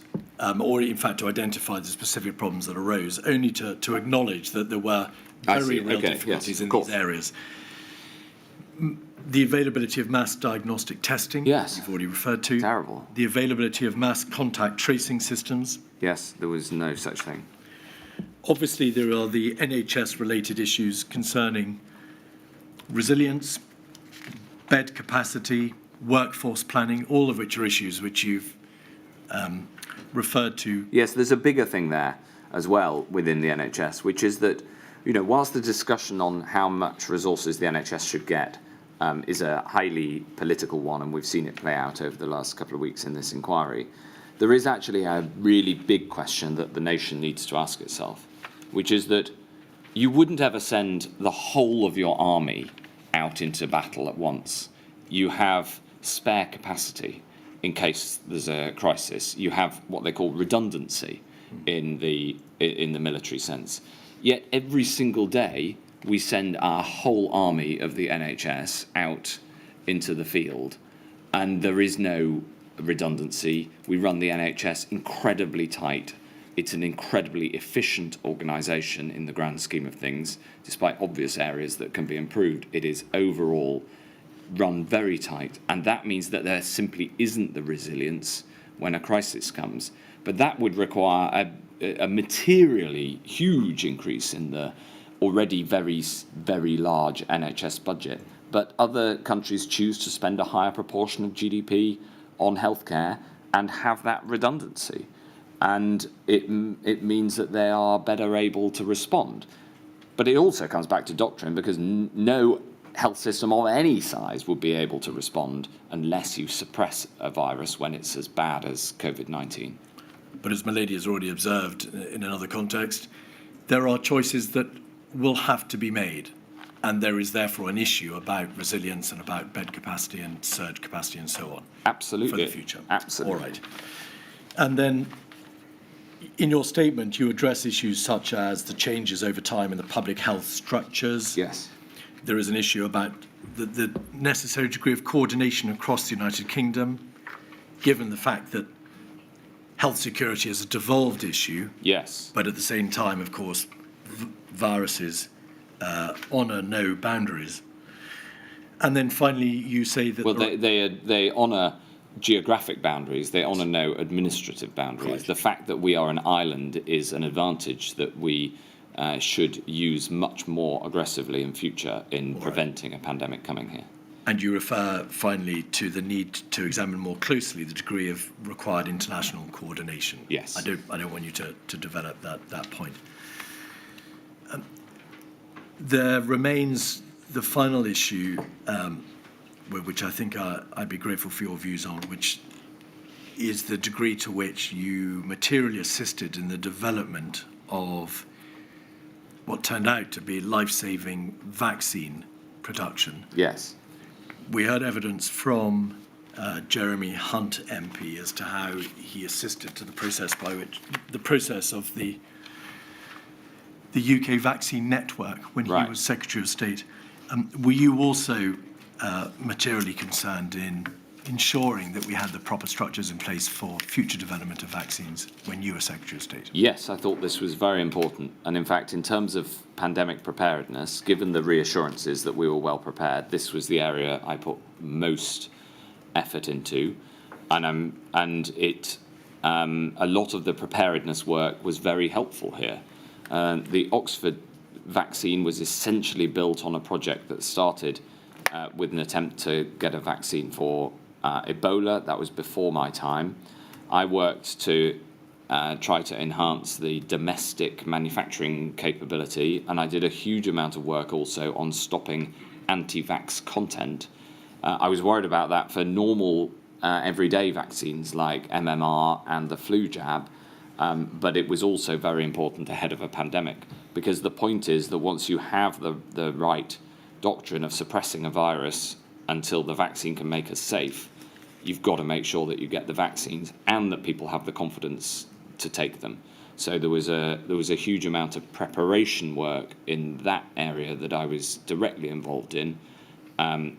or in fact to identify the specific problems that arose, only to acknowledge that there were very real difficulties in these areas. The availability of mass diagnostic testing, yes, you've already referred to. Terrible. The availability of mass contact tracing systems. Yes, there was no such thing. Obviously, there are the NHS-related issues concerning resilience, bed capacity, workforce planning, all of which are issues which you've referred to. Yes, there's a bigger thing there as well within the NHS, which is that, whilst the discussion on how much resources the NHS should get is a highly political one, and we've seen it play out over the last couple of weeks in this inquiry, there is actually a really big question that the nation needs to ask itself, which is that you wouldn't ever send the whole of your army out into battle at once. You have spare capacity in case there's a crisis. You have what they call redundancy in the military sense. Yet every single day we send our whole army of the NHS out into the field, and there is no redundancy. We run the NHS incredibly tight. It's an incredibly efficient organisation in the grand scheme of things, despite obvious areas that can be improved. It is overall run very tight, and that means that there simply isn't the resilience when a crisis comes. But that would require a materially huge increase in the already very, very large NHS budget. But other countries choose to spend a higher proportion of GDP on healthcare and have that redundancy. And it means that they are better able to respond. But it also comes back to doctrine, because no health system of any size would be able to respond unless you suppress a virus when it's as bad as COVID-19. But as Milady has already observed in another context, there are choices that will have to be made, and there is therefore an issue about resilience and about bed capacity and surge capacity and so on. Absolutely. For the future. Absolutely. All right. And then in your statement, you address issues such as the changes over time in the public health structures. Yes. There is an issue about the necessary degree of coordination across the United Kingdom, given the fact that health security is a devolved issue. Yes. But at the same time, of course, viruses honour no boundaries. And then finally, you say that... Well, they honour geographic boundaries. They honour no administrative boundaries. Right. The fact that we are an island is an advantage that we should use much more aggressively in future in preventing a pandemic coming here. And you refer finally to the need to examine more closely the degree of required international coordination. Yes. I don't want you to develop that point. There remains the final issue, which I think I'd be grateful for your views on, which is the degree to which you materially assisted in the development of what turned out to be life-saving vaccine production. Yes. We heard evidence from Jeremy Hunt MP as to how he assisted to the process of the UK vaccine network when he was Secretary of State. Were you also materially concerned in ensuring that we had the proper structures in place for future development of vaccines when you were Secretary of State? Yes, I thought this was very important. And in fact, in terms of pandemic preparedness, given the reassurances that we were well prepared, this was the area I put most effort into. And it a lot of the preparedness work was very helpful here. The Oxford vaccine was essentially built on a project that started with an attempt to get a vaccine for Ebola. That was before my time. I worked to try to enhance the domestic manufacturing capability, and I did a huge amount of work also on stopping anti-vax content. I was worried about that for normal everyday vaccines like MMR and the flu jab, but it was also very important ahead of a pandemic, because the point is that once you have the right doctrine of suppressing a virus until the vaccine can make us safe, you've got to make sure that you get the vaccines and that people have the confidence to take them. So there was a huge amount of preparation work in that area that I was directly involved in, and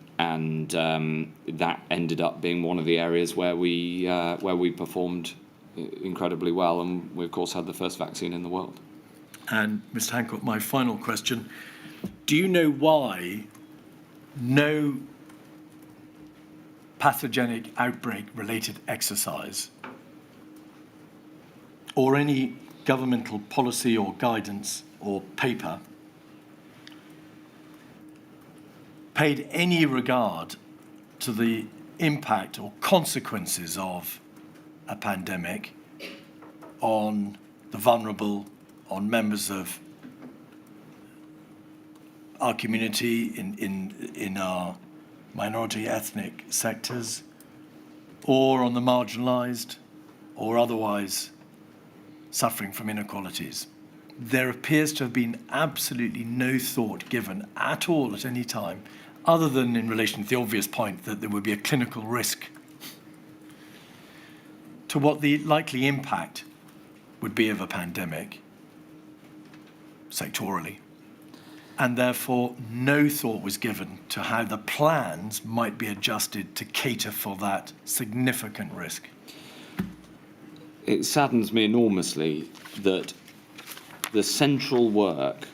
that ended up being one of the areas where we performed incredibly well, and we of course had the first vaccine in the world. And Mr. Hancock, my final question: do you know why no pathogenic outbreak-related exercise or any governmental policy or guidance or paper paid any regard to the impact or consequences of a pandemic on the vulnerable, on members of our community in our minority ethnic sectors, or on the marginalised or otherwise suffering from inequalities? There appears to have been absolutely no thought given at all at any time, other than in relation to the obvious point that there would be a clinical risk, to what the likely impact would be of a pandemic sectorally. And therefore, no thought was given to how the plans might be adjusted to cater for that significant risk. It saddens me enormously that the central work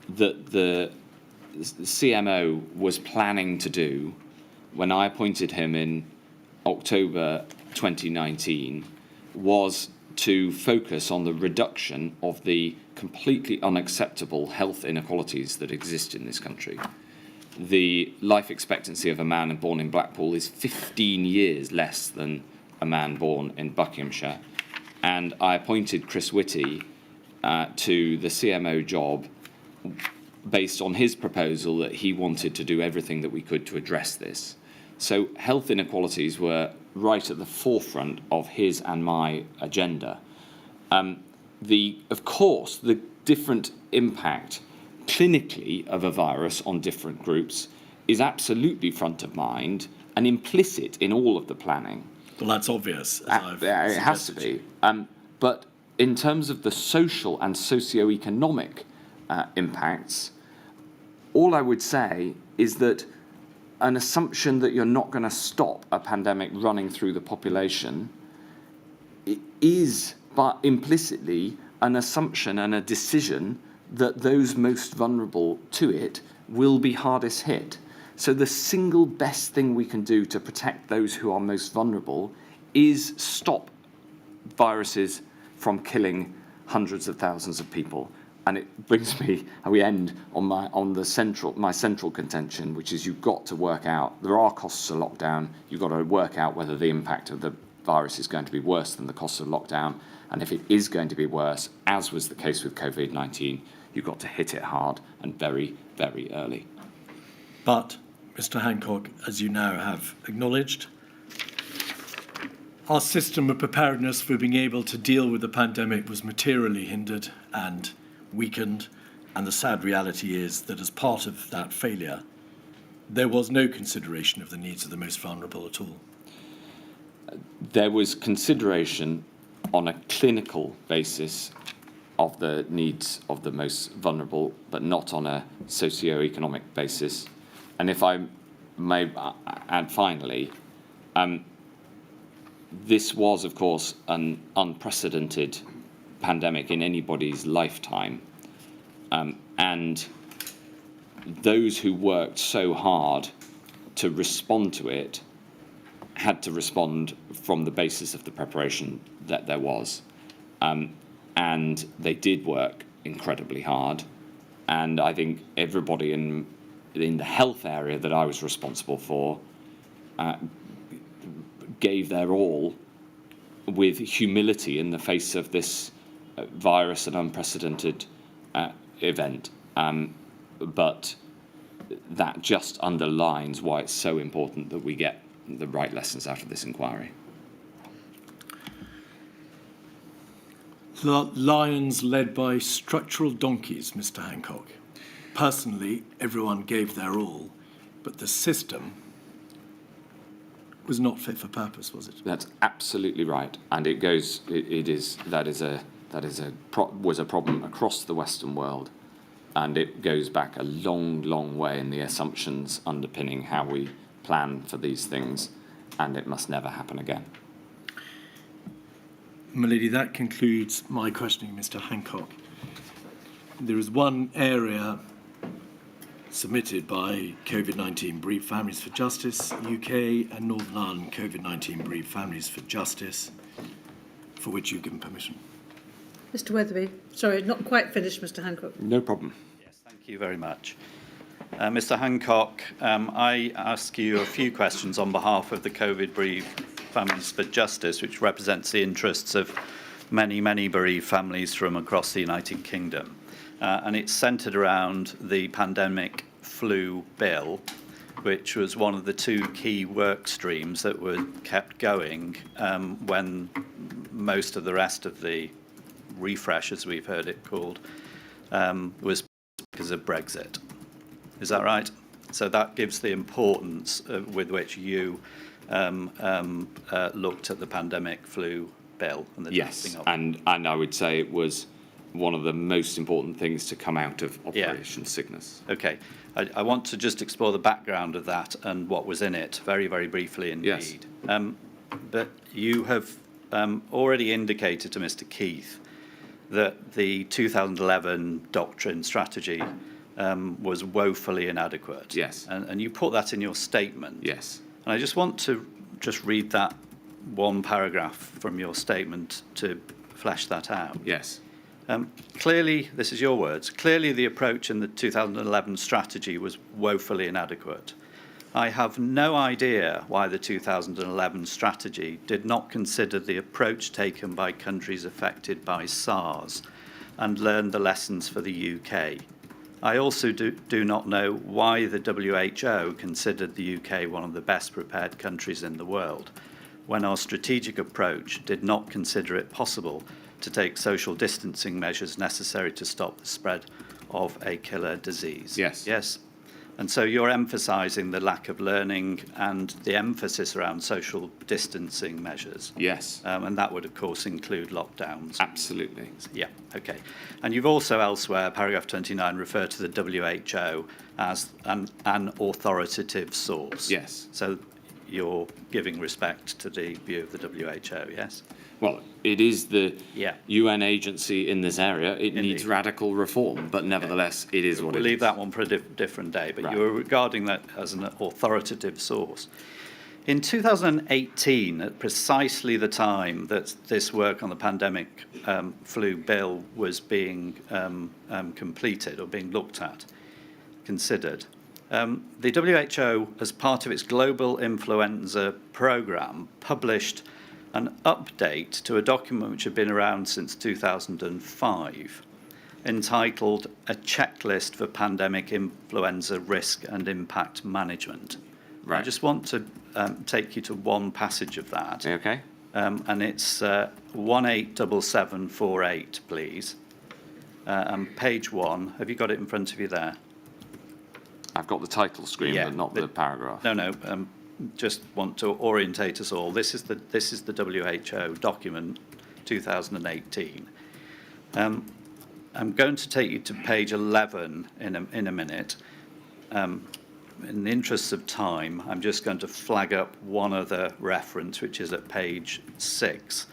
that the CMO was planning to do when I appointed him in October 2019 was to focus on the reduction of the completely unacceptable health inequalities that exist in this country. The life expectancy of a man born in Blackpool is 15 years less than a man born in Buckinghamshire. And I appointed Chris Whitty to the CMO job based on his proposal that he wanted to do everything that we could to address this. So health inequalities were right at the forefront of his and my agenda. Of course, the different impact clinically of a virus on different groups is absolutely front of mind and implicit in all of the planning. Well, that's obvious. It has to be. But in terms of the social and socio-economic impacts, all I would say is that an assumption that you're not going to stop a pandemic running through the population is, but implicitly, an assumption and a decision that those most vulnerable to it will be hardest hit. So the single best thing we can do to protect those who are most vulnerable is stop viruses from killing hundreds of thousands of people. And it brings me, we end on my central contention, which is you've got to work out, there are costs of lockdown, you've got to work out whether the impact of the virus is going to be worse than the costs of lockdown. And if it is going to be worse, as was the case with COVID-19, you've got to hit it hard and very, very early. But, Mr. Hancock, as you now have acknowledged, our system of preparedness for being able to deal with the pandemic was materially hindered and weakened, and the sad reality is that as part of that failure, there was no consideration of the needs of the most vulnerable at all. There was consideration on a clinical basis of the needs of the most vulnerable, but not on a socio-economic basis. And if I may add finally, this was, of course, an unprecedented pandemic in anybody's lifetime. And those who worked so hard to respond to it had to respond from the basis of the preparation that there was. And they did work incredibly hard. And I think everybody in the health area that I was responsible for gave their all with humility in the face of this virus and unprecedented event. But that just underlines why it's so important that we get the right lessons out of this inquiry. Lions led by structural donkeys, Mr. Hancock. Personally, everyone gave their all, but the system was not fit for purpose, was it? That's absolutely right, and it goes. Was a problem across the Western world, and it goes back a long, long way in the assumptions underpinning how we plan for these things, and it must never happen again. My lady, that concludes my questioning, Mr. Hancock. There is one area submitted by COVID-19 Bereaved Families for Justice UK and Northern Ireland COVID-19 Bereaved Families for Justice, for which you've given permission. Mr. Weatherby. Sorry, not quite finished, Mr. Hancock. No problem. Yes, thank you very much. Mr. Hancock, I ask you a few questions on behalf of the COVID Bereaved Families for Justice, which represents the interests of many, many bereaved families from across the United Kingdom. And it's centred around the pandemic flu bill, which was one of the two key work streams that were kept going when most of the rest of the refresh, as we've heard it called, was because of Brexit. Is that right? So that gives the importance with which you looked at the pandemic flu bill and the drafting of it. And I would say it was one of the most important things to come out of Operation Cygnus. Okay. I want to just explore the background of that and what was in it very, very briefly indeed. Yes. But you have already indicated to Mr. Keith that the 2011 Doctrine strategy was woefully inadequate. Yes. And you put that in your statement. Yes. And I just want to just read that one paragraph from your statement to flesh that out. Yes. Clearly, this is your words, clearly the approach in the 2011 strategy was woefully inadequate. I have no idea why the 2011 strategy did not consider the approach taken by countries affected by SARS and learn the lessons for the UK. I also do not know why the WHO considered the UK one of the best prepared countries in the world, when our strategic approach did not consider it possible to take social distancing measures necessary to stop the spread of a killer disease. Yes. Yes. And so you're emphasising the lack of learning and the emphasis around social distancing measures. Yes. And that would, of course, include lockdowns. Absolutely. Yeah, okay. And you've also elsewhere, paragraph 29, referred to the WHO as an authoritative source. Yes. So you're giving respect to the view of the WHO, yes? Well, it is the Yeah. UN agency in this area. It needs Indeed. radical reform, but nevertheless, it is what We'll it leave is. that one for a different day, but Right. you were regarding that as an authoritative source. In 2018, at precisely the time that this work on the pandemic flu bill was being completed or being looked at, considered, the WHO, as part of its global influenza programme, published an update to a document which had been around since 2005, entitled A Checklist for Pandemic Influenza Risk and Impact Management. Right. I just want to take you to one passage of that. Okay. And it's 187748, please. And page 1. Have you got it in front of you there? I've got the title screen, Yeah, but not the paragraph. No, just want to orientate us all. This is the WHO document, 2018. I'm going to take you to page 11 in a minute. In the interests of time, I'm just going to flag up one other reference, which is at page 6,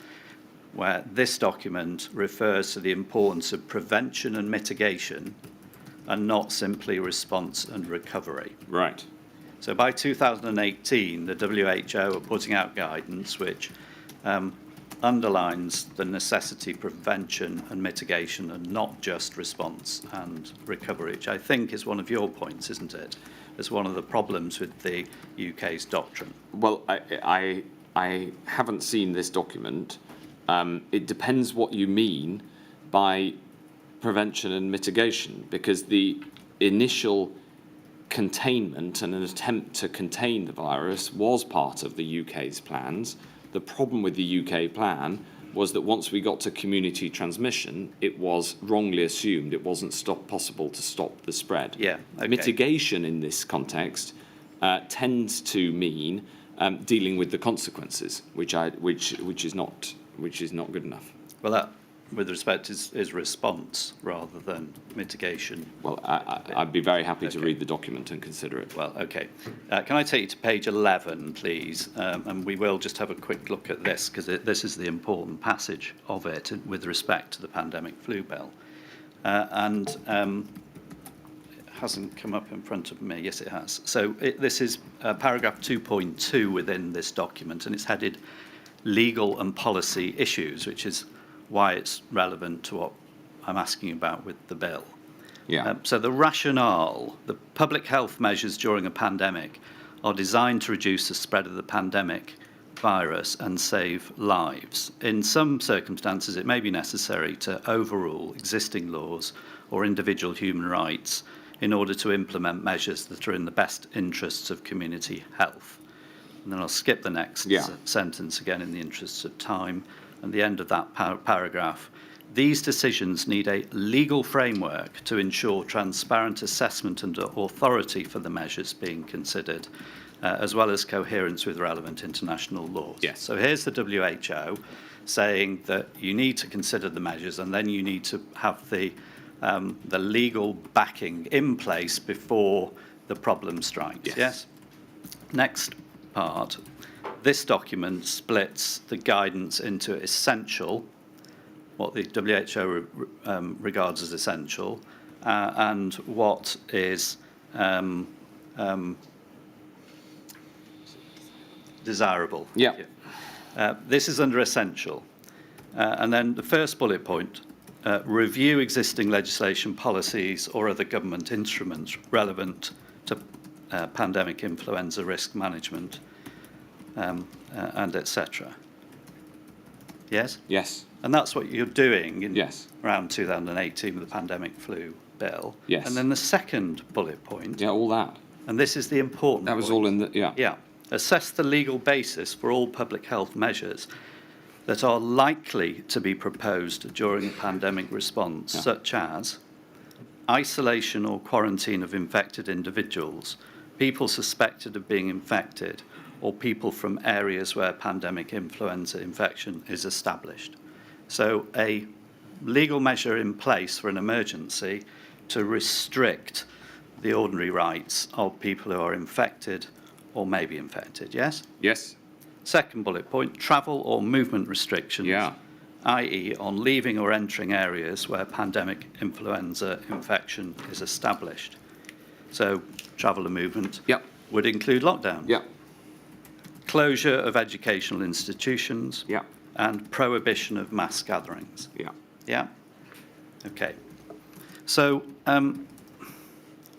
where this document refers to the importance of prevention and mitigation and not simply response and recovery. Right. So by 2018, the WHO are putting out guidance which underlines the necessity of prevention and mitigation and not just response and recovery, which I think is one of your points, isn't it? As one of the problems with the UK's doctrine. Well, I haven't seen this document. It depends what you mean by prevention and mitigation, because the initial containment and an attempt to contain the virus was part of the UK's plans. The problem with the UK plan was that once we got to community transmission, it was wrongly assumed it wasn't possible to stop the spread. Yeah, okay. Mitigation in this context tends to mean dealing with the consequences, which is not good enough. Well, that, with respect, is response rather than mitigation. Well, I'd be very happy to read the document and consider it. Well, okay. Can I take you to page 11, please? And we will just have a quick look at this, because this is the important passage of it with respect to the pandemic flu bill. It hasn't come up in front of me. Yes, it has. So this is paragraph 2.2 within this document, and it's headed Legal and Policy Issues, which is why it's relevant to what I'm asking about with the bill. Yeah. So the rationale, the public health measures during a pandemic are designed to reduce the spread of the pandemic virus and save lives. In some circumstances, it may be necessary to overrule existing laws or individual human rights in order to implement measures that are in the best interests of community health. And then I'll skip the next sentence again in the interests of time. And the end of that paragraph. These decisions need a legal framework to ensure transparent assessment and authority for the measures being considered, as well as coherence with relevant international laws. Yes. So here's the WHO saying that you need to consider the measures, and then you need to have the legal backing in place before the problem strikes. Yes? Next part. This document splits the guidance into essential, what the WHO regards as essential, and what is desirable. Yeah. This is under essential. And then the first bullet point, review existing legislation, policies, or other government instruments relevant to pandemic influenza risk management. And etc. Yes? Yes. And that's what you're doing in around 2018 with the pandemic flu bill. Yes. And then the second bullet point. Yeah, all that. And this is the important That was point. all in the, Yeah. Assess the legal basis for all public health measures that are likely to be proposed during a pandemic response, such as isolation or quarantine of infected individuals, people suspected of being infected, or people from areas where pandemic influenza infection is established. So a legal measure in place for an emergency to restrict the ordinary rights of people who are infected or may be infected, yes? Yes. Second bullet point, travel or movement restrictions, i.e. on leaving or entering areas where pandemic influenza infection is established. So travel and movement would include lockdown. Yeah. Closure of educational institutions. Yeah. And prohibition of mass gatherings. Yeah. Yeah? Okay. So,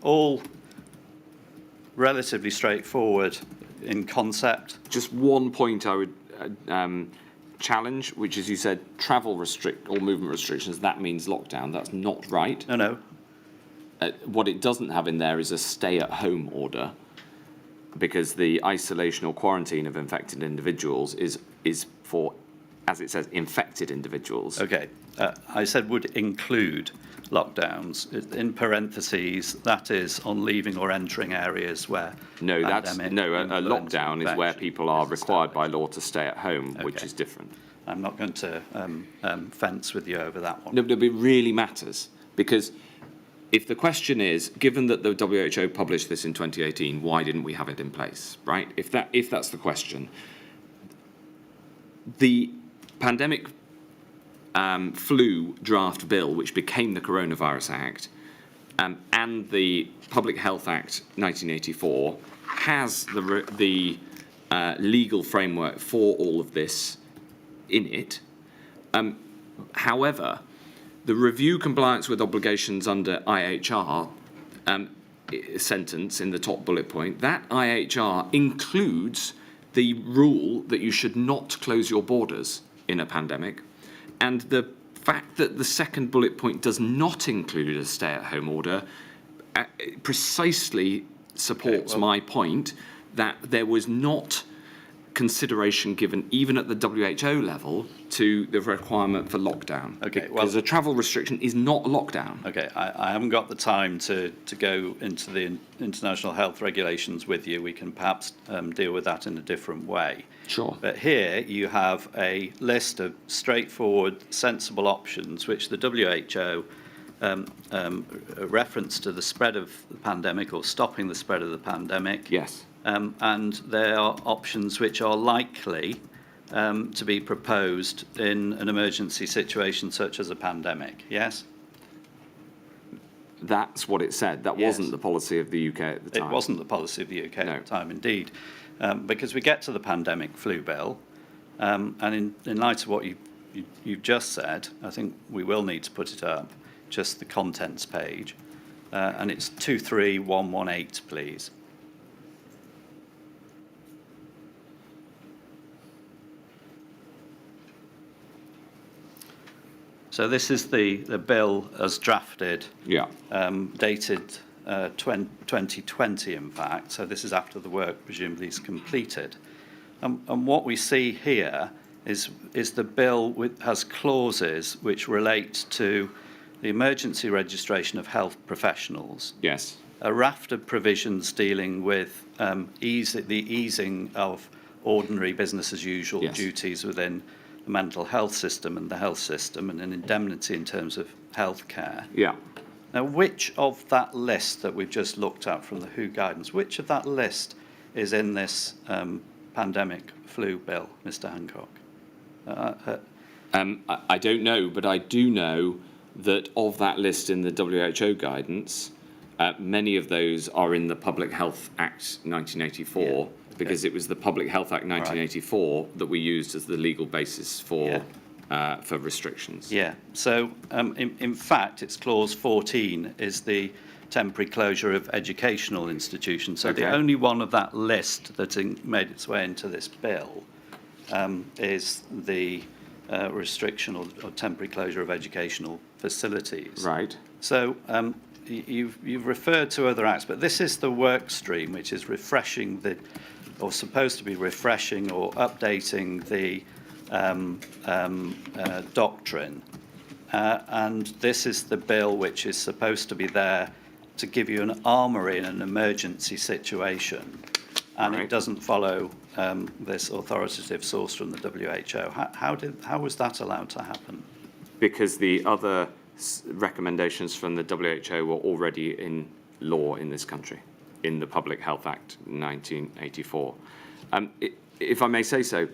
all relatively straightforward in concept. Just one point I would challenge, which is you said travel or movement restrictions, that means lockdown. That's not right. No. What it doesn't have in there is a stay-at-home order, because the isolation or quarantine of infected individuals is for, as it says, infected individuals. Okay. I said would include lockdowns. In parentheses, that is on leaving or entering areas where a lockdown is where people are required by law to stay at home, which is different. I'm not going to fence with you over that one. No, but it really matters, because if the question is, given that the WHO published this in 2018, why didn't we have it in place, right? If that's the question, the pandemic flu draft bill, which became the Coronavirus Act, and the Public Health Act 1984 has the legal framework for all of this in it. However, the review compliance with obligations under IHR sentence in the top bullet point, that IHR includes the rule that you should not close your borders in a pandemic, and the fact that the second bullet point does not include a stay-at-home order precisely supports my point that there was not consideration given, even at the WHO level, to the requirement for lockdown. Okay, because a travel restriction is not a lockdown. Okay, I haven't got the time to go into the international health regulations with you. We can perhaps deal with that in a different way. Sure. But here you have a list of straightforward, sensible options which the WHO reference to the spread of the pandemic or stopping the spread of the pandemic. Yes. And there are options which are likely to be proposed in an emergency situation such as a pandemic, yes? That's what it said. That wasn't the policy of the UK at the time. It wasn't the policy of the UK at the time, indeed. Because we get to the pandemic flu bill, and in light of what you've just said, I think we will need to put it up, just the contents page. And it's 23118, please. So this is the bill as drafted, dated 2020, in fact. So this is after the work presumably is completed. And what we see here is the bill has clauses which relate to the emergency registration of health professionals. Yes. A raft of provisions dealing with the easing of ordinary business as usual duties within the mental health system and the health system, and an indemnity in terms of healthcare. Yeah. Now, which of that list that we've just looked at from the WHO guidance, which of that list is in this pandemic flu bill, Mr. Hancock? I don't know, but I do know that of that list in the WHO guidance, many of those are in the Public Health Act 1984, because it was the Public Health Act 1984 that we used as the legal basis for restrictions. Yeah. So, in fact, it's clause 14 is the temporary closure of educational institutions. So the only one of that list that made its way into this bill is the restriction or temporary closure of educational facilities. Right. So you've referred to other acts, but this is the work stream which is refreshing or supposed to be refreshing or updating the doctrine. And this is the bill which is supposed to be there to give you an armoury in an emergency situation. And it doesn't follow this authoritative source from the WHO. How was that allowed to happen? Because the other recommendations from the WHO were already in law in this country, in the Public Health Act 1984. If I may say so,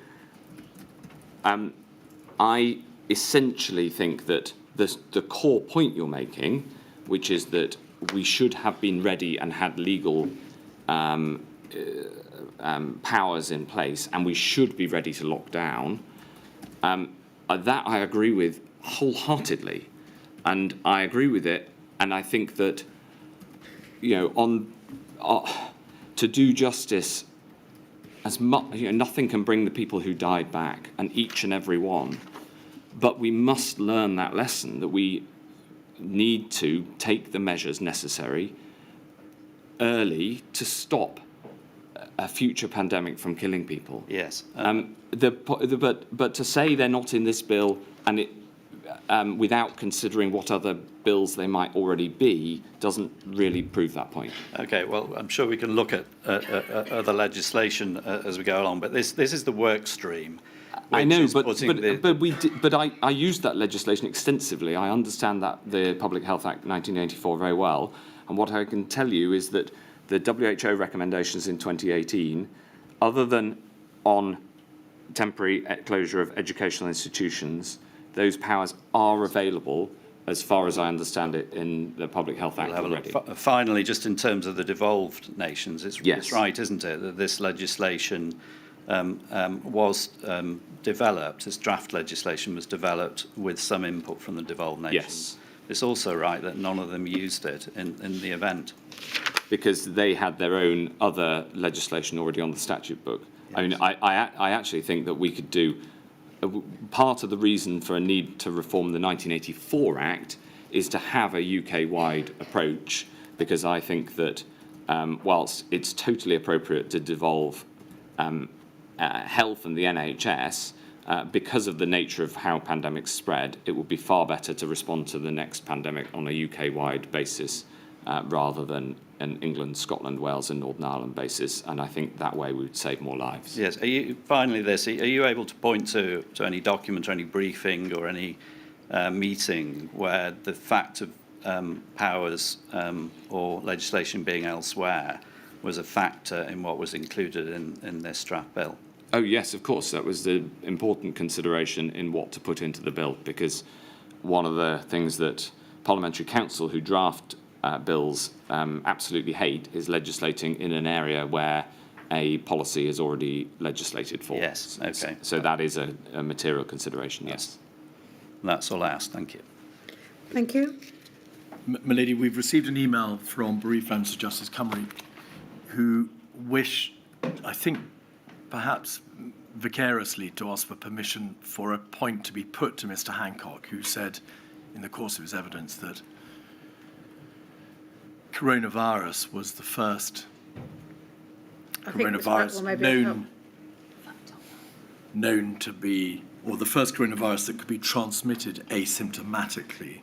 I essentially think that the core point you're making, which is that we should have been ready and had legal powers in place, and we should be ready to lock down, that I agree with wholeheartedly. And I agree with it, and I think that, to do justice, as much, nothing can bring the people who died back, and each and every one. But we must learn that lesson, that we need to take the measures necessary early to stop a future pandemic from killing people. Yes. But to say they're not in this bill and it without considering what other bills they might already be doesn't really prove that point. Okay, well, I'm sure we can look at other legislation as we go along, but this is the work stream. I know, but I used that legislation extensively. I understand that the Public Health Act 1984 very well, and what I can tell you is that the WHO recommendations in 2018, other than on temporary closure of educational institutions, those powers are available as far as I understand it, in the Public Health Act We'll have a already. look. Finally, just in terms of the devolved nations, it's right, isn't it, that this legislation was developed, this draft legislation was developed with some input from the devolved nations. Yes. It's also right that none of them used it in the event. Because they had their own other legislation already on the statute book. Yes. I mean, I actually think that we could do, part of the reason for a need to reform the 1984 Act is to have a UK-wide approach, because I think that whilst it's totally appropriate to devolve health and the NHS, because of the nature of how pandemics spread, it would be far better to respond to the next pandemic on a UK-wide basis rather than an England, Scotland, Wales and Northern Ireland basis. And I think that way we would save more lives. Yes. Finally, are you able to point to any document or any briefing or any meeting where the fact of powers or legislation being elsewhere was a factor in what was included in this draft bill? Oh, yes, of course. That was the important consideration in what to put into the bill, because one of the things that Parliamentary Council who draft bills absolutely hate is legislating in an area where a policy is already legislated for. Yes, okay. So that is a material consideration, yes. That's all I asked. Thank you. Thank you. My lady, we've received an email from Bereaved Families for Justice Cymru, who wish, I think, perhaps vicariously, to ask for permission for a point to be put to Mr. Hancock, who said in the course of his evidence that coronavirus was the first coronavirus known to be, or the first coronavirus that could be transmitted asymptomatically.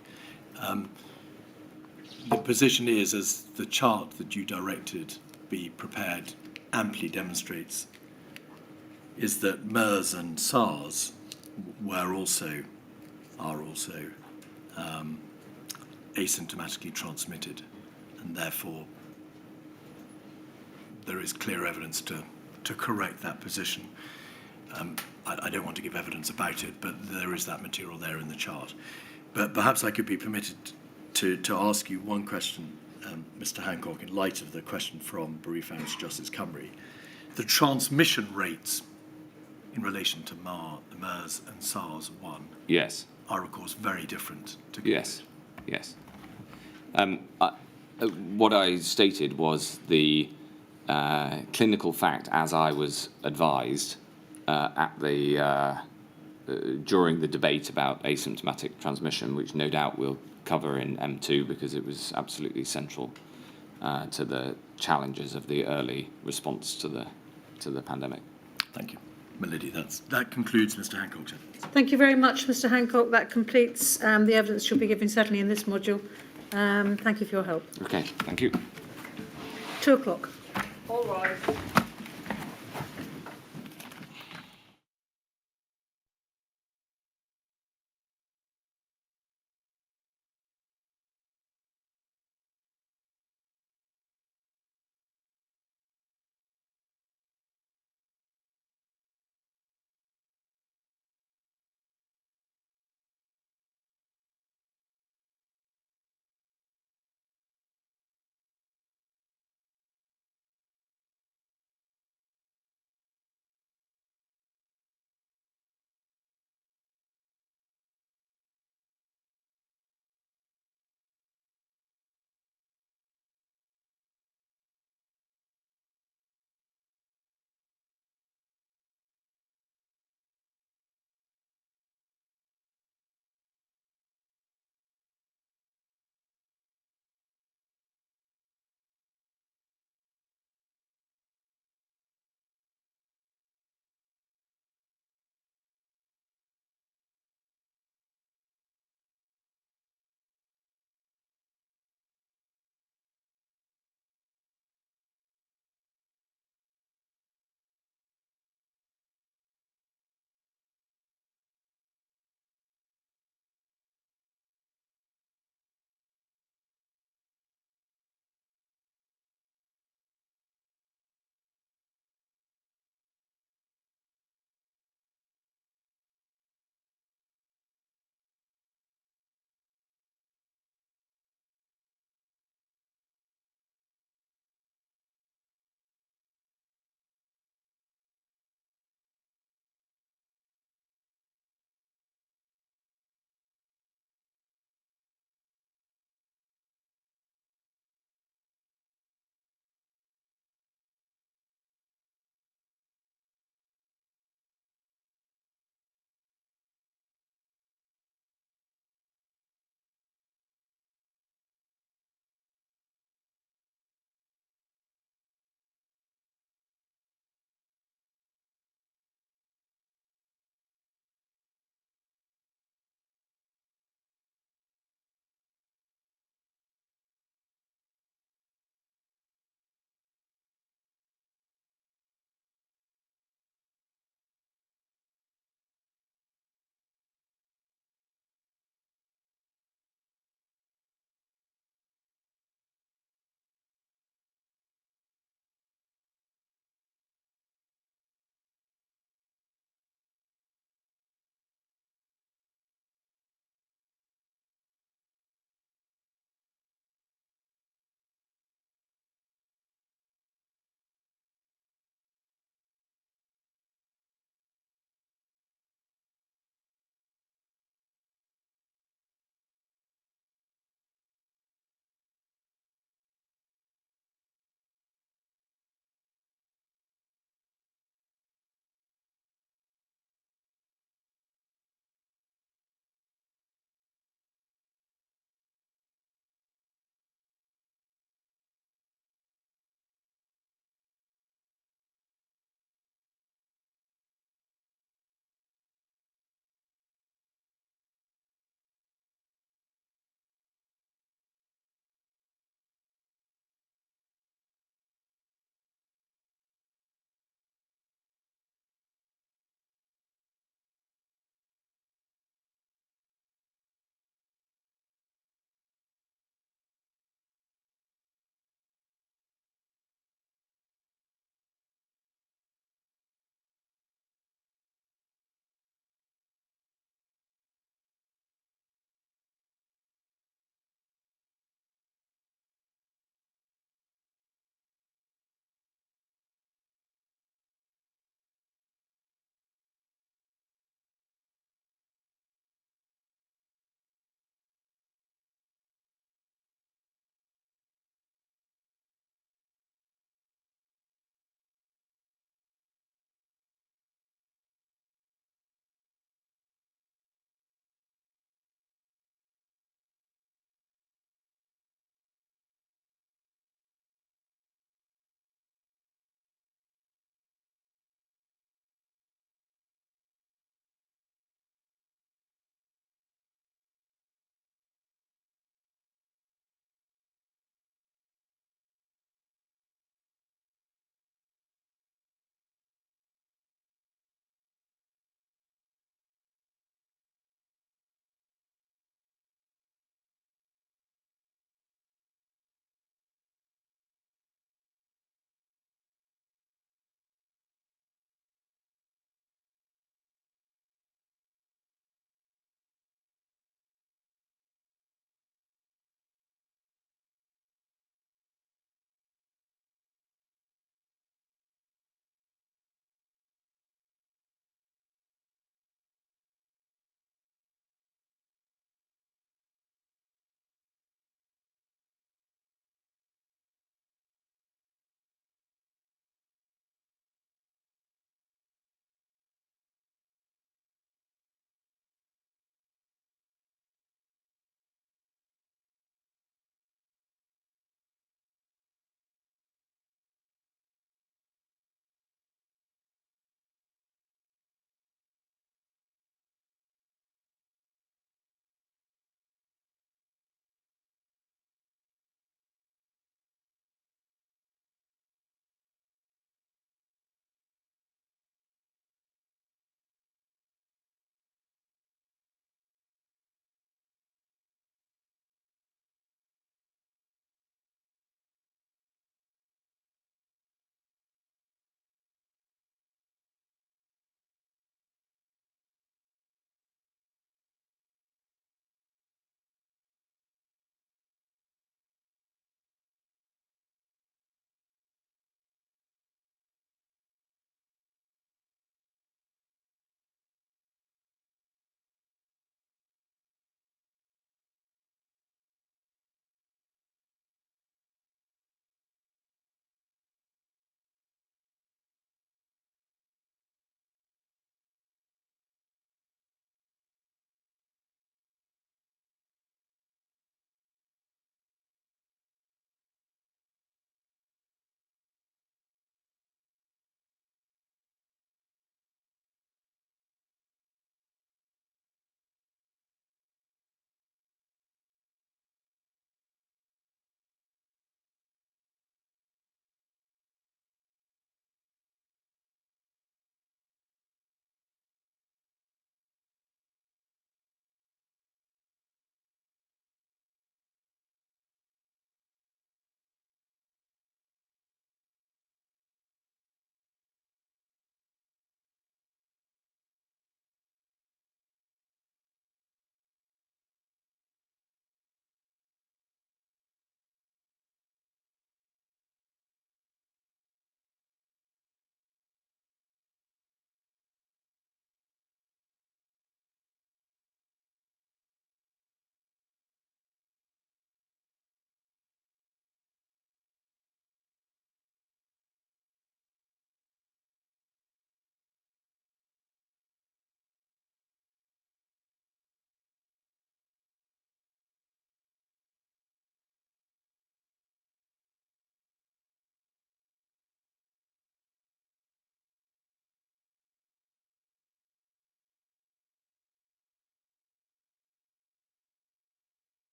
The position is, as the chart that you directed be prepared amply demonstrates, is that MERS and SARS are also asymptomatically transmitted, and therefore there is clear evidence to correct that position. I don't want to give evidence about it, but there is that material there in the chart. But perhaps I could be permitted to ask you one question, Mr. Hancock, in light of the question from Bereaved Families for Justice Cymru. The transmission rates in relation to MERS and SARS-1 yes. are, of course, very different to COVID. Yes, yes. What I stated was the clinical fact, as I was advised during the debate about asymptomatic transmission, which no doubt we'll cover in M2 because it was absolutely central to the challenges of the early response to the pandemic. Thank you. Melody, that concludes Mr. Hancock's evidence. Thank you very much, Mr. Hancock. That completes the evidence you'll be giving, certainly in this module. Thank you for your help. Okay, thank you. 2:00. All right.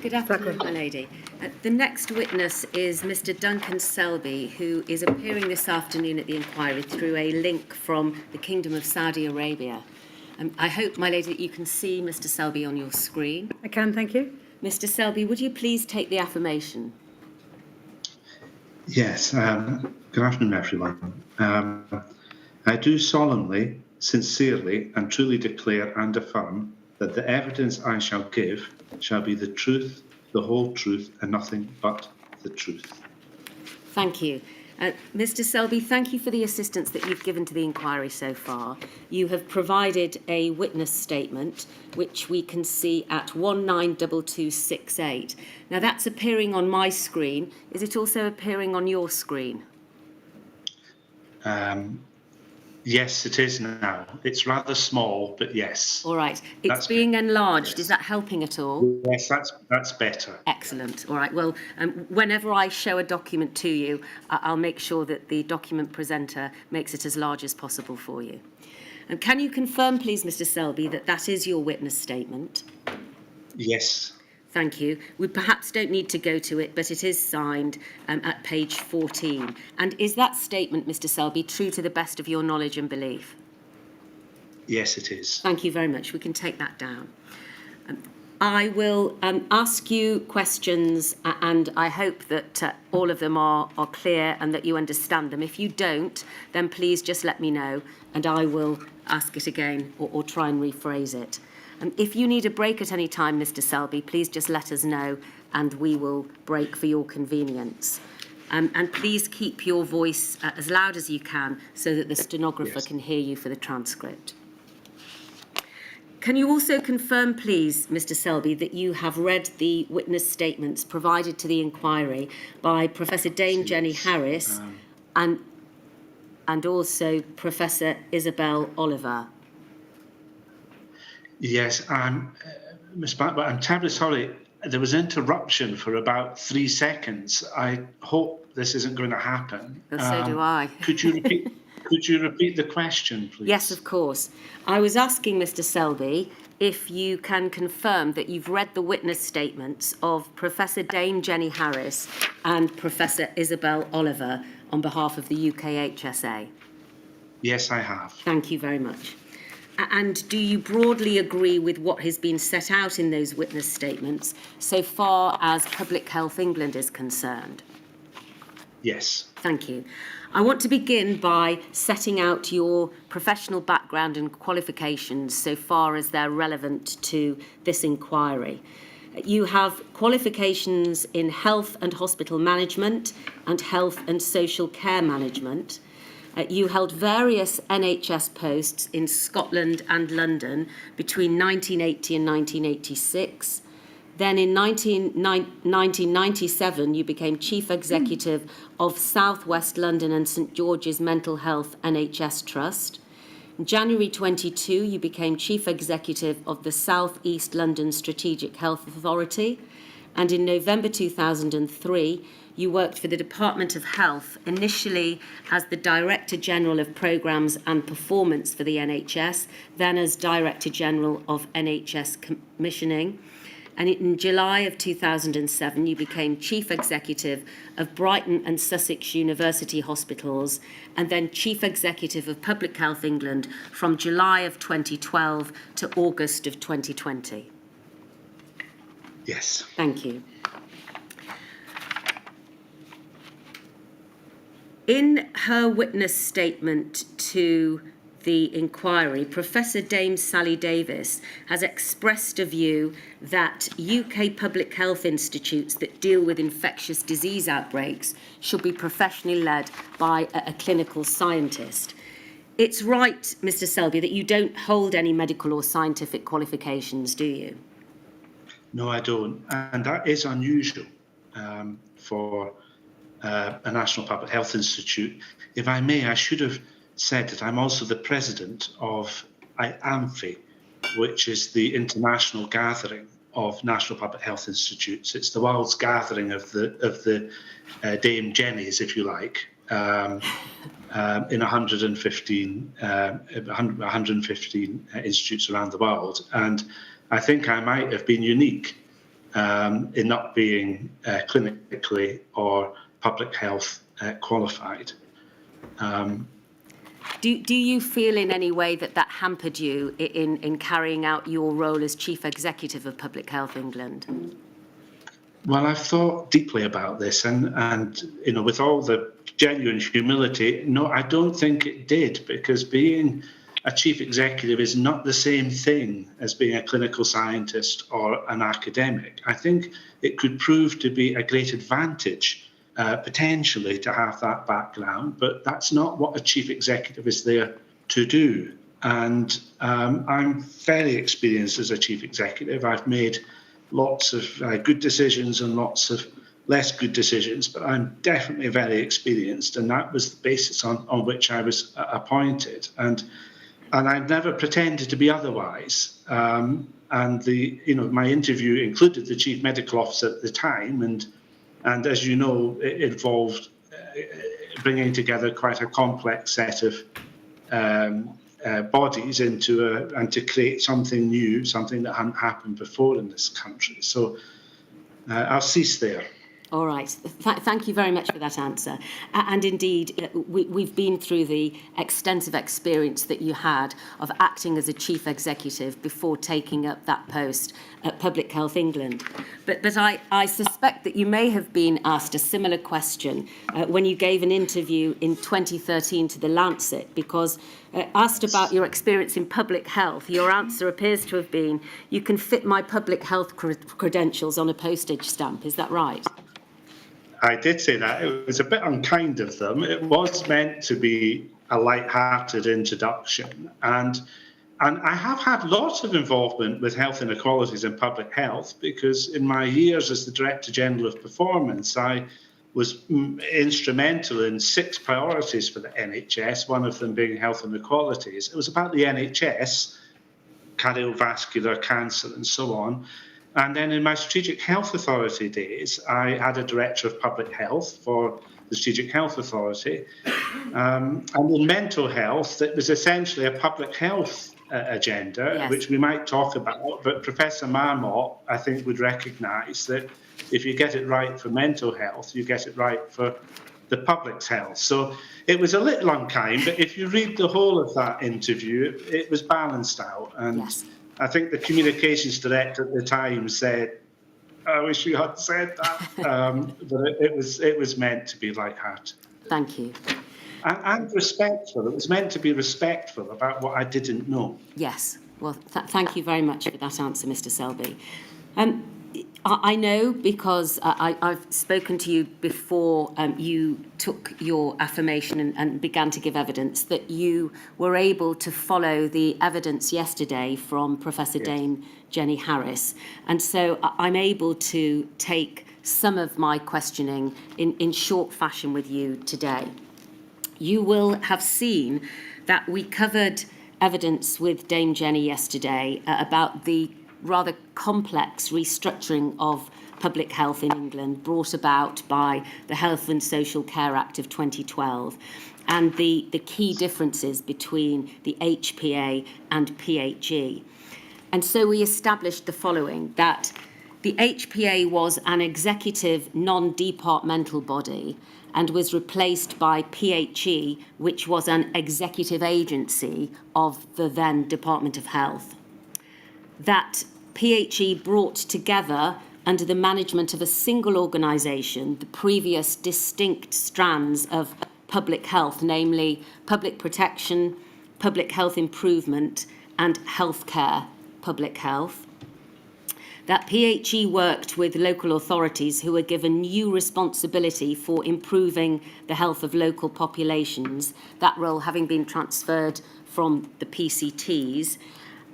Good afternoon, my lady. The next witness is Mr. Duncan Selbie, who is appearing this afternoon at the inquiry through a link from the Kingdom of Saudi Arabia. I hope, my lady, that you can see Mr. Selbie on your screen. I can, thank you. Mr. Selbie, would you please take the affirmation? Yes, good afternoon, everyone. I do solemnly, sincerely, and truly declare and affirm that the evidence I shall give shall be the truth, the whole truth, and nothing but the truth. Thank you. Mr. Selbie, thank you for the assistance that you've given to the inquiry so far. You have provided a witness statement, which we can see at 192268. Now, that's appearing on my screen. Is it also appearing on your screen? Yes, it is now. It's rather small, but yes. All right. It's That's being good. enlarged. Yes. Is that helping at all? Yes, that's better. Excellent. All right. Well, whenever I show a document to you, I'll make sure that the document presenter makes it as large as possible for you. And can you confirm, please, Mr. Selbie, that that is your witness statement? Yes. Thank you. We perhaps don't need to go to it, but it is signed at page 14. And is that statement, Mr. Selbie, true to the best of your knowledge and belief? Yes, it is. Thank you very much. We can take that down. I will ask you questions, and I hope that all of them are clear and that you understand them. If you don't, then please just let me know, and I will ask it again or try and rephrase it. If you need a break at any time, Mr. Selbie, please just let us know, and we will break for your convenience. And please keep your voice as loud as you can so that the stenographer can hear you for the transcript. Can you also confirm, please, Mr. Selbie, that you have read the witness statements provided to the inquiry by Professor Dame Jenny Harris and also Professor Isabel Oliver? Yes, Miss Blackburn, I'm terribly sorry. There was interruption for about 3 seconds. I hope this isn't going to happen. Well, so do I. Could you repeat the question, please? Yes, of course. I was asking Mr. Selbie if you can confirm that you've read the witness statements of Professor Dame Jenny Harris and Professor Isabel Oliver on behalf of the UKHSA. Yes, I have. Thank you very much. And do you broadly agree with what has been set out in those witness statements so far as Public Health England is concerned? Yes. Thank you. I want to begin by setting out your professional background and qualifications so far as they're relevant to this inquiry. You have qualifications in health and hospital management and health and social care management. You held various NHS posts in Scotland and London between 1980 and 1986. Then in 1997, you became Chief Executive of South West London and St George's Mental Health NHS Trust. In January 22, you became Chief Executive of the South East London Strategic Health Authority. And in November 2003, you worked for the Department of Health, initially as the Director General of Programmes and Performance for the NHS, then as Director General of NHS Commissioning. And in July of 2007, you became Chief Executive of Brighton and Sussex University Hospitals, and then Chief Executive of Public Health England from July of 2012 to August of 2020. Yes. Thank you. In her witness statement to the inquiry, Professor Dame Sally Davis has expressed a view that UK public health institutes that deal with infectious disease outbreaks should be professionally led by a clinical scientist. It's right, Mr. Selbie, that you don't hold any medical or scientific qualifications, do you? No, I don't. And that is unusual for a National Public Health Institute. If I may, I should have said that I'm also the president of IAMFI, which is the international gathering of National Public Health Institutes. It's the world's gathering of the Dame Jennies, if you like, in 115 institutes around the world. And I think I might have been unique in not being clinically or public health qualified. Do you feel in any way that that hampered you in carrying out your role as Chief Executive of Public Health England? Well, I've thought deeply about this, and you know, with all the genuine humility, no, I don't think it did, because being a chief executive is not the same thing as being a clinical scientist or an academic. I think it could prove to be a great advantage, potentially, to have that background, but that's not what a chief executive is there to do. And I'm very experienced as a chief executive. I've made lots of good decisions and lots of less good decisions, but I'm definitely very experienced, and that was the basis on which I was appointed. And I've never pretended to be otherwise. And my interview included the chief medical officer at the time, and as you know, it involved bringing together quite a complex set of bodies and to create something new, something that hadn't happened before in this country. So I'll cease there. All right. Thank you very much for that answer. And indeed, we've been through the extensive experience that you had of acting as a chief executive before taking up that post at Public Health England. But I suspect that you may have been asked a similar question when you gave an interview in 2013 to The Lancet, because asked about your experience in public health, your answer appears to have been, you can fit my public health credentials on a postage stamp. Is that right? I did say that. It was a bit unkind of them. It was meant to be a light-hearted introduction. And I have had lots of involvement with health inequalities in public health, because in my years as the Director General of Performance, I was instrumental in 6 priorities for the NHS, one of them being health inequalities. It was about the NHS, cardiovascular, cancer, and so on. And then in my Strategic Health Authority days, I had a Director of Public Health for the Strategic Health Authority. And in mental health, it was essentially a public health agenda, yes, which we might talk about. But Professor Marmot, I think, would recognise that if you get it right for mental health, you get it right for the public's health. So it was a little unkind, but if you read the whole of that interview, it was balanced out. And yes, I think the communications director at the time said, I wish you had said that, but it was meant to be light-hearted. Thank you. And respectful. It was meant to be respectful about what I didn't know. Yes. Well, thank you very much for that answer, Mr. Selbie. I know, because I've spoken to you before you took your affirmation and began to give evidence, that you were able to follow the evidence yesterday from Professor Dame Jenny Harris. And so I'm able to take some of my questioning in short fashion with you today. You will have seen that we covered evidence with Dame Jenny yesterday about the rather complex restructuring of public health in England brought about by the Health and Social Care Act of 2012, and the key differences between the HPA and PHE. And so we established the following, that the HPA was an executive non-departmental body and was replaced by PHE, which was an executive agency of the then Department of Health. That PHE brought together, under the management of a single organisation, the previous distinct strands of public health, namely public protection, public health improvement, and healthcare public health. That PHE worked with local authorities who were given new responsibility for improving the health of local populations, that role having been transferred from the PCTs,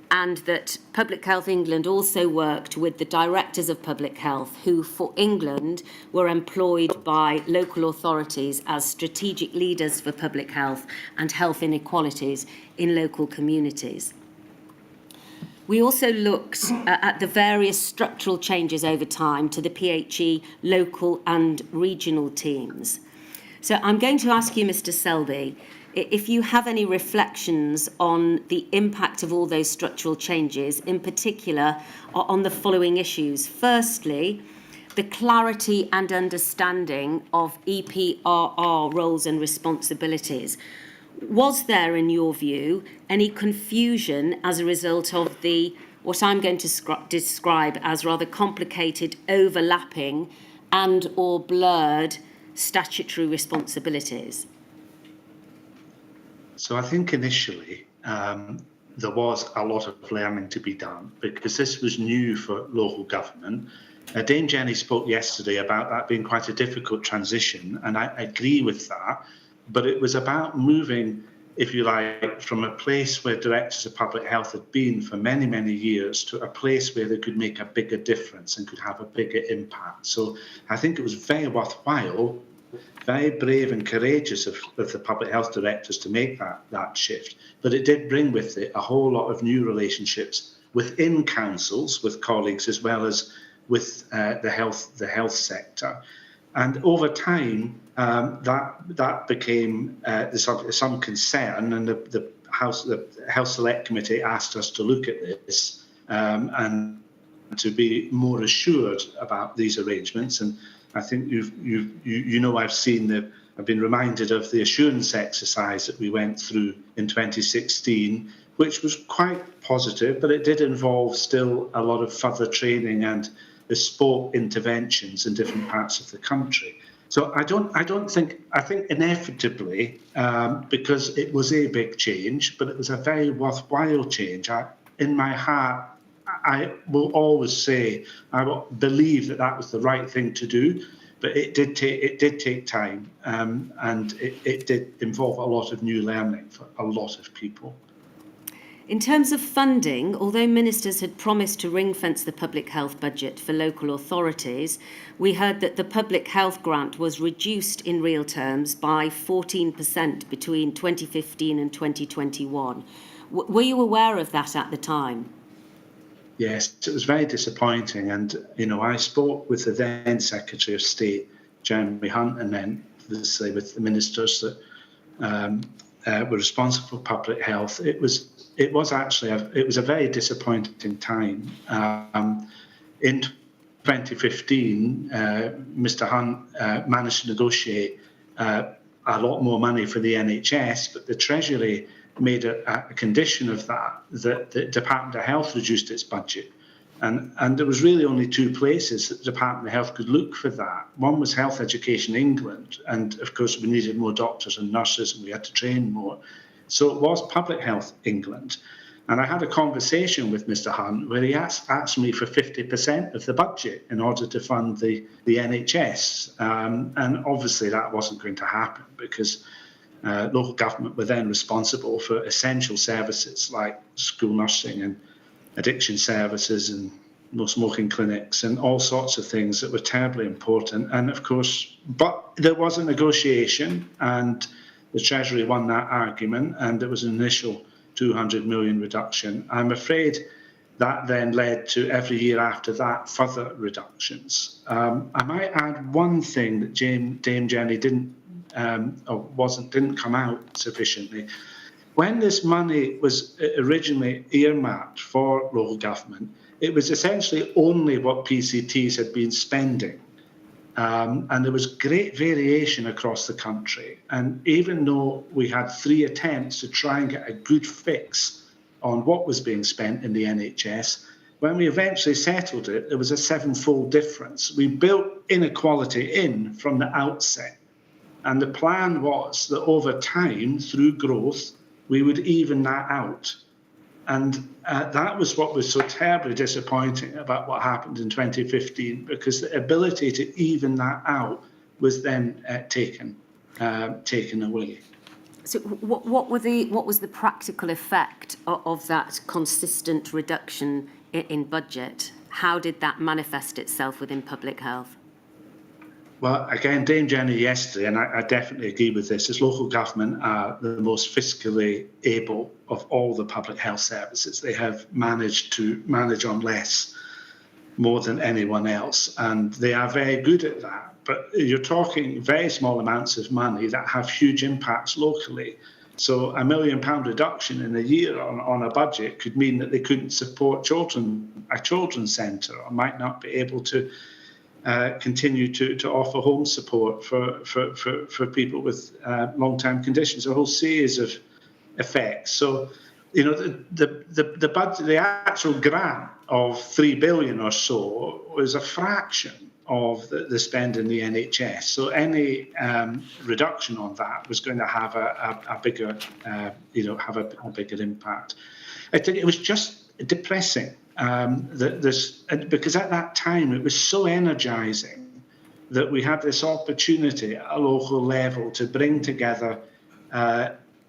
and that Public Health England also worked with the directors of public health, who for England were employed by local authorities as strategic leaders for public health and health inequalities in local communities. We also looked at the various structural changes over time to the PHE local and regional teams. So I'm going to ask you, Mr. Selbie, if you have any reflections on the impact of all those structural changes, in particular on the following issues. Firstly, the clarity and understanding of EPRR roles and responsibilities. Was there, in your view, any confusion as a result of what I'm going to describe as rather complicated, overlapping and or blurred statutory responsibilities? So I think initially there was a lot of learning to be done because this was new for local government. Dame Jenny spoke yesterday about that being quite a difficult transition, and I agree with that. But it was about moving, if you like, from a place where directors of public health had been for many, many years to a place where they could make a bigger difference and could have a bigger impact. So I think it was very worthwhile, very brave and courageous of the public health directors to make that shift. But it did bring with it a whole lot of new relationships within councils, with colleagues, as well as with the health sector. And over time, that became some concern, and the Health Select Committee asked us to look at this and to be more assured about these arrangements. And I think I've been reminded of the assurance exercise that we went through in 2016, which was quite positive, but it did involve still a lot of further training and bespoke interventions in different parts of the country. So I think inevitably, because it was a big change, but it was a very worthwhile change. In my heart, I will always say I will believe that was the right thing to do, but it did take time, and it did involve a lot of new learning for a lot of people. In terms of funding, although ministers had promised to ring-fence the public health budget for local authorities, we heard that the public health grant was reduced in real terms by 14% between 2015 and 2021. Were you aware of that at the time? Yes, it was very disappointing. And, I spoke with the then Secretary of State, Jeremy Hunt, and then obviously with the ministers that were responsible for public health. It was a very disappointing time. In 2015, Mr. Hunt managed to negotiate a lot more money for the NHS, but the Treasury made a condition of that the Department of Health reduced its budget. And there was really only two places that the Department of Health could look for that. One was Health Education England, and of course we needed more doctors and nurses and we had to train more. So it was Public Health England. And I had a conversation with Mr. Hunt where he asked me for 50% of the budget in order to fund the NHS. And obviously that wasn't going to happen because local government were then responsible for essential services like school nursing and addiction services and no smoking clinics and all sorts of things that were terribly important. And of course, but there was a negotiation and the Treasury won that argument, and there was an initial 200 million reduction. I'm afraid that then led to every year after that further reductions. I might add one thing that Dame Jenny didn't come out sufficiently. When this money was originally earmarked for local government, it was essentially only what PCTs had been spending. And there was great variation across the country. And even though we had 3 attempts to try and get a good fix on what was being spent in the NHS, when we eventually settled it, there was a 7-fold difference. We built inequality in from the outset. And the plan was that over time, through growth, we would even that out. And that was what was so terribly disappointing about what happened in 2015, because the ability to even that out was then taken away. So what was the practical effect of that consistent reduction in budget? How did that manifest itself within public health? Well, again, Dame Jenny yesterday, and I definitely agree with this, is local government are the most fiscally able of all the public health services. They have managed to manage on less. more than anyone else, and they are very good at that. But you're talking very small amounts of money that have huge impacts locally. So £1 million reduction in a year on a budget could mean that they couldn't support a children's centre, or might not be able to continue to offer home support for people with long-term conditions, a whole series of effects. So, you know, the budget, the actual grant of £3 billion or so was a fraction of the spend in the NHS. So any reduction on that was going to have a bigger, have a bigger impact. I think it was just depressing because at that time it was so energising that we had this opportunity at a local level to bring together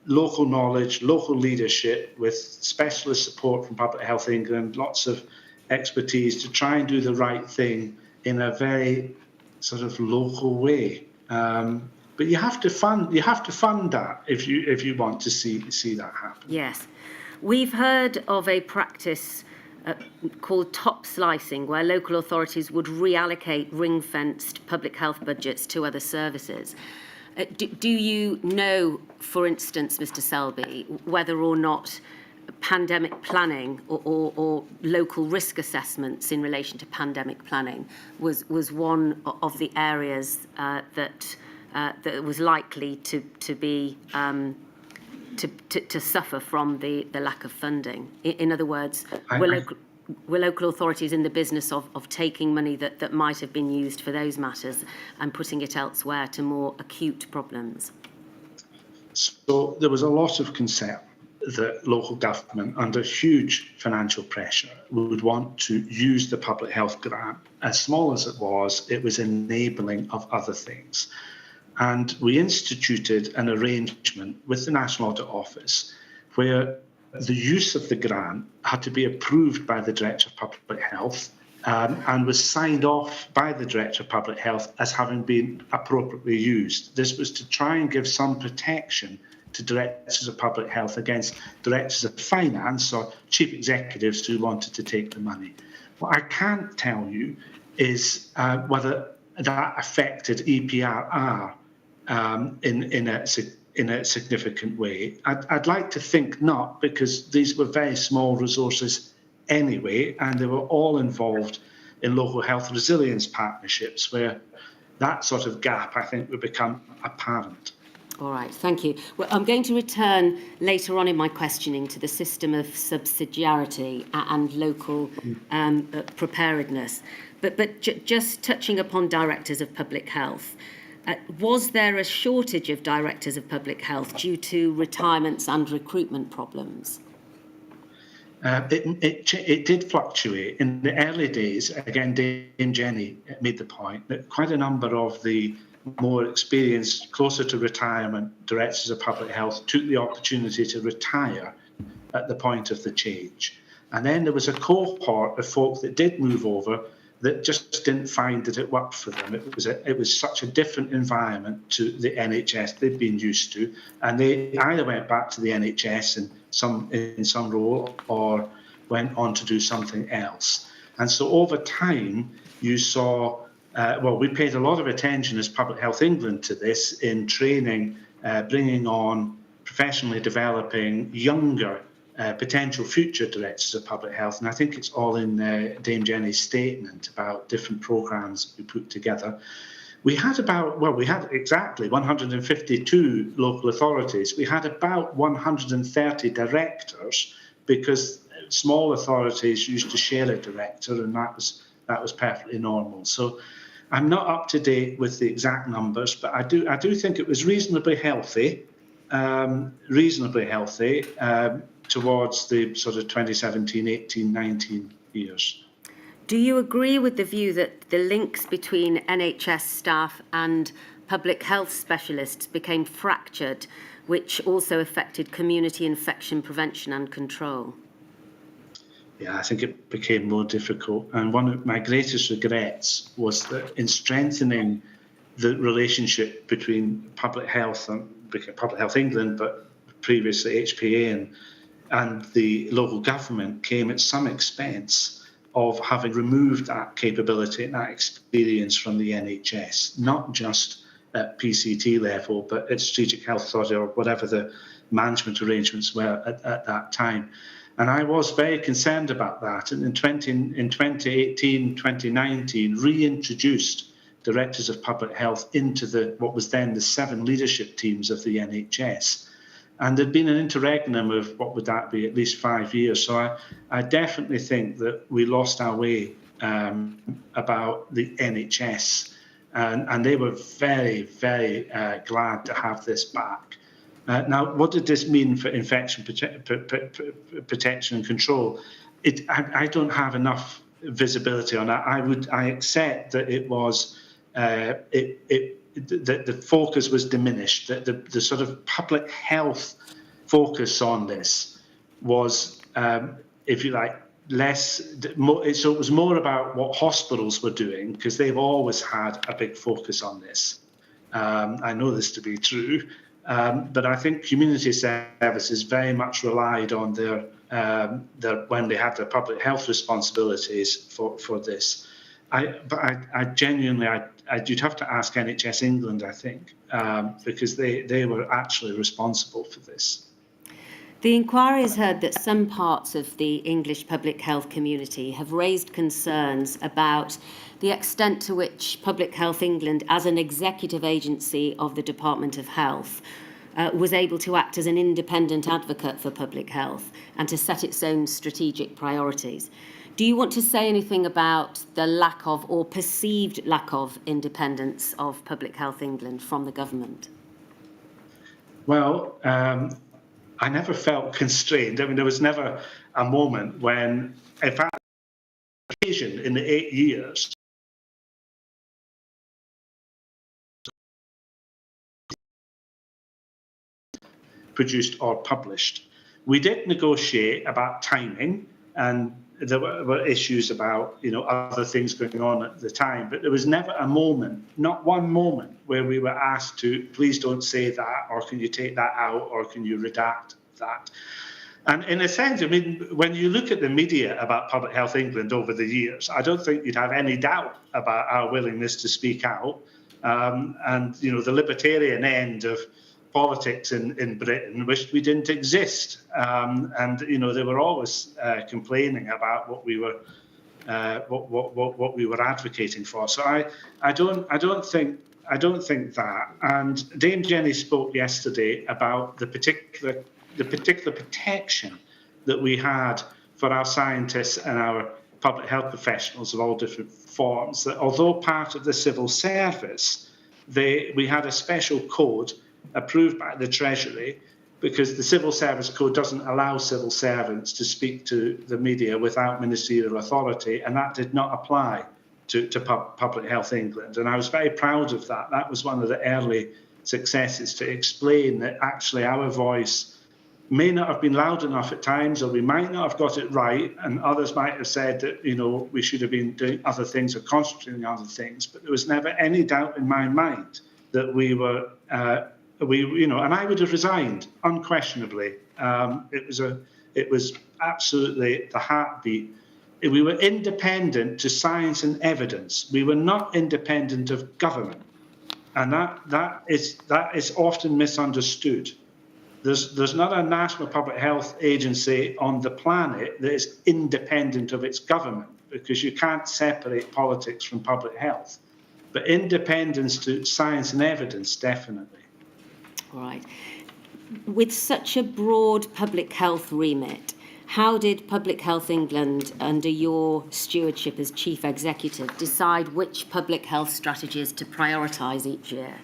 local knowledge, local leadership with specialist support from Public Health England, lots of expertise to try and do the right thing in a very sort of local way. But you have to fund that if you want to see that happen. Yes. We've heard of a practice called top slicing, where local authorities would reallocate ring-fenced public health budgets to other services. Do you know, for instance, Mr. Selbie, whether or not pandemic planning or local risk assessments in relation to pandemic planning was one of the areas that was likely to be to suffer from the lack of funding? In other words, were local authorities in the business of taking money that might have been used for those matters and putting it elsewhere to more acute problems? So there was a lot of concern that local government, under huge financial pressure, would want to use the public health grant. As small as it was enabling of other things. And we instituted an arrangement with the National Audit Office where the use of the grant had to be approved by the Director of Public Health and was signed off by the Director of Public Health as having been appropriately used. This was to try and give some protection to Directors of Public Health against Directors of Finance or Chief Executives who wanted to take the money. What I can't tell you is whether that affected EPRR in a significant way. I'd like to think not, because these were very small resources anyway, and they were all involved in local health resilience partnerships where that sort of gap, I think, would become apparent. All right, thank you. Well, I'm going to return later on in my questioning to the system of subsidiarity and local preparedness. But just touching upon directors of public health, was there a shortage of directors of public health due to retirements and recruitment problems? It did fluctuate. In the early days, again, Dame Jenny made the point that quite a number of the more experienced, closer to retirement directors of public health took the opportunity to retire at the point of the change. And then there was a cohort of folk that did move over that just didn't find that it worked for them. It was such a different environment to the NHS they'd been used to, and they either went back to the NHS in some role or went on to do something else. And so over time, you saw, we paid a lot of attention as Public Health England to this in training, bringing on professionally developing younger potential future directors of public health, and I think it's all in Dame Jenny's statement about different programmes we put together. We had exactly 152 local authorities. We had about 130 directors because small authorities used to share a director, and that was perfectly normal. So I'm not up to date with the exact numbers, but I do think it was reasonably healthy. Towards the sort of 2017, 18, 19 years. Do you agree with the view that the links between NHS staff and public health specialists became fractured, which also affected community infection prevention and control? Yeah, I think it became more difficult. And one of my greatest regrets was that in strengthening the relationship between Public Health and Public Health England, but previously HPA and the local government, came at some expense of having removed that capability and that experience from the NHS, not just at PCT level, but at Strategic Health Authority or whatever the management arrangements were at that time. And I was very concerned about that. And in 2018, 2019, reintroduced directors of public health into what was then the 7 leadership teams of the NHS. And there'd been an interregnum of, what would that be, at least 5 years. So I definitely think that we lost our way about the NHS. And they were very, very glad to have this back. Now, what did this mean for infection protection and control? I don't have enough visibility on that. I accept that it was the focus was diminished. That the sort of public health focus on this was, if you like, less. So it was more about what hospitals were doing, because they've always had a big focus on this. I know this to be true. But I think community services very much relied on their when they had their public health responsibilities for this. But I genuinely, you'd have to ask NHS England, I think, because they were actually responsible for this. The inquiry has heard that some parts of the English public health community have raised concerns about the extent to which Public Health England, as an executive agency of the Department of Health, was able to act as an independent advocate for public health and to set its own strategic priorities. Do you want to say anything about the lack of, or perceived lack of, independence of Public Health England from the government? Well, I never felt constrained. I mean, there was never a moment when, in fact, occasion in the 8 years, produced or published. We did negotiate about timing, and there were issues about, other things going on at the time, but there was never a moment, not one moment, where we were asked to, please don't say that, or can you take that out, or can you redact that? And in a sense, I mean, when you look at the media about Public Health England over the years, I don't think you'd have any doubt about our willingness to speak out. And, the libertarian end of politics in Britain wished we didn't exist, and they were always complaining about what we were what we were advocating for. So I don't think that. And Dame Jenny spoke yesterday about the particular protection that we had for our scientists and our public health professionals of all different forms. That although part of the civil service, we had a special code approved by the Treasury, because the Civil Service Code doesn't allow civil servants to speak to the media without ministerial authority, and that did not apply to Public Health England. And I was very proud of that. That was one of the early successes, to explain that actually our voice may not have been loud enough at times, or we might not have got it right, and others might have said that we should have been doing other things or concentrating on other things. But there was never any doubt in my mind that we were. And I would have resigned unquestionably. It was absolutely the heartbeat. We were independent to science and evidence. We were not independent of government, and that is often misunderstood. There's not a national public health agency on the planet that is independent of its government, because you can't separate politics from public health. But independence to science and evidence, definitely. Right. With such a broad public health remit, how did Public Health England, under your stewardship as Chief Executive, decide which public health strategies to prioritise each year?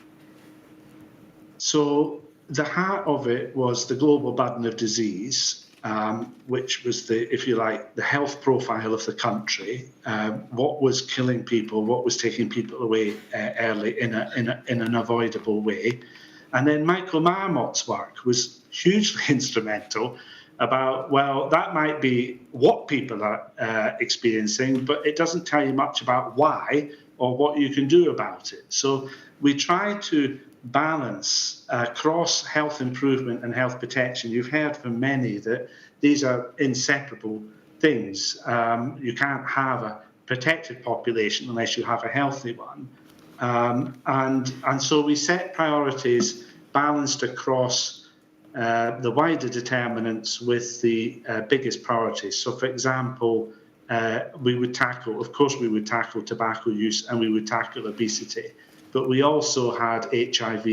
So the heart of it was the global burden of disease, which was if you like, the health profile of the country, what was killing people, what was taking people away early in an avoidable way. And then Michael Marmot's work was hugely instrumental about, well, that might be what people are experiencing, but it doesn't tell you much about why or what you can do about it. So we try to balance across health improvement and health protection. You've heard from many that these are inseparable things. You can't have a protected population unless you have a healthy one. And so we set priorities balanced across the wider determinants with the biggest priorities. So, for example, we would tackle tobacco use, and we would tackle obesity. But we also had HIV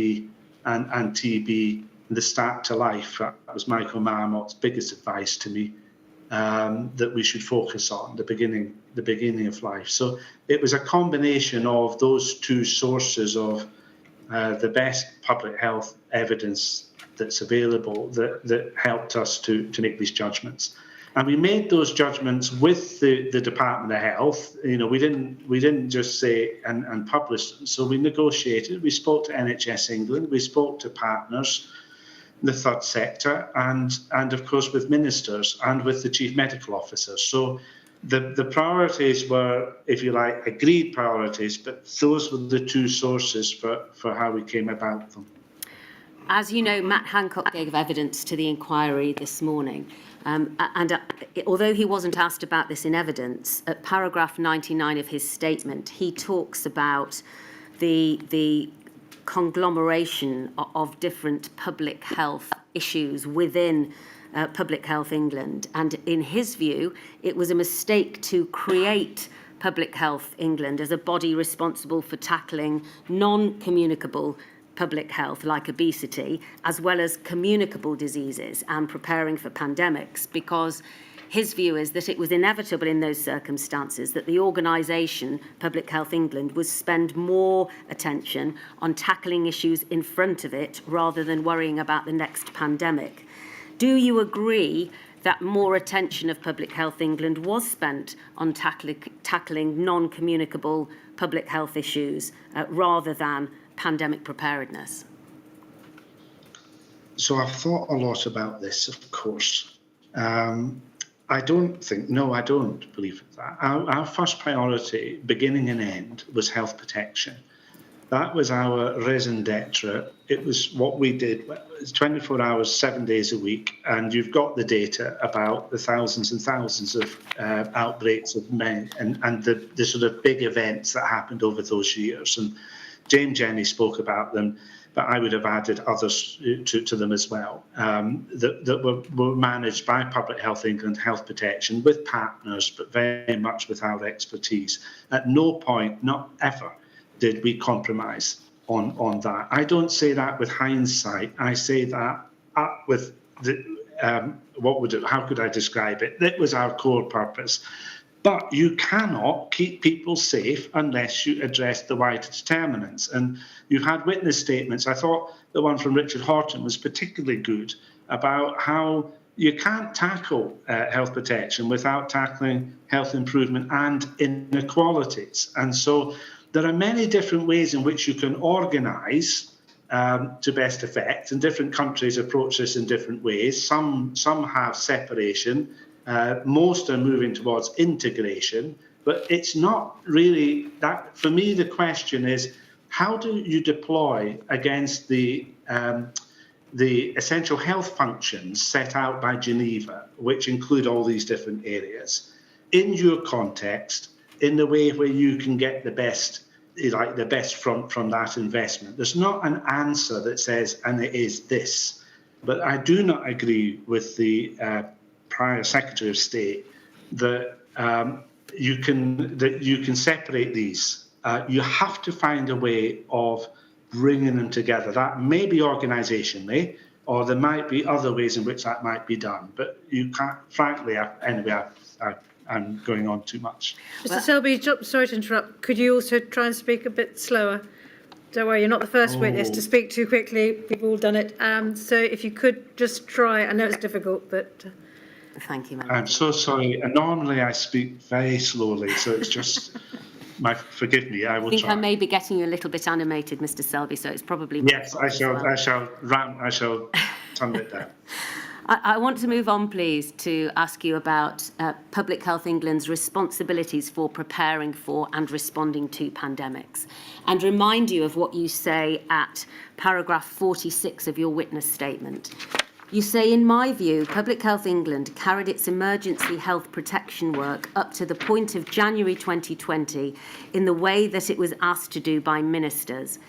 and TB, the start to life. That was Michael Marmot's biggest advice to me, that we should focus on the beginning of life. So it was a combination of those two sources of the best public health evidence that's available that helped us to make these judgments. And we made those judgments with the Department of Health. You know, we didn't just say and publish them. So we negotiated. We spoke to NHS England. We spoke to partners, the third sector, and of course with ministers and with the chief medical officers. So the priorities were, if you like, agreed priorities, but those were the two sources for how we came about them. As you know, Matt Hancock gave evidence to the inquiry this morning. Although he wasn't asked about this in evidence, at paragraph 99 of his statement, he talks about the conglomeration of different public health issues within Public Health England. And in his view, it was a mistake to create Public Health England as a body responsible for tackling non-communicable public health like obesity, as well as communicable diseases and preparing for pandemics, because his view is that it was inevitable in those circumstances that the organisation, Public Health England, would spend more attention on tackling issues in front of it rather than worrying about the next pandemic. Do you agree that more attention of Public Health England was spent on tackling non-communicable public health issues rather than pandemic preparedness? So I've thought a lot about this, of course. I don't believe that. Our first priority, beginning and end, was health protection. That was our raison d'etre. It was what we did. It's 24 hours, 7 days a week, and you've got the data about the thousands and thousands of outbreaks of men and the sort of big events that happened over those years. And Jenny spoke about them, but I would have added others to them as well, that were managed by Public Health England Health Protection with partners, but very much with our expertise. At no point, not ever, did we compromise on that. I don't say that with hindsight. I say that with how could I describe it? That was our core purpose. But you cannot keep people safe unless you address the wider determinants. And you've had witness statements. I thought the one from Richard Horton was particularly good about how you can't tackle health protection without tackling health improvement and inequalities. And so there are many different ways in which you can organise to best effect, and different countries approach this in different ways. Some have separation. Most are moving towards integration, but it's not really that. For me, the question is, how do you deploy against the essential health functions set out by Geneva, which include all these different areas, in your context, in the way where you can get the best from that investment? There's not an answer that says, and it is this. But I do not agree with the prior Secretary of State that you can separate these. You have to find a way of bringing them together. That may be organisationally, or there might be other ways in which that might be done. But you can't, frankly, I'm going on too much. Mr. Selbie, sorry to interrupt. Could you also try and speak a bit slower? Don't worry, you're not the first witness to speak too quickly. We've all done it. So if you could just try, I know it's difficult, but... Thank you, Madam. I'm so sorry. And normally I speak very slowly, so it's just... forgive me, I will try. I think I may be getting you a little bit animated, Mr. Selbie, so it's probably... Yes, I shall turn it down. I want to move on, please, to ask you about Public Health England's responsibilities for preparing for and responding to pandemics, and remind you of what you say at paragraph 46 of your witness statement. You say, in my view, Public Health England carried its emergency health protection work up to the point of January 2020 in the way that it was asked to do by ministers.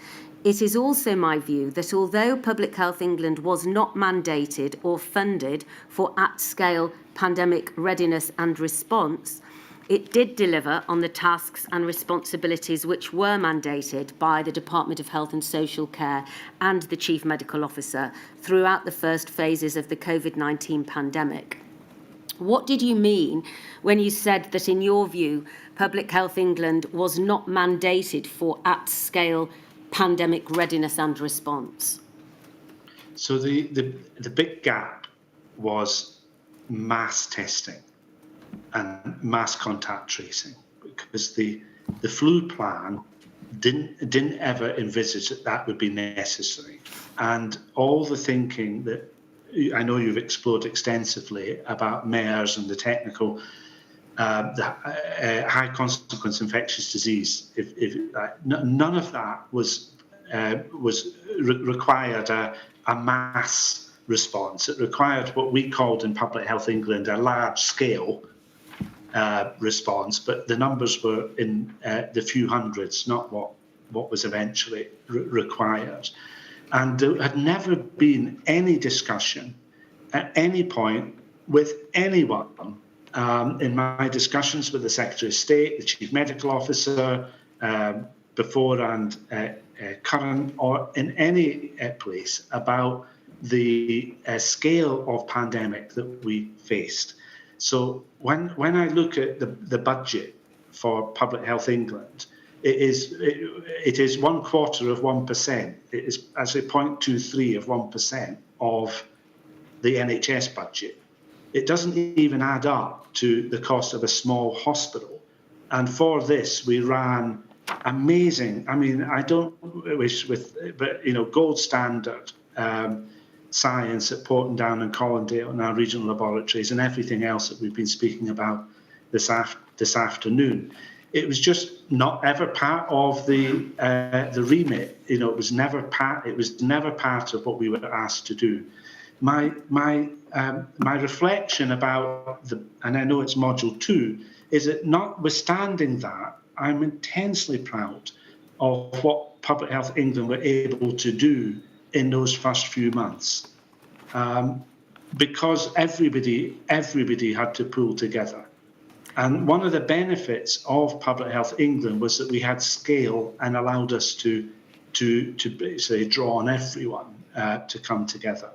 It is also my view that although Public Health England was not mandated or funded for at-scale pandemic readiness and response, it did deliver on the tasks and responsibilities which were mandated by the Department of Health and Social Care and the Chief Medical Officer throughout the first phases of the COVID-19 pandemic. What did you mean when you said that, in your view, Public Health England was not mandated for at-scale pandemic readiness and response? So the big gap was mass testing and mass contact tracing, because the flu plan didn't ever envisage that would be necessary. And all the thinking that I know you've explored extensively about MERS and the technical, high consequence infectious disease, none of that was required a mass response. It required what we called in Public Health England a large scale response, but the numbers were in the few hundreds, not what was eventually required. And there had never been any discussion at any point with anyone in my discussions with the Secretary of State, the Chief Medical Officer, before and current, or in any place, about the scale of pandemic that we faced. So when I look at the budget for Public Health England, it is 1/4%. It is actually 0.23 of 1% of the NHS budget. It doesn't even add up to the cost of a small hospital. And for this, we ran amazing. I mean, I don't wish but gold standard science at Portendown and Colindale and our regional laboratories and everything else that we've been speaking about this afternoon. It was just not ever part of the remit. It was never part. It was never part of what we were asked to do. My reflection about and I know it's module 2, is that notwithstanding that, I'm intensely proud of what Public Health England were able to do in those first few months, because everybody had to pull together. And one of the benefits of Public Health England was that we had scale and allowed us to basically draw on everyone to come together.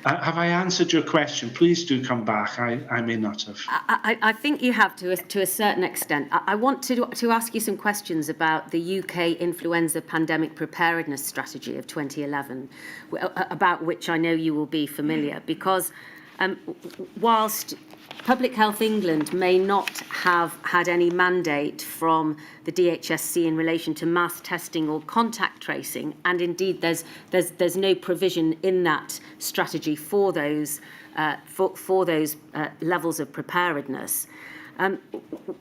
Have I answered your question? Please do come back. I may not have. I think you have to a certain extent. I want to ask you some questions about the UK influenza pandemic preparedness strategy of 2011, about which I know you will be familiar, because whilst Public Health England may not have had any mandate from the DHSC in relation to mass testing or contact tracing, and indeed there's no provision in that strategy for those levels of preparedness.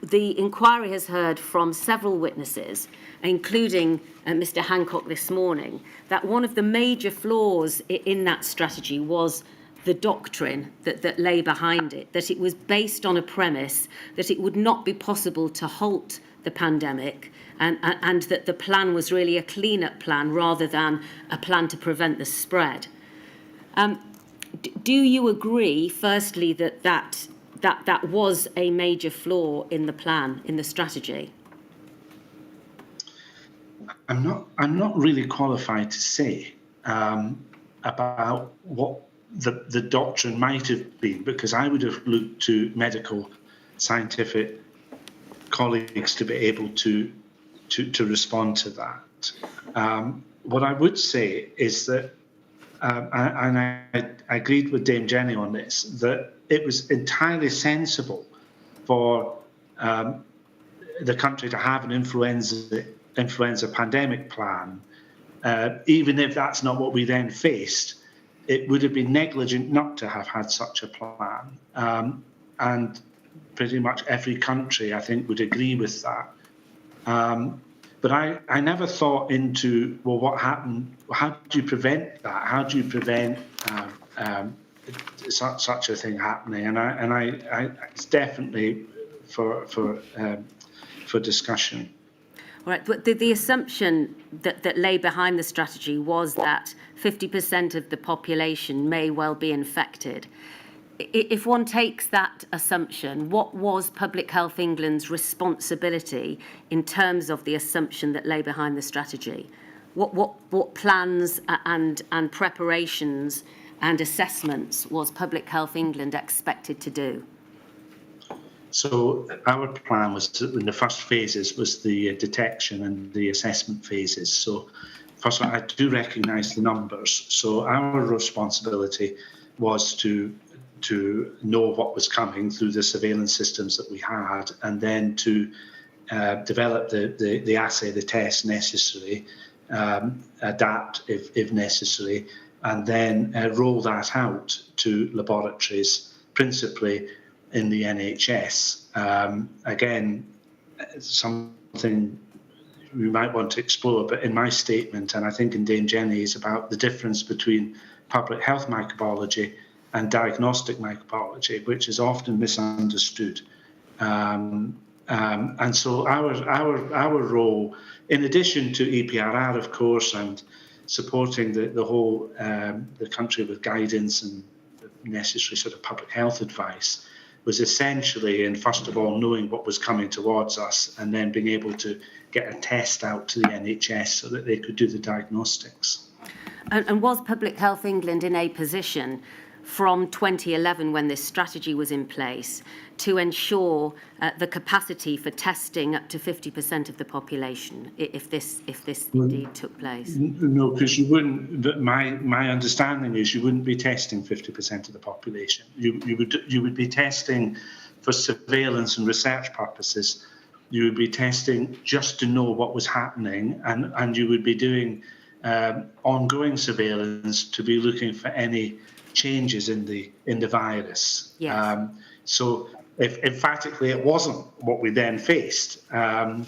The inquiry has heard from several witnesses, including Mr. Hancock this morning, that one of the major flaws in that strategy was the doctrine that lay behind it, that it was based on a premise that it would not be possible to halt the pandemic, and that the plan was really a clean-up plan rather than a plan to prevent the spread. Do you agree, firstly, that was a major flaw in the plan, in the strategy? I'm not really qualified to say about what the doctrine might have been, because I would have looked to medical scientific colleagues to be able to respond to that. What I would say is that, and I agreed with Dame Jenny on this, that it was entirely sensible for the country to have an influenza pandemic plan, even if that's not what we then faced. It would have been negligent not to have had such a plan. And pretty much every country, I think, would agree with that. But I never thought into, well, what happened? How do you prevent that? How do you prevent such a thing happening, and it's definitely for discussion. All right, but the assumption that lay behind the strategy was that 50% of the population may well be infected. If one takes that assumption, what was Public Health England's responsibility in terms of the assumption that lay behind the strategy? What plans and preparations and assessments was Public Health England expected to do? So our plan was, in the first phases, was the detection and the assessment phases. So first of all, I do recognise the numbers. So our responsibility was to know what was coming through the surveillance systems that we had, and then to develop the assay, the test necessary, adapt if necessary, and then roll that out to laboratories, principally in the NHS. Again, something we might want to explore, but in my statement, and I think in Dame Jenny's, about the difference between public health microbiology and diagnostic microbiology, which is often misunderstood. And so our role, in addition to EPRR, of course, and supporting the whole the country with guidance and necessary sort of public health advice, was essentially in, first of all, knowing what was coming towards us, and then being able to get a test out to the NHS so that they could do the diagnostics. And was Public Health England in a position from 2011, when this strategy was in place, to ensure the capacity for testing up to 50% of the population, if this indeed took place? No, because you wouldn't. But my understanding is you wouldn't be testing 50% of the population. You would be testing for surveillance and research purposes. You would be testing just to know what was happening, and you would be doing ongoing surveillance to be looking for any changes in the virus. Yes. So if emphatically it wasn't what we then faced, but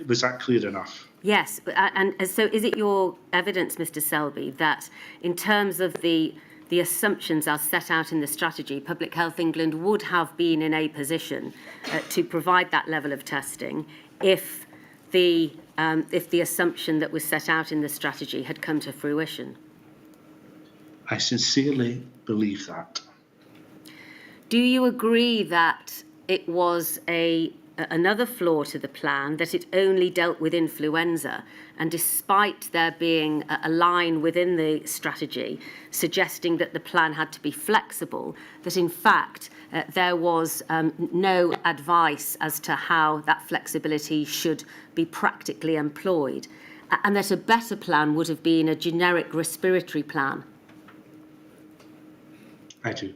was that clear enough? Yes, and so is it your evidence, Mr. Selbie, that in terms of the assumptions as set out in the strategy, Public Health England would have been in a position to provide that level of testing if the assumption that was set out in the strategy had come to fruition? I sincerely believe that. Do you agree that it was another flaw to the plan, that it only dealt with influenza, and despite there being a line within the strategy suggesting that the plan had to be flexible, that in fact there was no advice as to how that flexibility should be practically employed, and that a better plan would have been a generic respiratory plan? I do.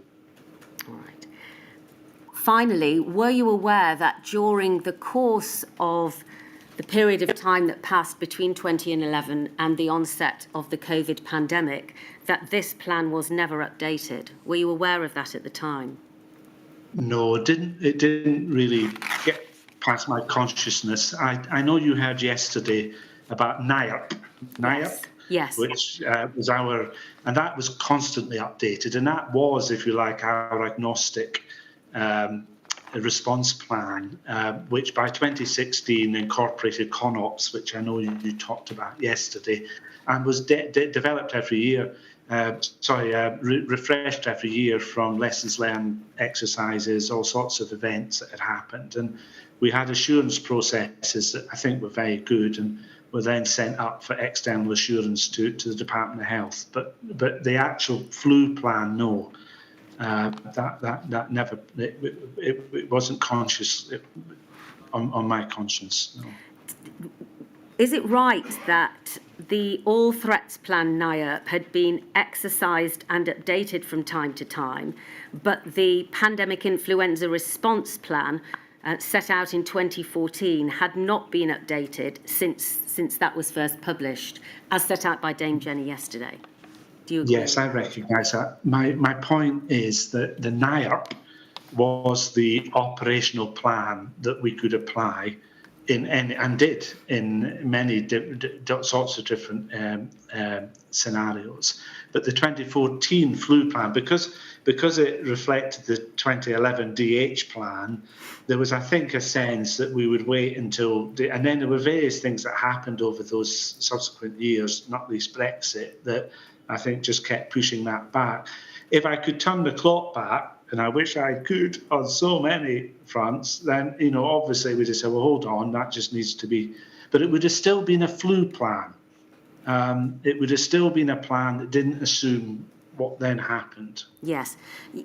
All right. Finally, were you aware that during the course of the period of time that passed between 2011 and the onset of the COVID pandemic, that this plan was never updated? Were you aware of that at the time? No, it didn't really get past my consciousness. I know you heard yesterday about NIRP. Yes. Which was and that was constantly updated, and that was, if you like, our agnostic response plan, which by 2016 incorporated CONOPS, which I know you talked about yesterday, and was developed every year, refreshed every year from lessons learned exercises, all sorts of events that had happened. And we had assurance processes that I think were very good, and were then sent up for external assurance to the Department of Health. But the actual flu plan, no. That never, it wasn't conscious on my conscience. No. Is it right that the All Threats Plan NIRP had been exercised and updated from time to time, but the Pandemic Influenza Response Plan set out in 2014 had not been updated since that was first published, as set out by Dame Jenny yesterday? Do you agree? Yes, I recognise that. My point is that the NIRP was the operational plan that we could apply did in many sorts of different scenarios. But the 2014 flu plan, because it reflected the 2011 DH plan, there was, I think, a sense that we would wait until, and then there were various things that happened over those subsequent years, not least Brexit, that I think just kept pushing that back. If I could turn the clock back, and I wish I could on so many fronts, then, obviously we'd have said, well, hold on, that just needs to be, but it would have still been a flu plan. It would have still been a plan that didn't assume what then happened. Yes.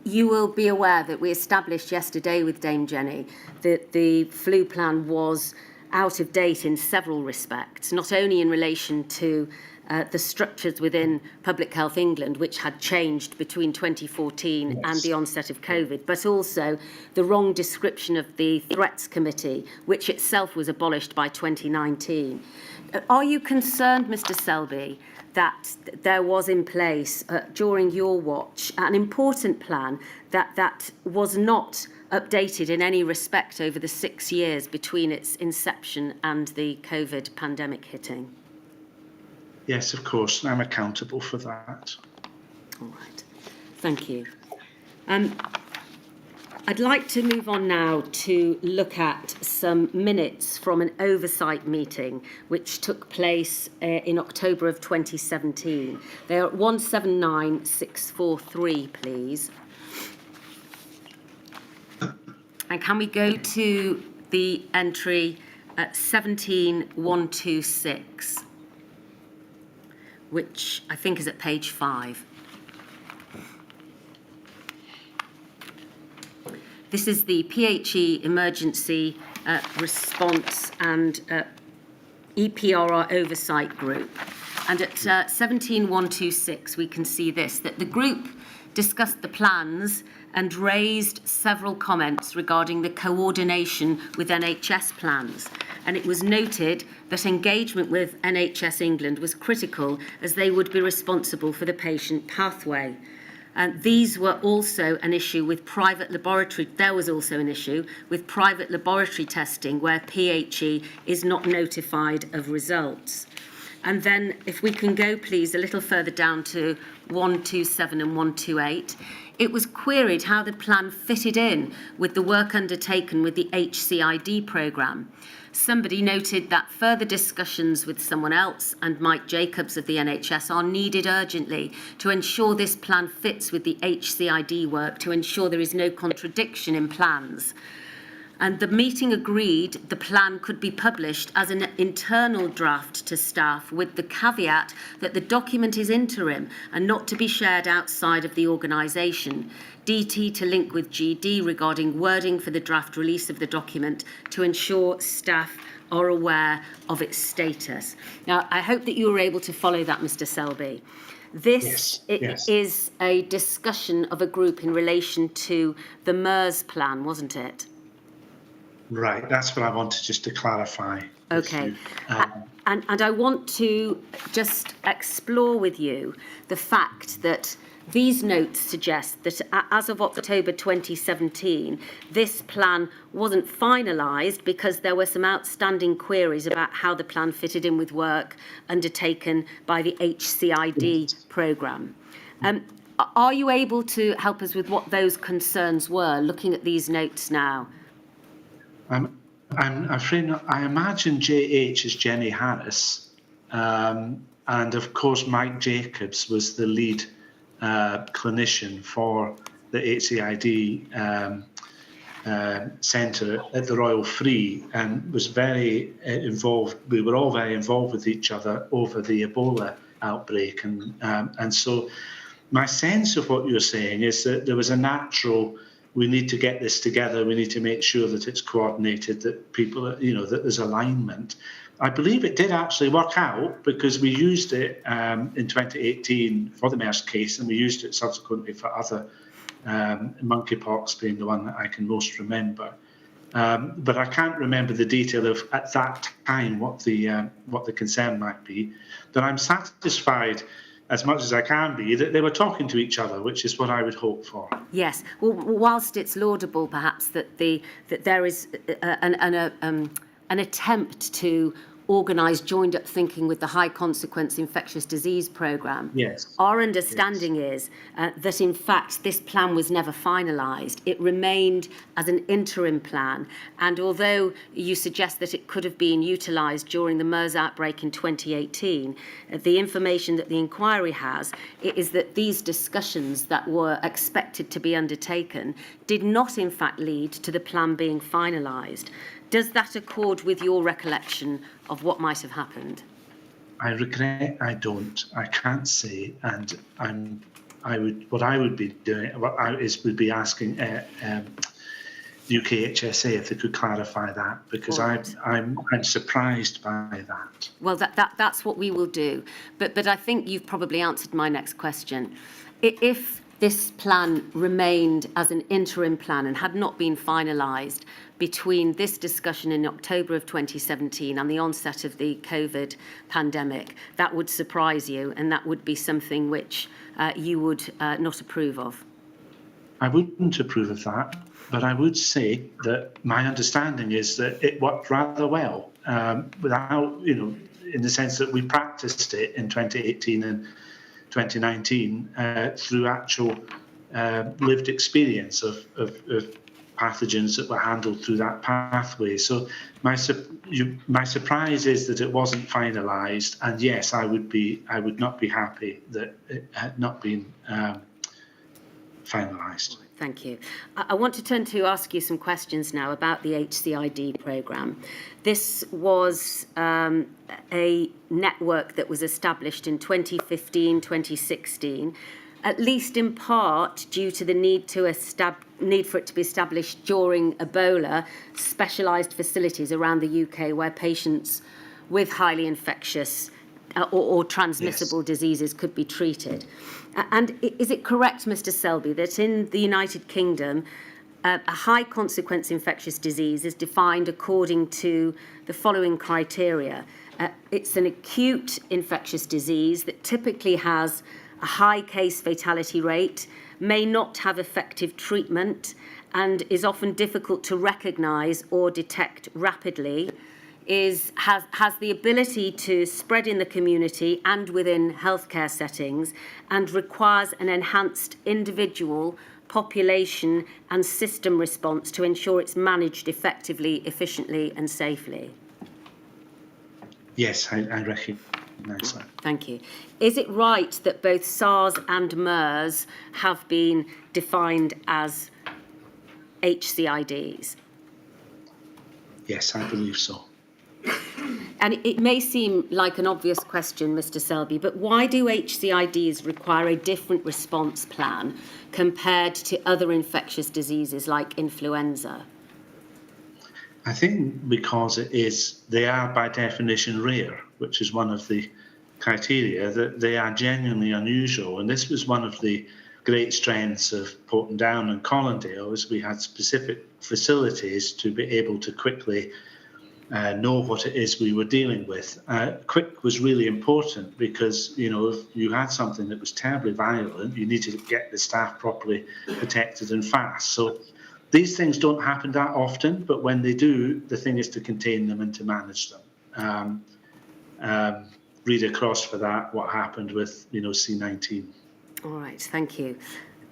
You will be aware that we established yesterday with Dame Jenny that the flu plan was out of date in several respects, not only in relation to the structures within Public Health England, which had changed between 2014 and the onset of COVID, but also the wrong description of the Threats Committee, which itself was abolished by 2019. Are you concerned, Mr. Selbie, that there was in place during your watch an important plan that was not updated in any respect over the 6 years between its inception and the COVID pandemic hitting? Yes, of course, I'm accountable for that. All right, thank you. I'd like to move on now to look at some minutes from an oversight meeting which took place in October of 2017. They are at 179643, please. And can we go to the entry at 17126? Which I think is at page 5. This is the PHE Emergency Response and EPRR Oversight Group. And at 17126, we can see this, that the group discussed the plans and raised several comments regarding the coordination with NHS plans. And it was noted that engagement with NHS England was critical as they would be responsible for the patient pathway. And these were also an issue with private laboratory. There was also an issue with private laboratory testing where PHE is not notified of results. And then if we can go, please, a little further down to 127 and 128. It was queried how the plan fitted in with the work undertaken with the HCID programme. Somebody noted that further discussions with someone else and Mike Jacobs of the NHS are needed urgently to ensure this plan fits with the HCID work, to ensure there is no contradiction in plans. And the meeting agreed the plan could be published as an internal draft to staff with the caveat that the document is interim and not to be shared outside of the organisation. DT to link with GD regarding wording for the draft release of the document to ensure staff are aware of its status. Now, I hope that you were able to follow that, Mr. Selbie. This is a discussion of a group in relation to the MERS plan, wasn't it? Right, that's what I wanted just to clarify. Okay, and I want to just explore with you the fact that these notes suggest that as of October 2017, this plan wasn't finalised because there were some outstanding queries about how the plan fitted in with work undertaken by the HCID programme. Are you able to help us with what those concerns were, looking at these notes now? I'm afraid not. I imagine JH is Jenny Harris, and of course Mike Jacobs was the lead clinician for the HCID centre at the Royal Free, and was very involved. We were all very involved with each other over the Ebola outbreak, and so my sense of what you're saying is that there was a natural, we need to get this together, we need to make sure that it's coordinated, that people, that there's alignment. I believe it did actually work out because we used it in 2018 for the MERS case, and we used it subsequently for other, monkeypox being the one that I can most remember. But I can't remember the detail of at that time what the concern might be. But I'm satisfied, as much as I can be, that they were talking to each other, which is what I would hope for. Yes. Well, whilst it's laudable, perhaps, that there is an attempt to organise joined-up thinking with the high-consequence infectious disease programme. Yes. Our understanding is that, in fact, this plan was never finalised. It remained as an interim plan, and although you suggest that it could have been utilised during the MERS outbreak in 2018, the information that the inquiry has is that these discussions that were expected to be undertaken did not, in fact, lead to the plan being finalised. Does that accord with your recollection of what might have happened? I regret I don't. I can't say, and what I would be doing would be asking UKHSA if they could clarify that, because Right. I'm surprised by that. Well, that's what we will do. But I think you've probably answered my next question. If this plan remained as an interim plan and had not been finalised between this discussion in October of 2017 and the onset of the COVID pandemic, that would surprise you, and that would be something which you would not approve of. I wouldn't approve of that, but I would say that my understanding is that it worked rather well, without, in the sense that we practiced it in 2018 and 2019 through actual lived experience of pathogens that were handled through that pathway. So my surprise is that it wasn't finalised, and yes, I would not be happy that it had not been finalised. Thank you. I want to turn to ask you some questions now about the HCID programme. This was a network that was established in 2015, 2016, at least in part due to the need for it to be established during Ebola, specialised facilities around the UK where patients with highly infectious or transmissible diseases could be treated. And is it correct, Mr. Selbie, that in the United Kingdom, a high consequence infectious disease is defined according to the following criteria? It's an acute infectious disease that typically has a high case fatality rate, may not have effective treatment, and is often difficult to recognise or detect rapidly, has the ability to spread in the community and within healthcare settings, and requires an enhanced individual, population and system response to ensure it's managed effectively, efficiently and safely. Yes, I recognise that. Thank you. Is it right that both SARS and MERS have been defined as HCIDs? Yes, I believe so. And it may seem like an obvious question, Mr. Selbie, but why do HCIDs require a different response plan compared to other infectious diseases like influenza? I think because they are by definition rare, which is one of the criteria, that they are genuinely unusual. And this was one of the great strengths of Portendown and Colindale, is we had specific facilities to be able to quickly know what it is we were dealing with. Quick was really important because, if you had something that was terribly violent, you needed to get the staff properly protected and fast. So these things don't happen that often, but when they do, the thing is to contain them and to manage them. Read across for that what happened with, C19. All right, thank you.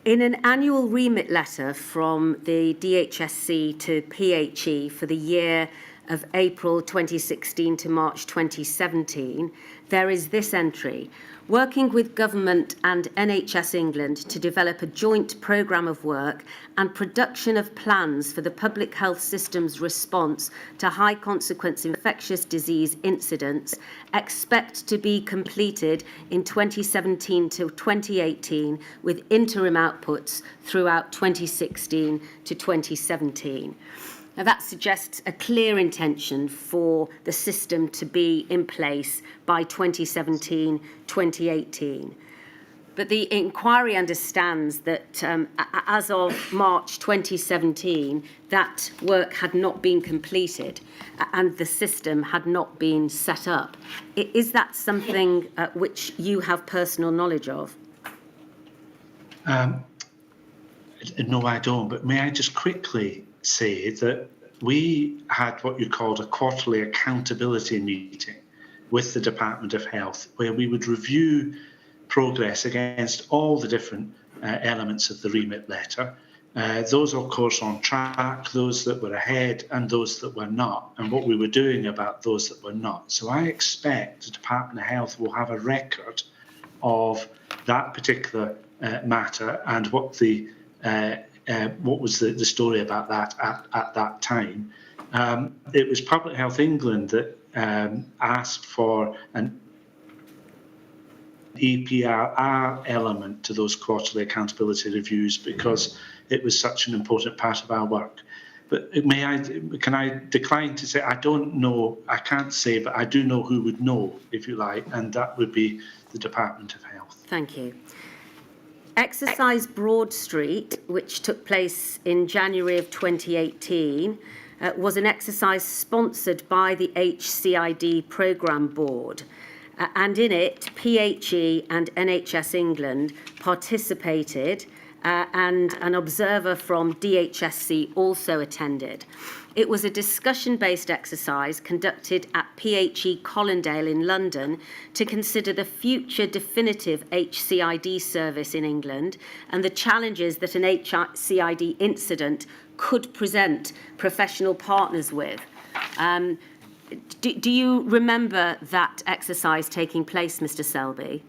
In an annual remit letter from the DHSC to PHE for the year of April 2016 to March 2017, there is this entry: working with government and NHS England to develop a joint programme of work and production of plans for the public health system's response to high consequence infectious disease incidents, expect to be completed in 2017 to 2018 with interim outputs throughout 2016 to 2017. Now, that suggests a clear intention for the system to be in place by 2017, 2018. But the inquiry understands that as of March 2017, that work had not been completed and the system had not been set up. Is that something which you have personal knowledge of? No, I don't. But may I just quickly say that we had what you called a quarterly accountability meeting with the Department of Health, where we would review progress against all the different elements of the remit letter. Those, of course, on track, those that were ahead and those that were not, and what we were doing about those that were not. So I expect the Department of Health will have a record of that particular matter and what was the story about that at that time. It was Public Health England that asked for an EPRR element to those quarterly accountability reviews because it was such an important part of our work. But can I decline to say, I don't know, I can't say, but I do know who would know, if you like, and that would be the Department of Health. Thank you. Exercise Broad Street, which took place in January of 2018, was an exercise sponsored by the HCID Programme Board. And in it, PHE and NHS England participated, and an observer from DHSC also attended. It was a discussion-based exercise conducted at PHE Colindale in London to consider the future definitive HCID service in England and the challenges that an HCID incident could present professional partners with. Do you remember that exercise taking place, Mr. Selbie?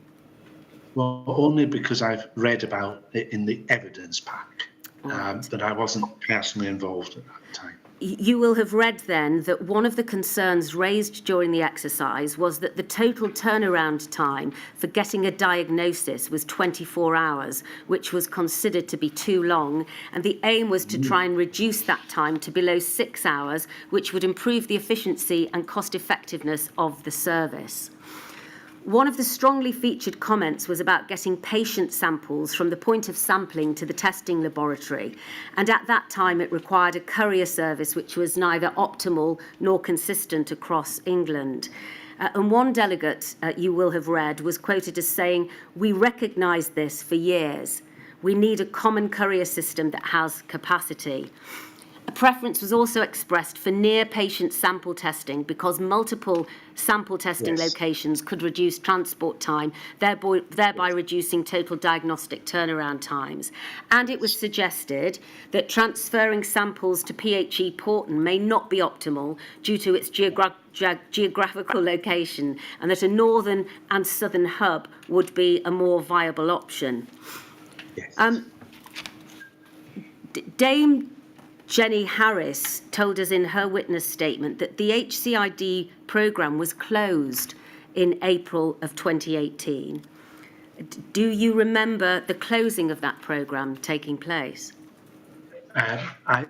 Well, only because I've read about it in the evidence pack, but I wasn't personally involved at that time. You will have read then that one of the concerns raised during the exercise was that the total turnaround time for getting a diagnosis was 24 hours, which was considered to be too long, and the aim was to try and reduce that time to below 6 hours, which would improve the efficiency and cost effectiveness of the service. One of the strongly featured comments was about getting patient samples from the point of sampling to the testing laboratory. And at that time, it required a courier service which was neither optimal nor consistent across England. And one delegate, you will have read, was quoted as saying, "We recognised this for years. We need a common courier system that has capacity." A preference was also expressed for near-patient sample testing because multiple sample testing locations could reduce transport time, thereby reducing total diagnostic turnaround times. And it was suggested that transferring samples to PHE Porton may not be optimal due to its geographical location, and that a northern and southern hub would be a more viable option. Yes. Dame Jenny Harris told us in her witness statement that the HCID programme was closed in April of 2018. Do you remember the closing of that programme taking place? I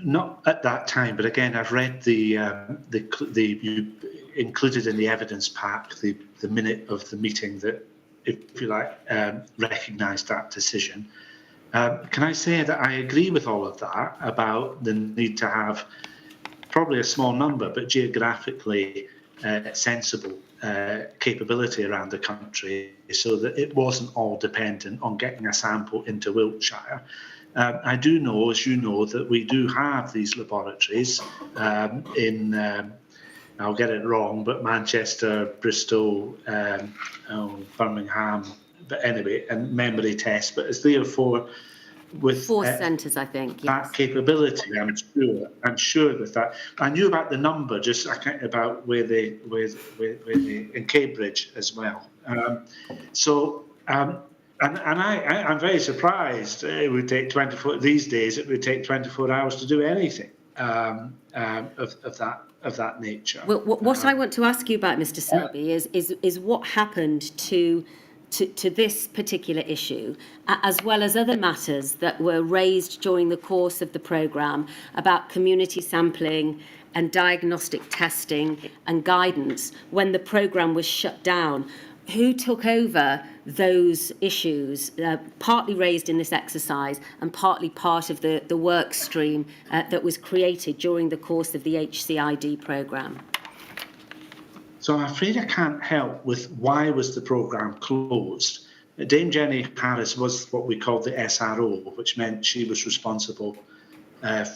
not at that time, but again, I've read you included in the evidence pack the minute of the meeting that, if you like, recognised that decision. Can I say that I agree with all of that about the need to have probably a small number, but geographically sensible capability around the country so that it wasn't all dependent on getting a sample into Wiltshire. I do know, as you know, that we do have these laboratories in, I'll get it wrong, but Manchester, Bristol, Birmingham, but anyway, and memory tests, but it's 3 or 4 with 4 centres, I think. That Yes. capability. I'm sure with that. I knew about the number, just about where they in Cambridge as well. And I'm very surprised. It would take 24 these days. It would take 24 hours to do anything of that nature. Well, what I want to ask you about, Mr. Selbie, is what happened to this particular issue, as well as other matters that were raised during the course of the programme about community sampling and diagnostic testing and guidance when the programme was shut down. Who took over those issues, partly raised in this exercise and partly part of the work stream that was created during the course of the HCID programme? So I'm afraid I can't help with why was the programme closed. Dame Jenny Harris was what we called the SRO, which meant she was responsible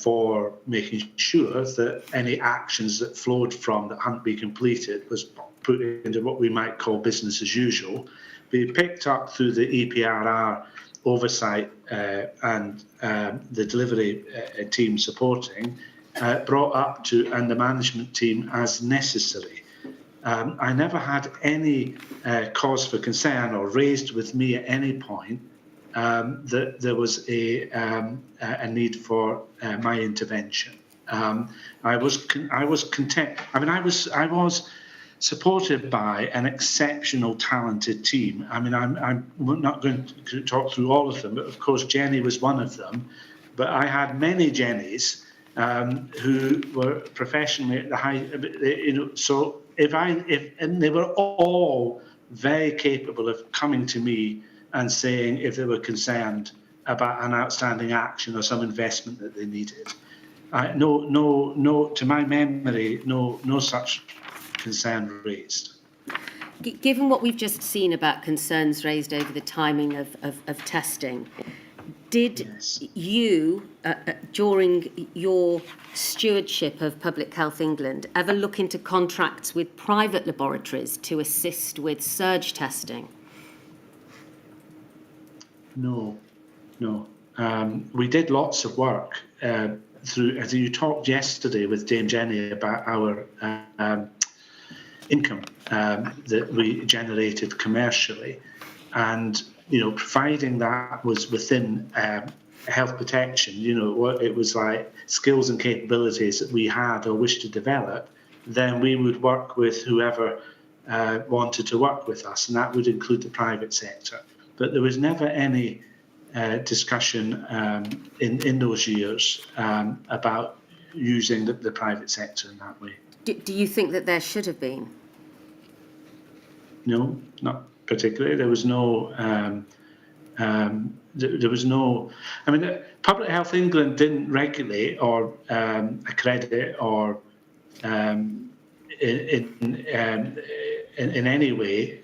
for making sure that any actions that flowed from that hadn't been completed was put into what we might call business as usual, be picked up through the EPRR oversight and the delivery team supporting, brought up to and the management team as necessary. I never had any cause for concern or raised with me at any point that there was a need for my intervention. I was content. I mean, I was supported by an exceptional, talented team. I mean, I'm not going to talk through all of them, but of course Jenny was one of them. But I had many Jennies who were professionally at the high. So and they were all very capable of coming to me and saying if they were concerned about an outstanding action or some investment that they needed. No, to my memory, no such concern raised. Given what we've just seen about concerns raised over the timing of testing, did you, during your stewardship of Public Health England, ever look into contracts with private laboratories to assist with surge testing? No. We did lots of work through, as you talked yesterday with Dame Jenny about our income that we generated commercially, and providing that was within health protection, it was like skills and capabilities that we had or wished to develop, then we would work with whoever wanted to work with us, and that would include the private sector. But there was never any discussion in those years about using the private sector in that way. Do you think that there should have been? No, not particularly. There was no. There was no. I mean, Public Health England didn't regulate or accredit or in any way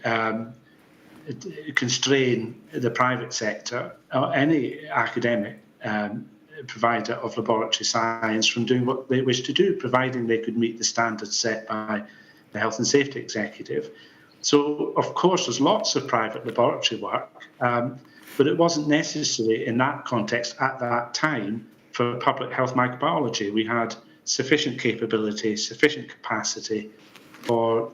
constrain the private sector or any academic provider of laboratory science from doing what they wish to do, providing they could meet the standards set by the Health and Safety Executive. So, of course, there's lots of private laboratory work, but it wasn't necessary in that context at that time for public health microbiology. We had sufficient capability, sufficient capacity for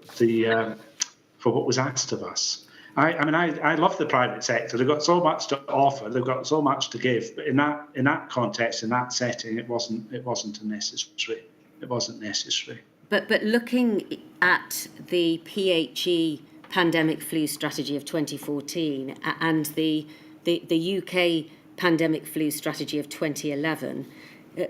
what was asked of us. I love the private sector. They've got so much to offer. They've got so much to give. But in that context, in that setting, it wasn't necessary. It wasn't necessary. But looking at the PHE pandemic flu strategy of 2014 and the UK pandemic flu strategy of 2011,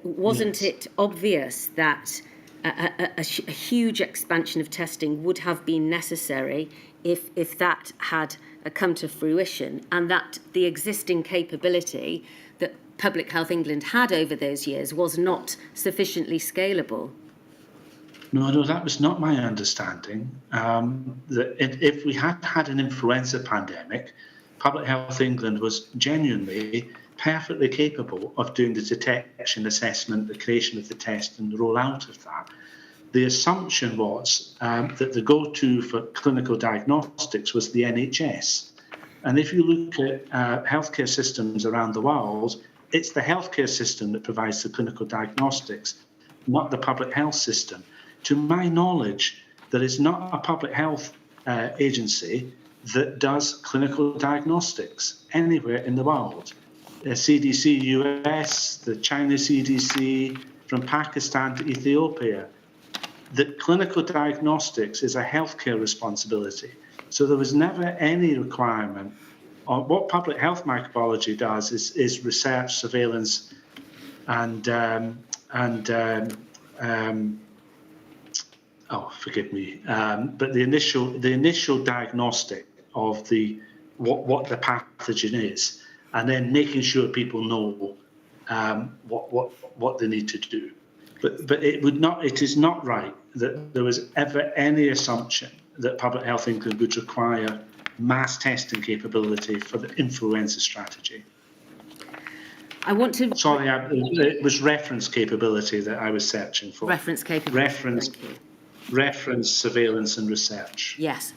wasn't it obvious that a huge expansion of testing would have been necessary if that had come to fruition, and that the existing capability that Public Health England had over those years was not sufficiently scalable? No, that was not my understanding. That if we had had an influenza pandemic, Public Health England was genuinely perfectly capable of doing the detection, assessment, the creation of the test and the rollout of that. The assumption was that the go-to for clinical diagnostics was the NHS. And if you look at healthcare systems around the world, it's the healthcare system that provides the clinical diagnostics, not the public health system. To my knowledge, there is not a public health agency that does clinical diagnostics anywhere in the world. The CDC US, the China CDC, from Pakistan to Ethiopia. That clinical diagnostics is a healthcare responsibility. So there was never any requirement. What public health microbiology does is research, surveillance, and forgive me. But the initial diagnostic of what the pathogen is, and then making sure people know what they need to do. But it is not right that there was ever any assumption that Public Health England would require mass testing capability for the influenza strategy. I want to Sorry, it was reference capability that I was searching for. reference capability. Thank you. Reference, surveillance and research. Yes.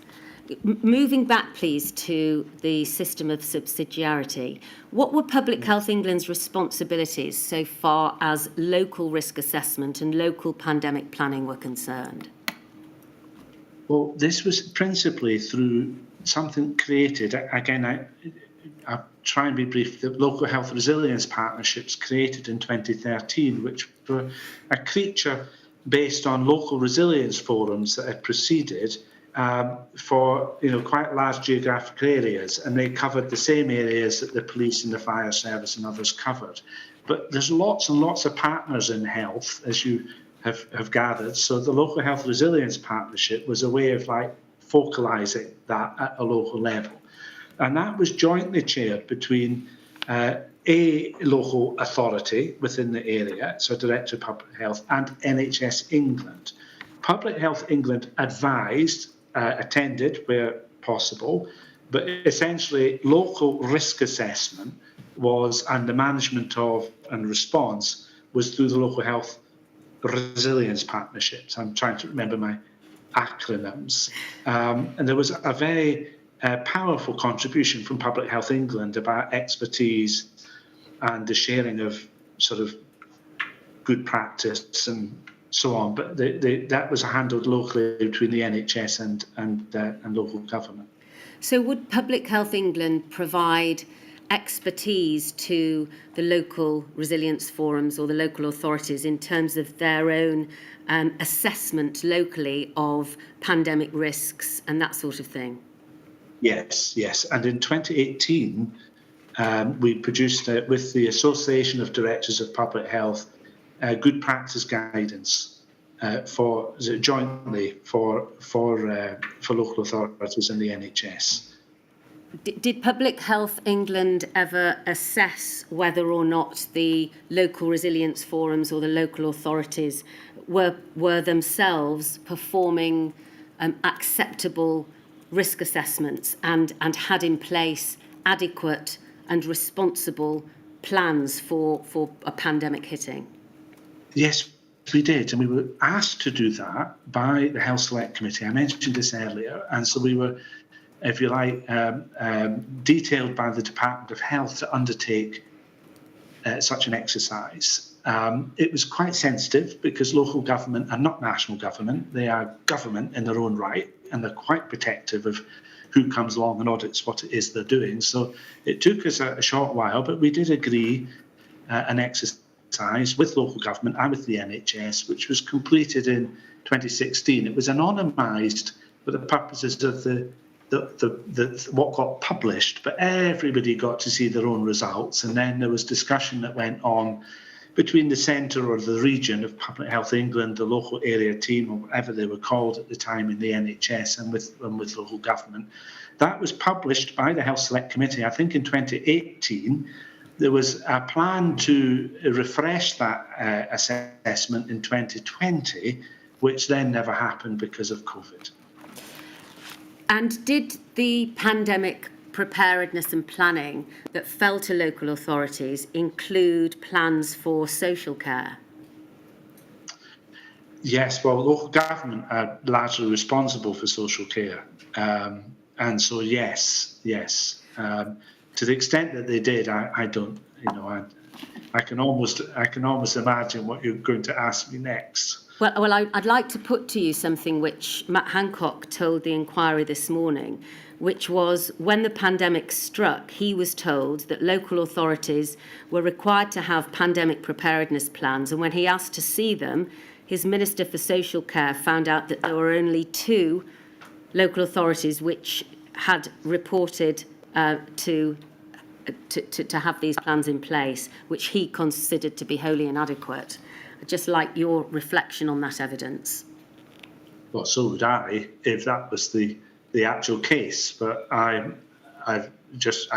Moving back, please, to the system of subsidiarity. What were Public Health England's responsibilities so far as local risk assessment and local pandemic planning were concerned? Well, this was principally through something created. Again, I'll try and be brief. The local health resilience partnerships created in 2013, which were a creature based on local resilience forums that had proceeded for quite large geographical areas, and they covered the same areas that the police and the fire service and others covered. But there's lots and lots of partners in health, as you have gathered. So the local health resilience partnership was a way of focalising that at a local level. And that was jointly chaired between a local authority within the area, so Director of Public Health, and NHS England. Public Health England advised, attended where possible, but essentially local risk assessment and the management of and response was through the local health resilience partnerships. I'm trying to remember my acronyms. And there was a very powerful contribution from Public Health England about expertise and the sharing of sort of good practice and so on. But that was handled locally between the NHS and local government. So would Public Health England provide expertise to the local resilience forums or the local authorities in terms of their own assessment locally of pandemic risks and that sort of thing? Yes. And in 2018, we produced, with the Association of Directors of Public Health, good practice guidance jointly for local authorities and the NHS. Did Public Health England ever assess whether or not the local resilience forums or the local authorities were themselves performing acceptable risk assessments and had in place adequate and responsible plans for a pandemic hitting? Yes, we did, and we were asked to do that by the Health Select Committee. I mentioned this earlier, and so we were, if you like, detailed by the Department of Health to undertake such an exercise. It was quite sensitive because local government are not national government. They are government in their own right, and they're quite protective of who comes along and audits what it is they're doing. So it took us a short while, but we did agree an exercise with local government and with the NHS, which was completed in 2016. It was anonymised for the purposes of the what got published, but everybody got to see their own results. And then there was discussion that went on between the centre or the region of Public Health England, the local area team, or whatever they were called at the time in the NHS, and with local government. That was published by the Health Select Committee, I think in 2018. There was a plan to refresh that assessment in 2020, which then never happened because of COVID. And did the pandemic preparedness and planning that fell to local authorities include plans for social care? Yes, well, local government are largely responsible for social care. And so, yes. To the extent that they did, I don't, I can almost imagine what you're going to ask me next. Well, I'd like to put to you something which Matt Hancock told the inquiry this morning, which was when the pandemic struck, he was told that local authorities were required to have pandemic preparedness plans. And when he asked to see them, his Minister for Social Care found out that there were only 2 local authorities which had reported to have these plans in place, which he considered to be wholly inadequate. I'd just like your reflection on that evidence. Well, so would I, if that was the actual case. But I've just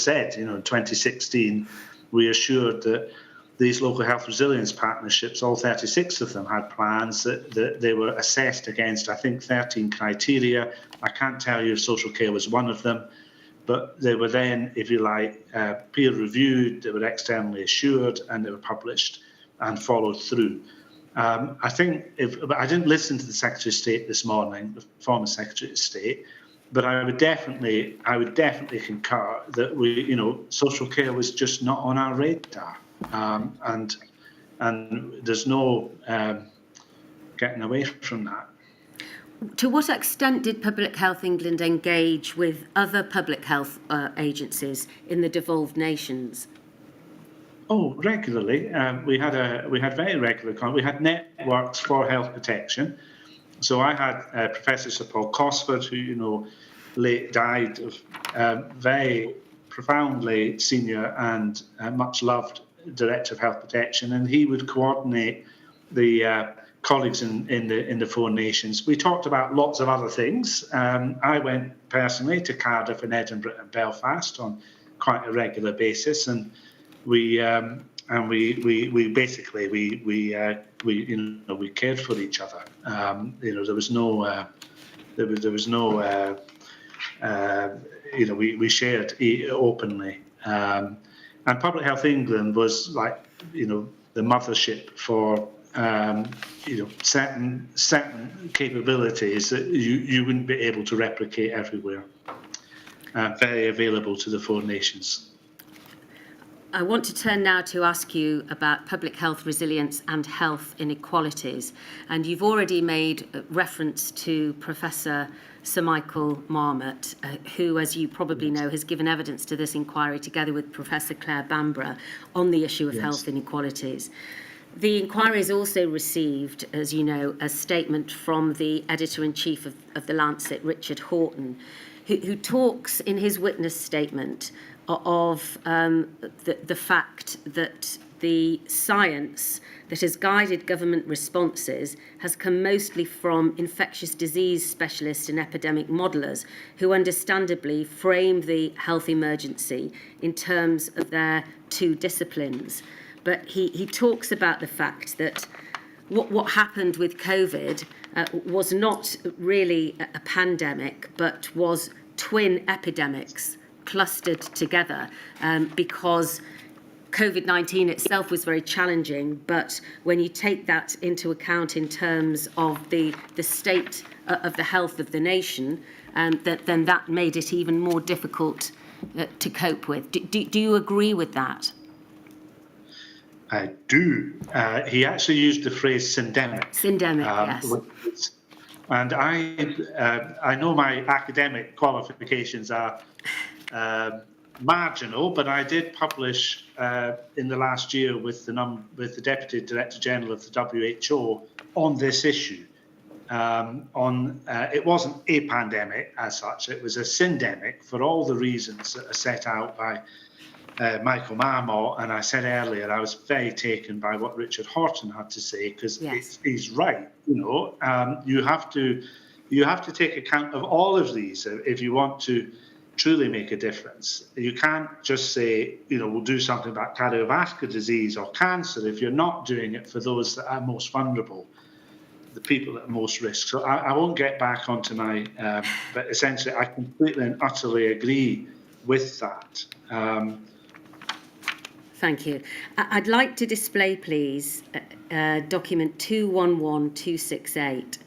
said, in 2016, we assured that these local health resilience partnerships, all 36 of them, had plans that they were assessed against, I think, 13 criteria. I can't tell you if social care was one of them, but they were then, if you like, peer-reviewed, they were externally assured, and they were published and followed through. I think but I didn't listen to the Secretary of State this morning, the former Secretary of State, but I would definitely concur that social care was just not on our radar, and there's no getting away from that. To what extent did Public Health England engage with other public health agencies in the devolved nations? Oh, regularly. We had very regular contact. We had networks for health protection. So I had Professor Sir Paul Cosford, who late died of very profoundly senior and much loved Director of Health Protection, and he would coordinate the colleagues in the Four Nations. We talked about lots of other things. I went personally to Cardiff and Edinburgh and Belfast on quite a regular basis, and we basically cared for each other. There was no we shared openly, and Public Health England was like the mothership for certain capabilities that you wouldn't be able to replicate everywhere. Very available to the Four Nations. I want to turn now to ask you about public health resilience and health inequalities. And you've already made reference to Professor Sir Michael Marmot, who, as you probably know, has given evidence to this inquiry together with Professor Claire Bamborough on the issue of health inequalities. The inquiry has also received, as you know, a statement from the Editor-in-Chief of The Lancet, Richard Horton, who talks in his witness statement of the fact that the science that has guided government responses has come mostly from infectious disease specialists and epidemic modellers who understandably frame the health emergency in terms of their two disciplines. But he talks about the fact that what happened with COVID was not really a pandemic, but was twin epidemics clustered together because COVID-19 itself was very challenging, but when you take that into account in terms of the state of the health of the nation, then that made it even more difficult to cope with. Do you agree with that? I do. He actually used the phrase syndemic. Syndemic, yes. And I know my academic qualifications are marginal, but I did publish in the last year with the Deputy Director General of the WHO on this issue. It wasn't a pandemic as such; it was a syndemic for all the reasons that are set out by Michael Marmot. And I said earlier, I was very taken by what Richard Horton had to say, because he's right. You have to take account of all of these if you want to truly make a difference. You can't just say, we'll do something about cardiovascular disease or cancer if you're not doing it for those that are most vulnerable, the people at most risk. So I won't get back onto my, but essentially I completely and utterly agree with that. Thank you. I'd like to display, please, document 211268,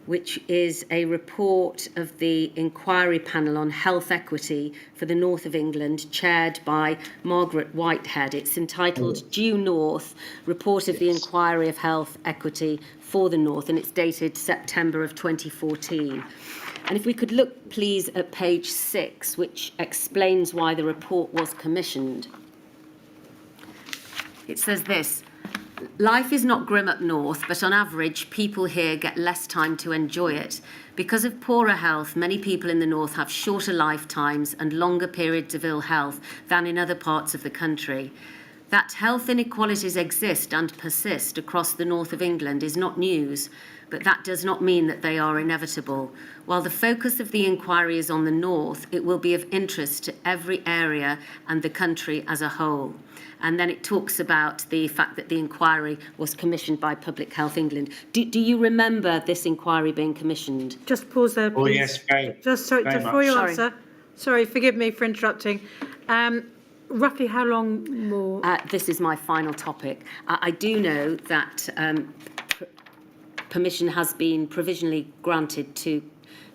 which is a report of the Inquiry Panel on Health Equity for the North of England, chaired by Margaret Whitehead. It's entitled Due North, Report of the Inquiry of Health Equity for the North, and it's dated September of 2014. And if we could look, please, at page 6, which explains why the report was commissioned. It says this: life is not grim up north, but on average, people here get less time to enjoy it. Because of poorer health, many people in the north have shorter lifetimes and longer periods of ill health than in other parts of the country. That health inequalities exist and persist across the north of England is not news, but that does not mean that they are inevitable. While the focus of the inquiry is on the north, it will be of interest to every area and the country as a whole. And then it talks about the fact that the inquiry was commissioned by Public Health England. Do you remember this inquiry being commissioned? Just pause there, please. Oh, yes, very. Just sorry, very before you Sorry. answer, Sorry, forgive me for interrupting. Roughly how long more? This is my final topic. I do know that permission has been provisionally granted to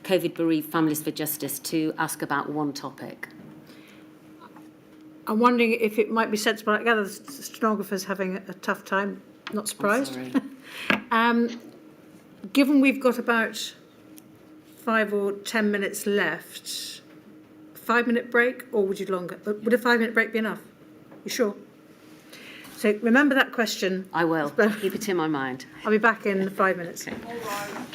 COVID bereaved Families for Justice to ask about one topic. I'm wondering if it might be sensible. I gather the stenographer's having a tough time. Not surprised. Given we've got about 5 or 10 minutes left, 5-minute break, or would you longer? Would a 5-minute break be enough? You sure? So remember that question. I will. Keep it in my mind. I'll be back in 5 minutes. Okay. All right.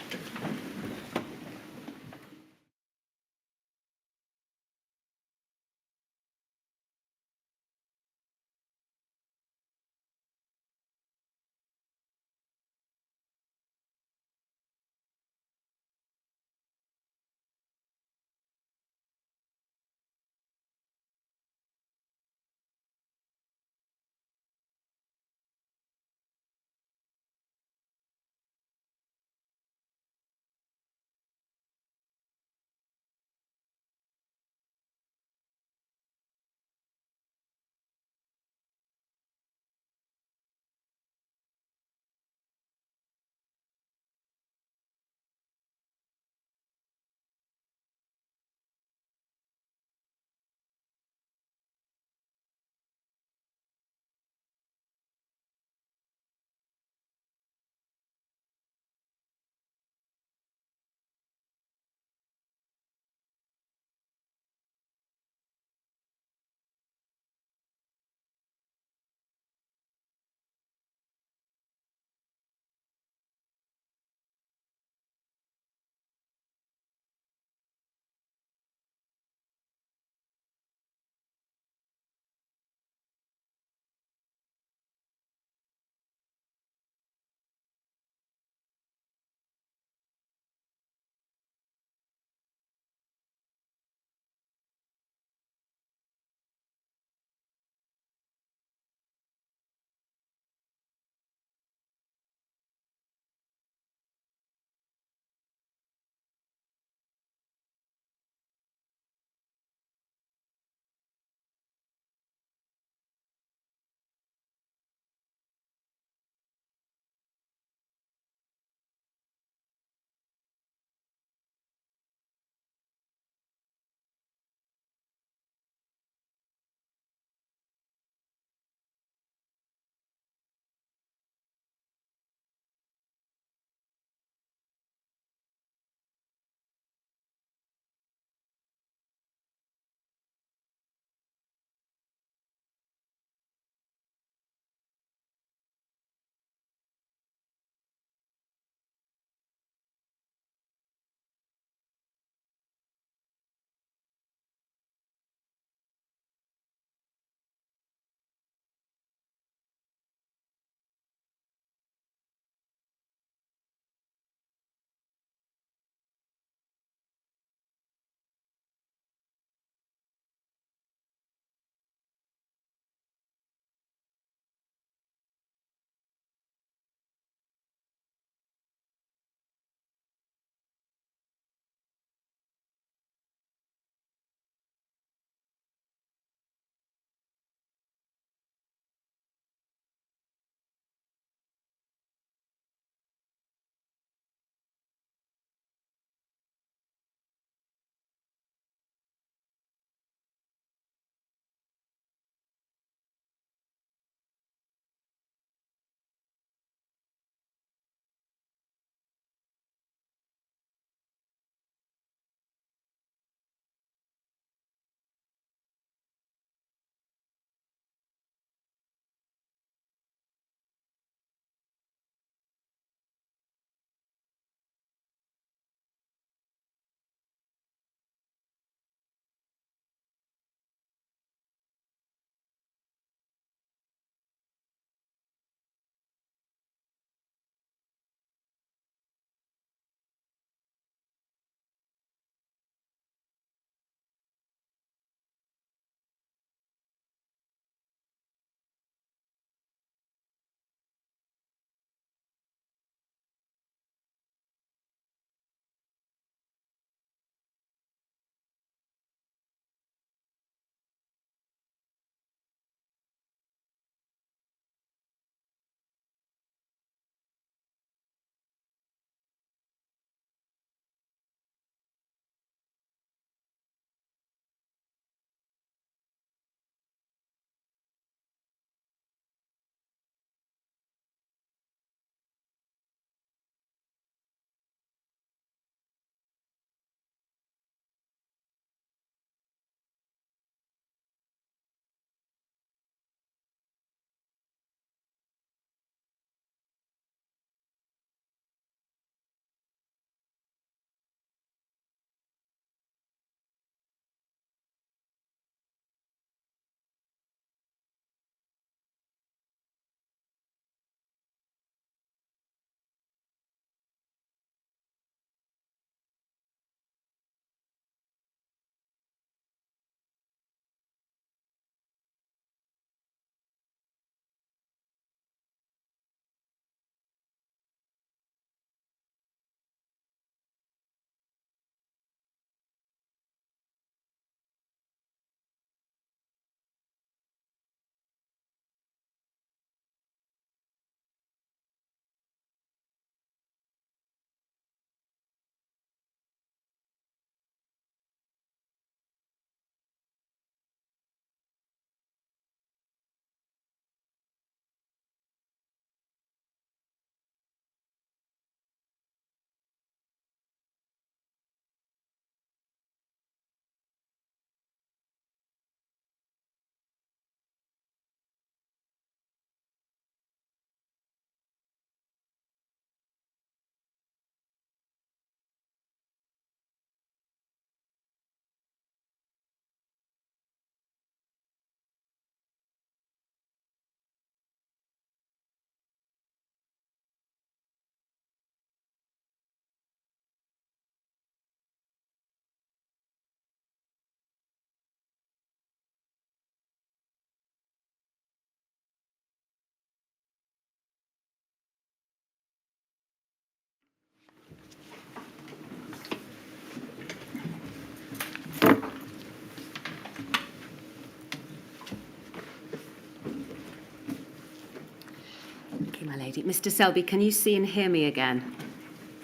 waiting. Mr. Selbie, can you see and hear me again?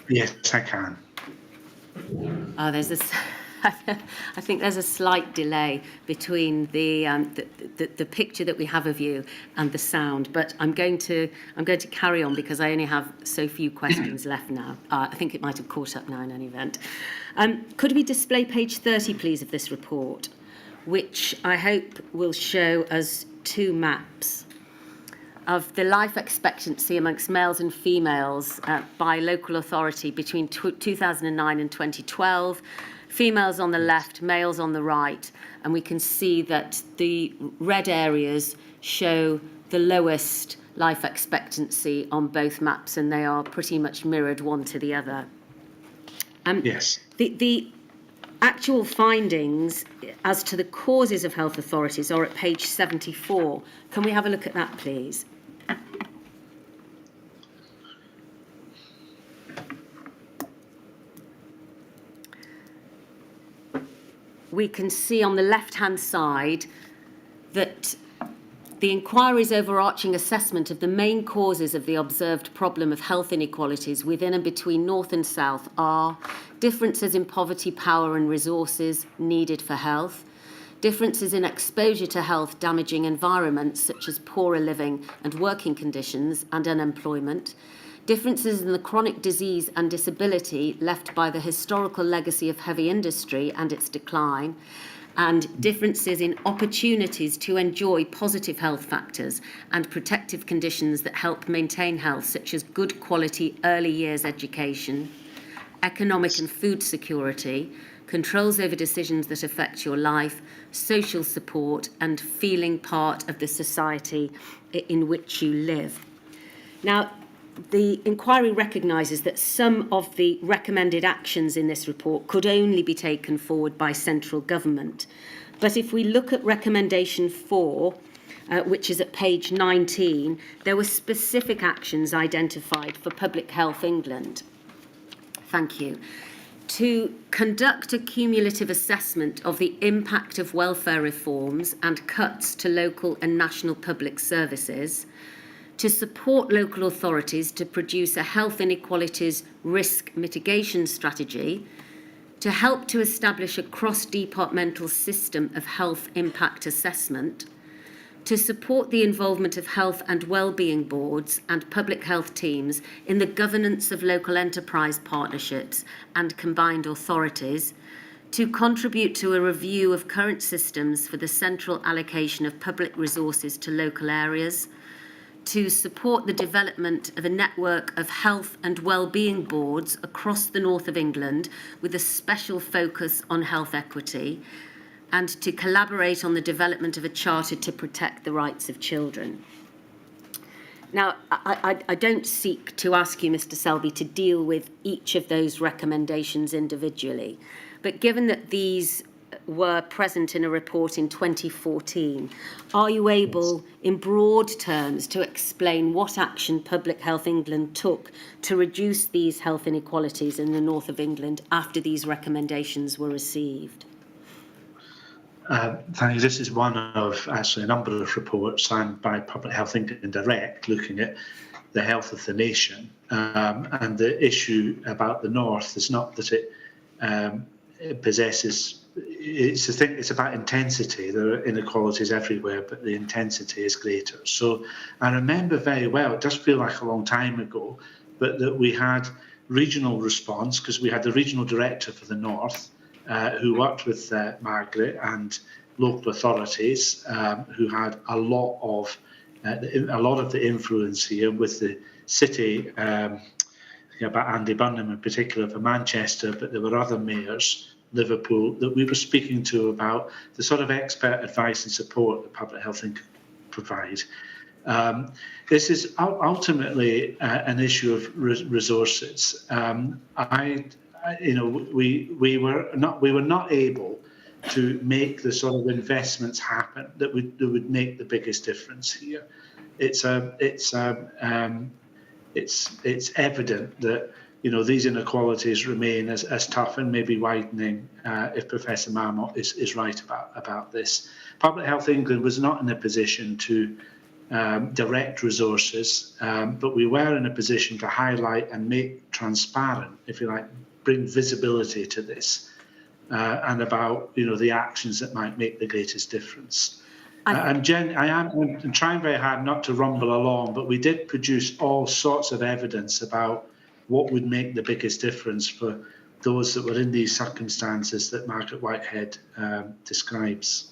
Yes, I can. Oh, I think there's a slight delay between the picture that we have of you and the sound, but I'm going to carry on because I only have so few questions left now. I think it might have caught up now in any event. Could we display page 30, please, of this report, which I hope will show us two maps of the life expectancy amongst males and females by local authority between 2009 and 2012. Females on the left, males on the right, and we can see that the red areas show the lowest life expectancy on both maps, and they are pretty much mirrored one to the other. Yes. The actual findings as to the causes of health authorities are at page 74. Can we have a look at that, please? We can see on the left-hand side that the inquiry's overarching assessment of the main causes of the observed problem of health inequalities within and between North and South are differences in poverty, power and resources needed for health, differences in exposure to health-damaging environments such as poorer living and working conditions and unemployment, differences in the chronic disease and disability left by the historical legacy of heavy industry and its decline, and differences in opportunities to enjoy positive health factors and protective conditions that help maintain health, such as good quality early years education, economic and food security, controls over decisions that affect your life, social support, and feeling part of the society in which you live. Now, the inquiry recognises that some of the recommended actions in this report could only be taken forward by central government. But if we look at recommendation 4, which is at page 19, there were specific actions identified for Public Health England. Thank you. To conduct a cumulative assessment of the impact of welfare reforms and cuts to local and national public services, to support local authorities to produce a health inequalities risk mitigation strategy, to help to establish a cross-departmental system of health impact assessment, to support the involvement of health and wellbeing boards and public health teams in the governance of local enterprise partnerships and combined authorities, to contribute to a review of current systems for the central allocation of public resources to local areas, to support the development of a network of health and wellbeing boards across the north of England with a special focus on health equity, and to collaborate on the development of a charter to protect the rights of children. Now, I don't seek to ask you, Mr. Selbie, to deal with each of those recommendations individually, but given that these were present in a report in 2014, are you able, in broad terms, to explain what action Public Health England took to reduce these health inequalities in the north of England after these recommendations were received? Thank you. This is one of actually a number of reports signed by Public Health England Direct looking at the health of the nation. And the issue about the north is not that it possesses. It's about intensity. There are inequalities everywhere, but the intensity is greater. So I remember very well, it does feel like a long time ago, but that we had regional response because we had the regional director for the north who worked with Margaret and local authorities who had a lot of the influence here with the city, about Andy Burnham in particular for Manchester, but there were other mayors, Liverpool, that we were speaking to about the sort of expert advice and support that Public Health can provide. This is ultimately an issue of resources. We were not able to make the sort of investments happen that would make the biggest difference here. It's evident that these inequalities remain as tough and maybe widening if Professor Marmot is right about this. Public Health England was not in a position to direct resources, but we were in a position to highlight and make transparent, if you like, bring visibility to this, and about the actions that might make the greatest difference. And Jen, I'm trying very hard not to rumble along, but we did produce all sorts of evidence about what would make the biggest difference for those that were in these circumstances that Margaret Whitehead describes.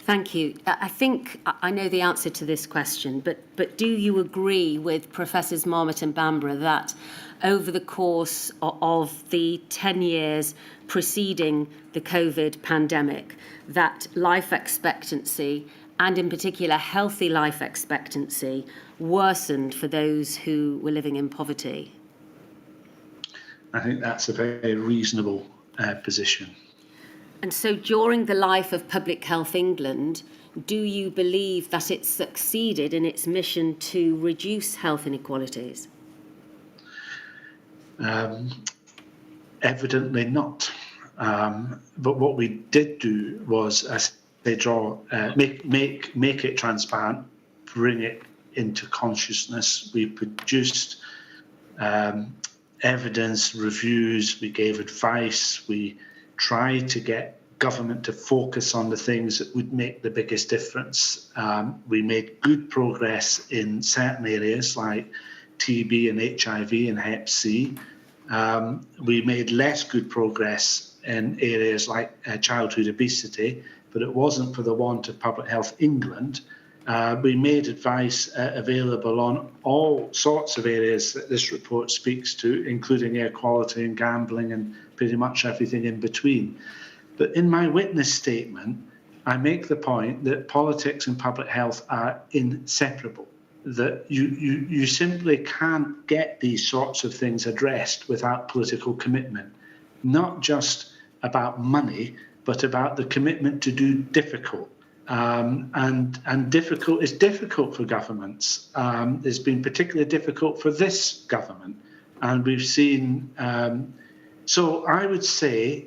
Thank you. I think I know the answer to this question, but do you agree with Professors Marmot and Bamborough that over the course of the 10 years preceding the COVID pandemic, that life expectancy, and in particular healthy life expectancy, worsened for those who were living in poverty? I think that's a very reasonable position. And so during the life of Public Health England, do you believe that it succeeded in its mission to reduce health inequalities? Evidently not. But what we did do was, as they make it transparent, bring it into consciousness. We produced evidence, reviews, we gave advice, we tried to get government to focus on the things that would make the biggest difference. We made good progress in certain areas like TB and HIV and Hep C. We made less good progress in areas like childhood obesity, but it wasn't for the want of Public Health England. We made advice available on all sorts of areas that this report speaks to, including air quality and gambling and pretty much everything in between. But in my witness statement, I make the point that politics and public health are inseparable, that you simply can't get these sorts of things addressed without political commitment, not just about money, but about the commitment to do difficult. And difficult is difficult for governments. It's been particularly difficult for this government. And we've seen, so I would say,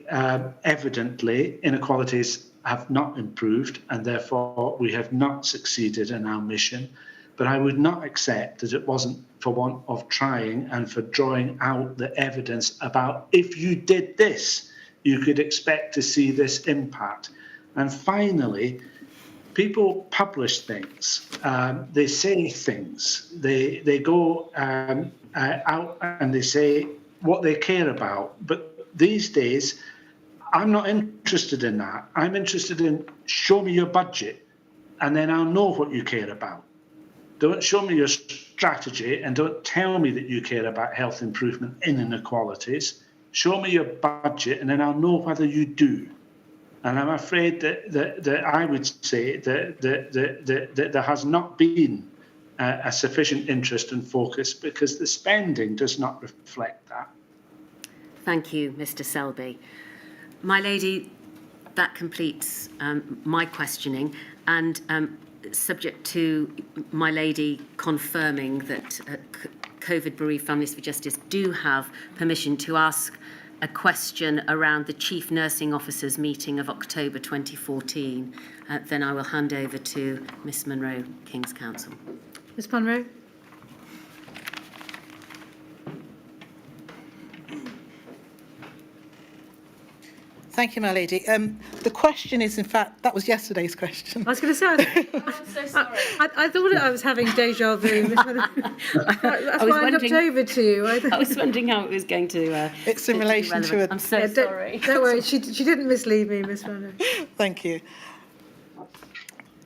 evidently, inequalities have not improved, and therefore we have not succeeded in our mission. But I would not accept that it wasn't for want of trying and for drawing out the evidence about if you did this, you could expect to see this impact. And finally, people publish things, they say things, they go out and they say what they care about. But these days, I'm not interested in that. I'm interested in show me your budget and then I'll know what you care about. Don't show me your strategy and don't tell me that you care about health improvement in inequalities. Show me your budget and then I'll know whether you do. And I'm afraid that I would say that there has not been a sufficient interest and focus because the spending does not reflect that. Thank you, Mr. Selbie. My lady, that completes my questioning, and subject to my lady confirming that COVID bereaved Families for Justice do have permission to ask a question around the Chief Nursing Officers meeting of October 2014, then I will hand over to Miss Munro, King's Counsel. Ms Munro. Thank you, my lady. The question is, in fact, that was yesterday's question. I was going to say, I'm so sorry. I thought I was having deja vu. That's why I looked over to you. I was wondering how it was going to... It's in relation to it. I'm so sorry. Don't worry, she didn't mislead me, Miss Munro. Thank you.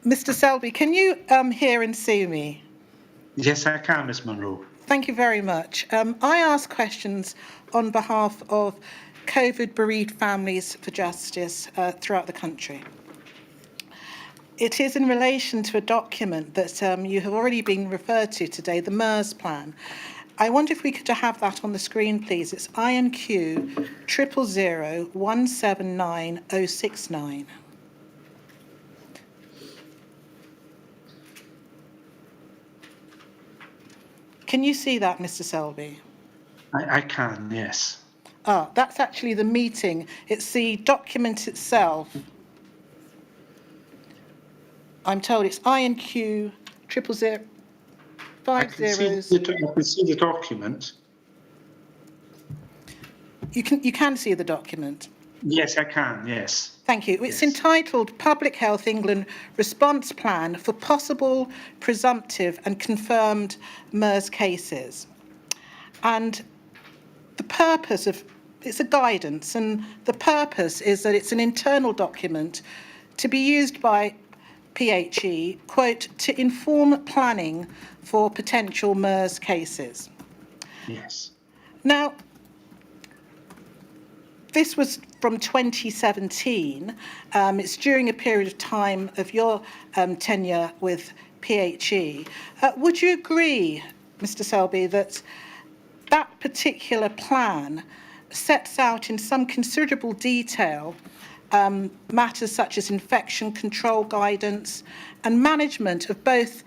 Mr. Selbie, can you hear and see me? Yes, I can, Ms Munro. Thank you very much. I ask questions on behalf of COVID bereaved Families for Justice throughout the country. It is in relation to a document that you have already been referred to today, the MERS plan. I wonder if we could have that on the screen, please. It's INQ 000179069. Can you see that, Mr. Selbie? I can, yes. Ah, that's actually the meeting. It's the document itself. I'm told it's INQ 000, I 5 can zeros. I can see the document. You can see the document. Yes, I can, yes. Thank you. It's Yes. entitled Public Health England Response Plan for Possible, Presumptive and Confirmed MERS Cases. And the purpose of it's a guidance, and the purpose is that it's an internal document to be used by PHE, quote, to inform planning for potential MERS cases. Yes. Now, this was from 2017. It's during a period of time of your tenure with PHE. Would you agree, Mr. Selbie, that that particular plan sets out in some considerable detail matters such as infection control guidance and management of both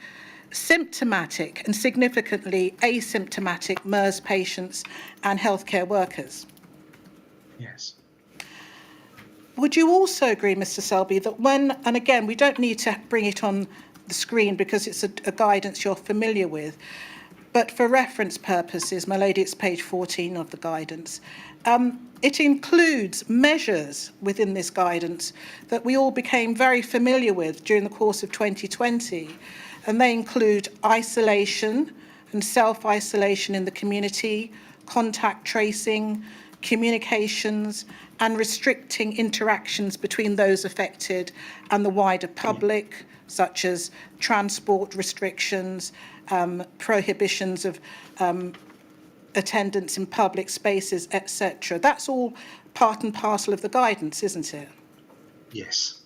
symptomatic and significantly asymptomatic MERS patients and healthcare workers? Yes. Would you also agree, Mr. Selbie, that when, and again, we don't need to bring it on the screen because it's a guidance you're familiar with, but for reference purposes, my lady, it's page 14 of the guidance. It includes measures within this guidance that we all became very familiar with during the course of 2020, and they include isolation and self-isolation in the community, contact tracing, communications, and restricting interactions between those affected and the wider public, such as transport restrictions, prohibitions of attendance in public spaces, etc. That's all part and parcel of the guidance, isn't it? Yes.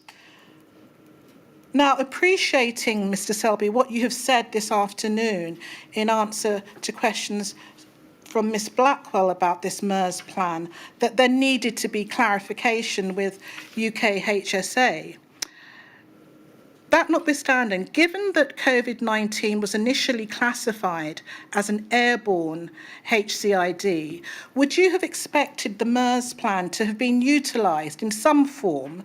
Now, appreciating, Mr. Selbie, what you have said this afternoon in answer to questions from Ms Blackwell about this MERS plan, that there needed to be clarification with UK HSA. That notwithstanding, given that COVID-19 was initially classified as an airborne HCID, would you have expected the MERS plan to have been utilised in some form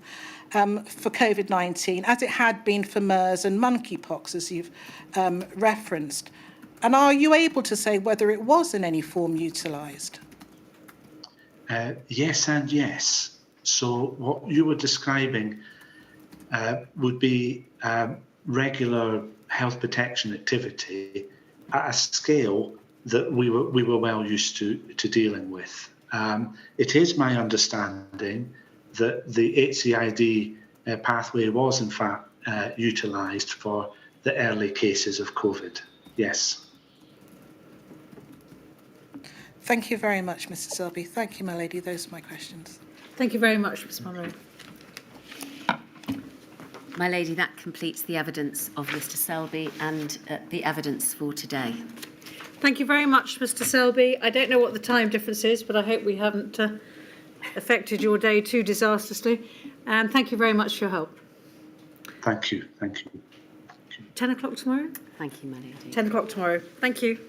for COVID-19, as it had been for MERS and monkeypox, as you've referenced? And are you able to say whether it was in any form utilised? Yes and yes. So what you were describing would be regular health protection activity at a scale that we were well used to dealing with. It is my understanding that the HCID pathway was in fact utilised for the early cases of COVID. Yes. Thank you very much, Mr. Selbie. Thank you, my lady. Those are my questions. Thank you very much, Ms Monroe. My lady, that completes the evidence of Mr. Selbie and the evidence for today. Thank you very much, Mr Selbie. I don't know what the time difference is, but I hope we haven't affected your day too disastrously. And thank you very much for your help. Thank you. Thank you. 10 o'clock tomorrow? Thank you, my lady. 10 o'clock tomorrow. Thank you.